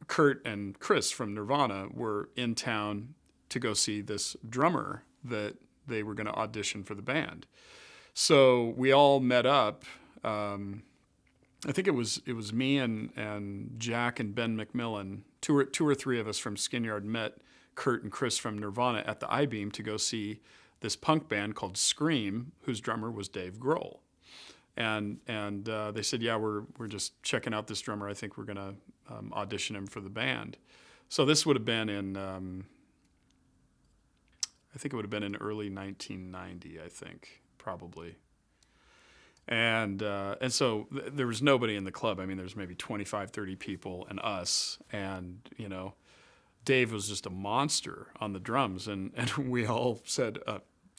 Kurt and Chris from Nirvana were in town to go see this drummer that they were going to audition for the band. So we all met up. I think it was me and Jack and Ben McMillan, two or three of us from Skinyard met Kurt and Chris from Nirvana at the I-Beam to go see this punk band called Scream, whose drummer was Dave Grohl. And they said, "Yeah, we're just checking out this drummer. I think we're gonna audition him for the band." So this would have been in, I think it would have been in early 1990, I think, probably. And so there was nobody in the club. I mean, there's maybe 25, 30 people and us. And, Dave was just a monster on the drums. And we all said,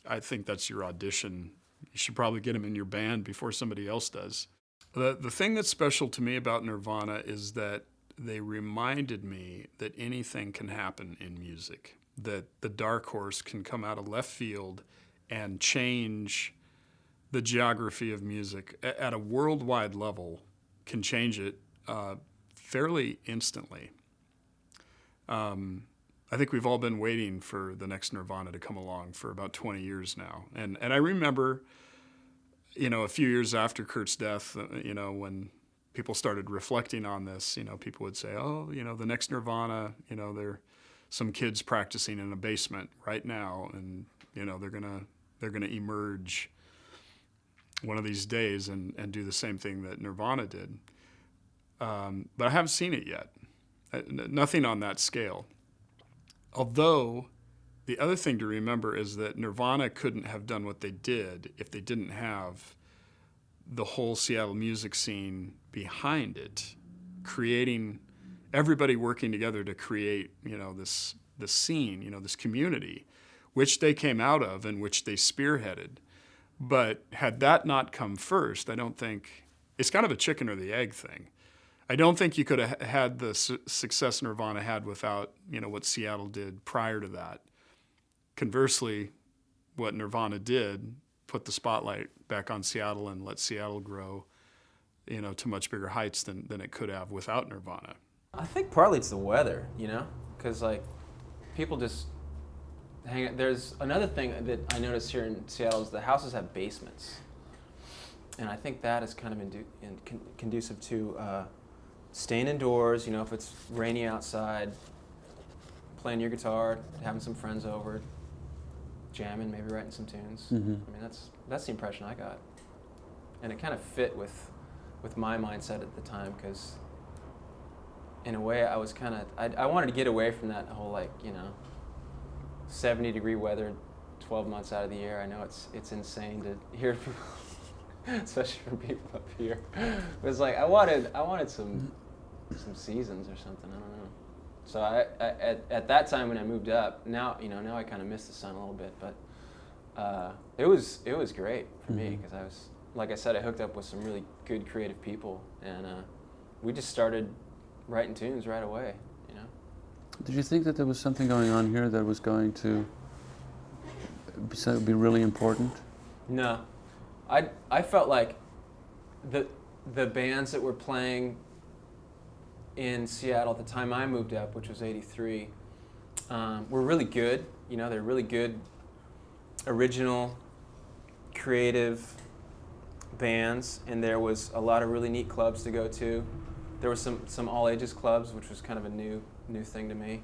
"I think that's your audition. You should probably get him in your band before somebody else does." The thing that's special to me about Nirvana is that they reminded me that anything can happen in music, that the dark horse can come out of left field and change the geography of music at a worldwide level, can change it fairly instantly. I think we've all been waiting for the next Nirvana to come along for about 20 years now. And I remember, a few years after Kurt's death, when people started reflecting on this, people would say, "Oh, the next Nirvana, they're some kids practicing in a basement right now, and, they're gonna emerge one of these days and do the same thing that Nirvana did." But I haven't seen it yet. Nothing on that scale. Although, the other thing to remember is that Nirvana couldn't have done what they did if they didn't have the whole Seattle music scene behind it, creating, everybody working together to create, this scene, this community, which they came out of and which they spearheaded. But had that not come first, I don't think, it's kind of a chicken or the egg thing. I don't think you could have had the success Nirvana had without, what Seattle did prior to that. Conversely, what Nirvana did put the spotlight back on Seattle and let Seattle grow, to much bigger heights than it could have without Nirvana. I think partly it's the weather, because people just hang out. There's another thing that I noticed here in Seattle is the houses have basements, and I think that is kind of conducive to staying indoors. If it's rainy outside, playing your guitar, having some friends over, jamming, maybe writing some tunes. Mm-hmm. I mean, that's the impression I got, and it kind of fit with my mindset at the time, because in a way I was I wanted to get away from that whole 70-degree weather 12 months out of the year. I know it's insane to hear people, especially from people up here. It was I wanted some seasons or something. I don't know. So at that time when I moved up, now I kind of miss the sun a little bit, but it was great for me, because I was, like I said, I hooked up with some really good creative people, and we just started writing tunes right away. Did you think that there was something going on here that was going to be really important? No, I felt like the bands that were playing in Seattle at the time I moved up, which was '83, were really good. They're really good, original, creative bands, and there was a lot of really neat clubs to go to. There were some all ages clubs, which was kind of a new thing to me.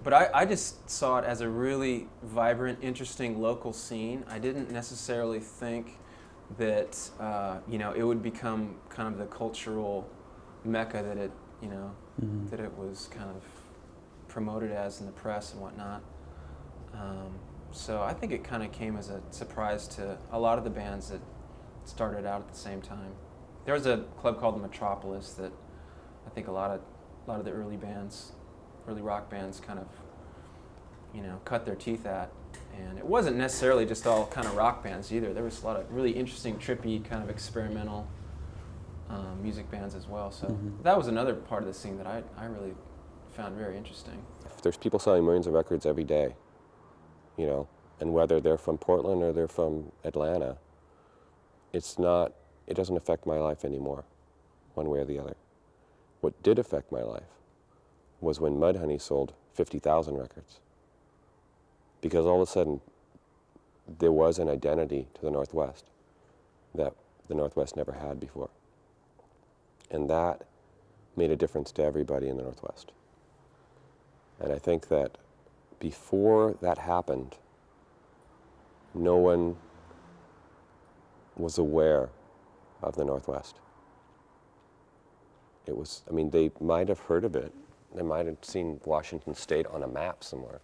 But I just saw it as a really vibrant, interesting local scene. I didn't necessarily think that it would become kind of the cultural mecca that it that it was kind of promoted as in the press and whatnot. So I think it kind of came as a surprise to a lot of the bands that started out at the same time. There was a club called the Metropolis that I think a lot of the early rock bands kind of, cut their teeth at. And it wasn't necessarily just all kind of rock bands either. There was a lot of really interesting, trippy, kind of experimental music bands as well. So that was another part of the scene that I really found very interesting. There's people selling millions of records every day, and whether they're from Portland or they're from Atlanta, it doesn't affect my life anymore, one way or the other. What did affect my life was when Mudhoney sold 50,000 records. Because all of a sudden, there was an identity to the Northwest that the Northwest never had before. And that made a difference to everybody in the Northwest. And I think that before that happened, no one was aware of the Northwest. They might have heard of it. They might have seen Washington State on a map somewhere.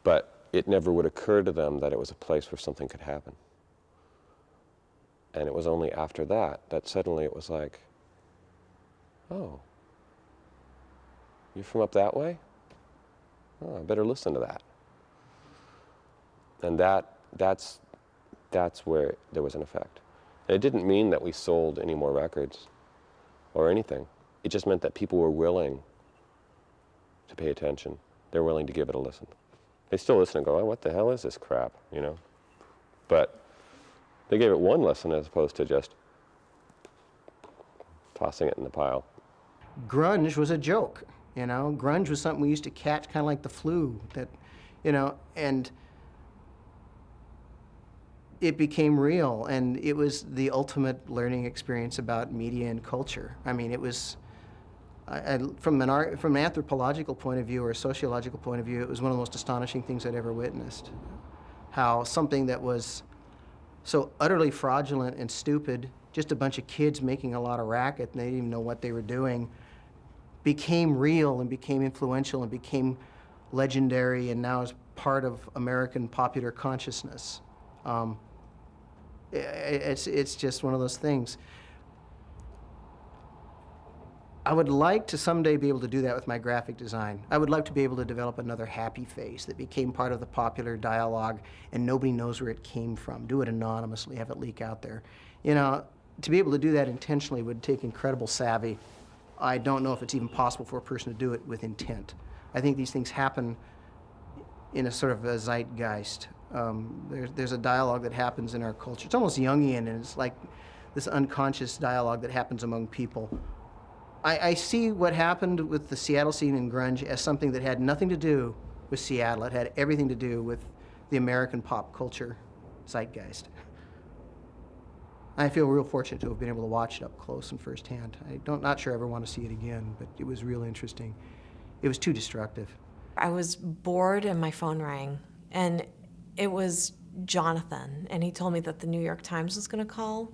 But it never would occur to them that it was a place where something could happen. And it was only after that suddenly it was like, oh, you're from up that way? Oh, I better listen to that. And that's where there was an effect. And it didn't mean that we sold any more records or anything. It just meant that people were willing to pay attention. They're willing to give it a listen. They still listen and go, oh, what the hell is this crap, But they gave it one listen as opposed to just tossing it in the pile. Grunge was a joke, Grunge was something we used to catch kind of like the flu, and it became real, and it was the ultimate learning experience about media and culture. It was, from an anthropological point of view or a sociological point of view, it was one of the most astonishing things I'd ever witnessed. How something that was so utterly fraudulent and stupid, just a bunch of kids making a lot of racket and they didn't even know what they were doing, became real and became influential and became legendary and now is part of American popular consciousness. It's just one of those things. I would like to someday be able to do that with my graphic design. I would like to be able to develop another Happy Face that became part of the popular dialogue and nobody knows where it came from. Do it anonymously, have it leak out there. To be able to do that intentionally would take incredible savvy. I don't know if it's even possible for a person to do it with intent. I think these things happen in a sort of a zeitgeist. There's a dialogue that happens in our culture. It's almost Jungian, and it's like this unconscious dialogue that happens among people. I see what happened with the Seattle scene in grunge as something that had nothing to do with Seattle. It had everything to do with the American pop culture zeitgeist. I feel real fortunate to have been able to watch it up close and firsthand. Not sure I ever want to see it again, but it was real interesting. It was too destructive. I was bored and my phone rang, and it was Jonathan, and he told me that the New York Times was going to call.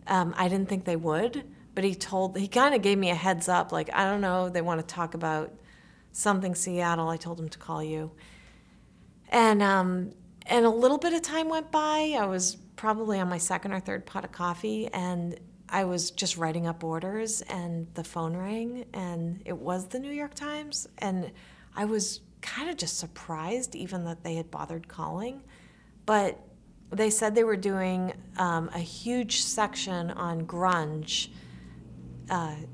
I didn't think they would, but he kind of gave me a heads up, like, I don't know, they want to talk about something Seattle. I told him to call you. And a little bit of time went by. I was probably on my second or third pot of coffee, and I was just writing up orders, and the phone rang, and it was the New York Times, and I was kind of just surprised even that they had bothered calling. But they said they were doing a huge section on grunge. The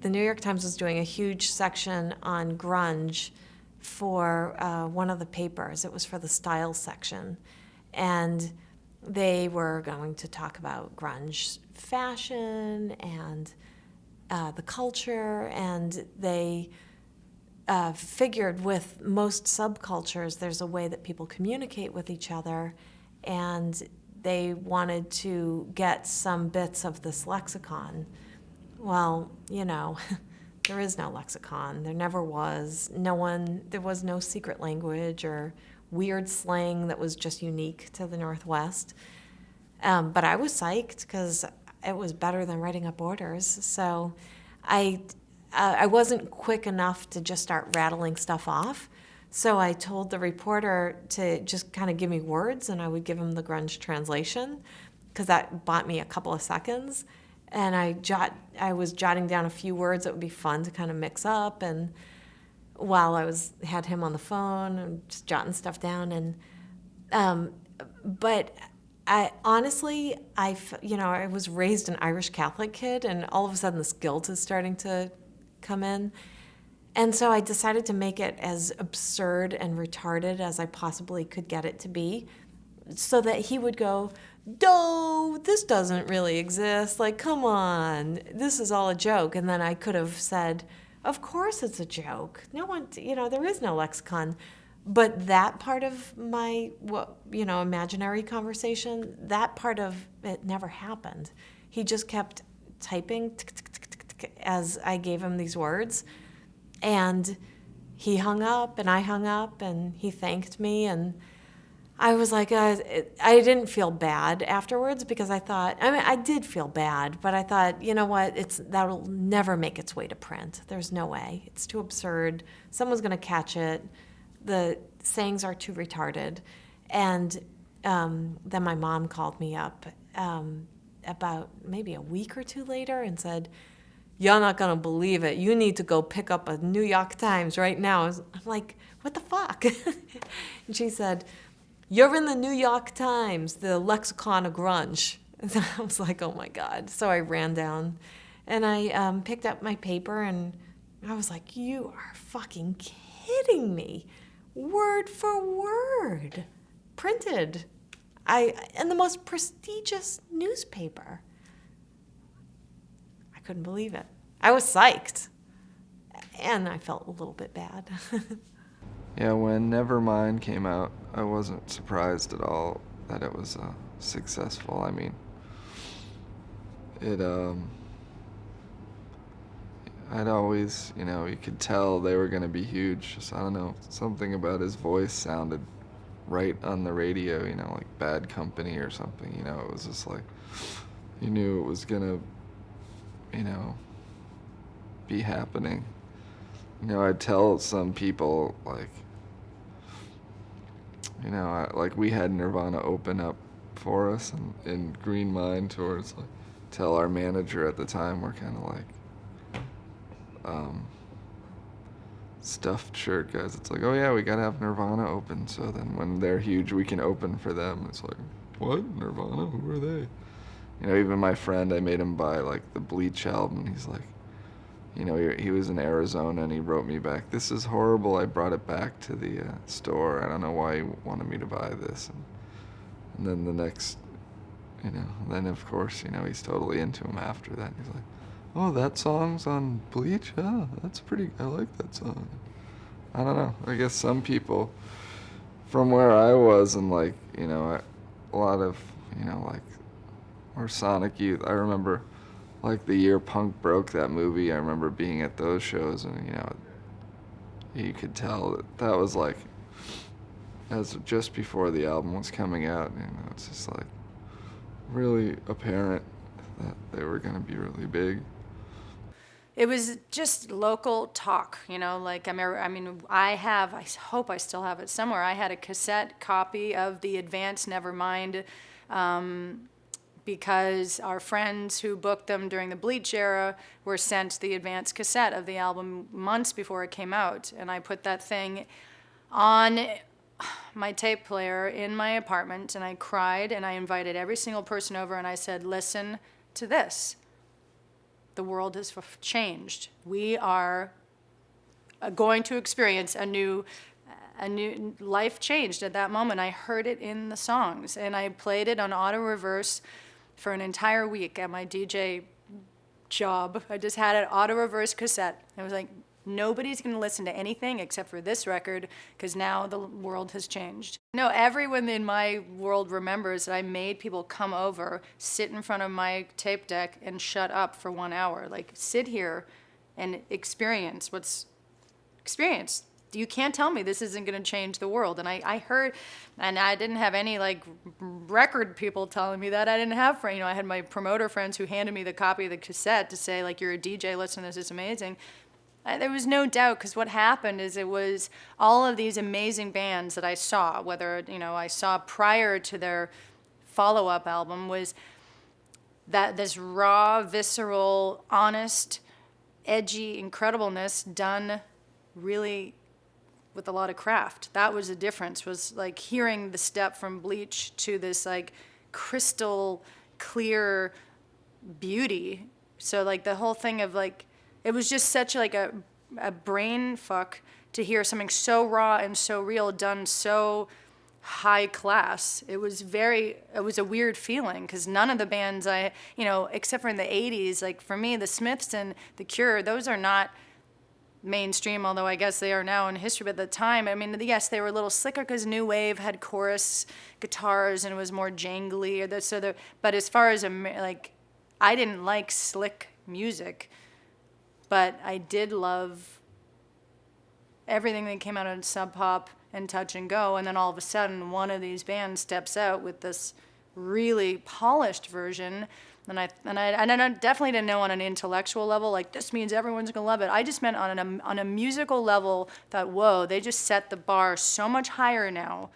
New York Times was doing a huge section on grunge for one of the papers. It was for the style section. And they were going to talk about grunge fashion and the culture, and they figured with most subcultures there's a way that people communicate with each other, and they wanted to get some bits of this lexicon. Well, There is no lexicon. There never was. There was no secret language or weird slang that was just unique to the Northwest. But I was psyched because it was better than writing up orders. So I wasn't quick enough to just start rattling stuff off. So I told the reporter to just kind of give me words, and I would give him the grunge translation, because that bought me a couple of seconds. And I was jotting down a few words that would be fun to kind of mix up, and while had him on the phone and just jotting stuff down. And but I honestly, I was raised an Irish Catholic kid, and all of a sudden this guilt is starting to come in. And so I decided to make it as absurd and retarded as I possibly could get it to be, so that he would go, "No, this doesn't really exist. Like, come on, this is all a joke." And then I could have said, "Of course it's a joke. No one, there is no lexicon." But that part of my, imaginary conversation, that part of it never happened. He just kept typing as I gave him these words. And he hung up, and I hung up, and he thanked me, and I was like, I didn't feel bad afterwards, because I did feel bad, but I thought, you know what, that'll never make its way to print. There's no way. It's too absurd. Someone's going to catch it. The sayings are too retarded. And then my mom called me up about maybe a week or two later and said, "You're not going to believe it. You need to go pick up a New York Times right now." I'm like, what the fuck? And she said, "You're in the New York Times, the lexicon of grunge." And I was like, oh my God. So I ran down and I picked up my paper, and I was like, you are fucking kidding me. Word for word. Printed. In the most prestigious newspaper. I couldn't believe it. I was psyched. And I felt a little bit bad. Yeah, when Nevermind came out, I wasn't surprised at all that it was successful. I mean, I'd always, you could tell they were going to be huge. Just, I don't know, something about his voice sounded right on the radio, like Bad Company or something, it was just like, you knew it was going to, be happening. I'd tell some people, like, like we had Nirvana open up for us in Green Mine tours. Like, tell our manager at the time, we're kind of like stuffed shirt guys. It's like, oh yeah, we gotta have Nirvana open, so then when they're huge, we can open for them. It's like, what? Nirvana? Who are they? Even my friend, I made him buy like the Bleach album. He's like, he was in Arizona, and he wrote me back, "This is horrible. I brought it back to the store. I don't know why you wanted me to buy this." And then the next, then of course, he's totally into him after that. He's like, "Oh, that song's on Bleach? Oh, I like that song." I don't know. I guess some people, from where I was, and like, a lot of, like, or Sonic Youth, I remember, like, the year punk broke that movie, I remember being at those shows, and you could tell that was like, as just before the album was coming out, it's just like really apparent that they were going to be really big. It was just local talk, like, I hope I still have it somewhere. I had a cassette copy of the Advance Nevermind, because our friends who booked them during the Bleach era were sent the advance cassette of the album months before it came out. And I put that thing on my tape player in my apartment, and I cried, and I invited every single person over, and I said, listen to this. The world has changed. We are going to experience a new life changed at that moment. I heard it in the songs, and I played it on auto reverse for an entire week at my DJ job. I just had an auto reverse cassette. I was like, nobody's going to listen to anything except for this record, because now the world has changed. No, everyone in my world remembers that I made people come over, sit in front of my tape deck, and shut up for 1 hour. Like, sit here and experience what's experienced. You can't tell me this isn't going to change the world. And I heard, and I didn't have any like record people telling me that. I didn't have, I had my promoter friends who handed me the copy of the cassette to say, like, you're a DJ, listen to this, it's amazing. There was no doubt, because what happened is it was all of these amazing bands that I saw, whether, I saw prior to their follow-up album, was that this raw, visceral, honest, edgy incredibleness done really with a lot of craft. That was the difference, was like hearing the step from Bleach to this like crystal clear beauty. So like the whole thing of like, it was just such like a brain fuck to hear something so raw and so real done so high class. It was a weird feeling, because none of the bands except for in the 80s, like for me, the Smiths and the Cure, those are not mainstream, although I guess they are now in history. But at the time, I mean, yes, they were a little slicker because New Wave had chorus guitars and it was more jangly. But as far as I didn't like slick music, but I did love everything that came out of Sub Pop and Touch and Go. And then all of a sudden, one of these bands steps out with this really polished version. And I definitely didn't know on an intellectual level, like, this means everyone's going to love it. I just meant on a musical level that, whoa, they just set the bar so much higher now.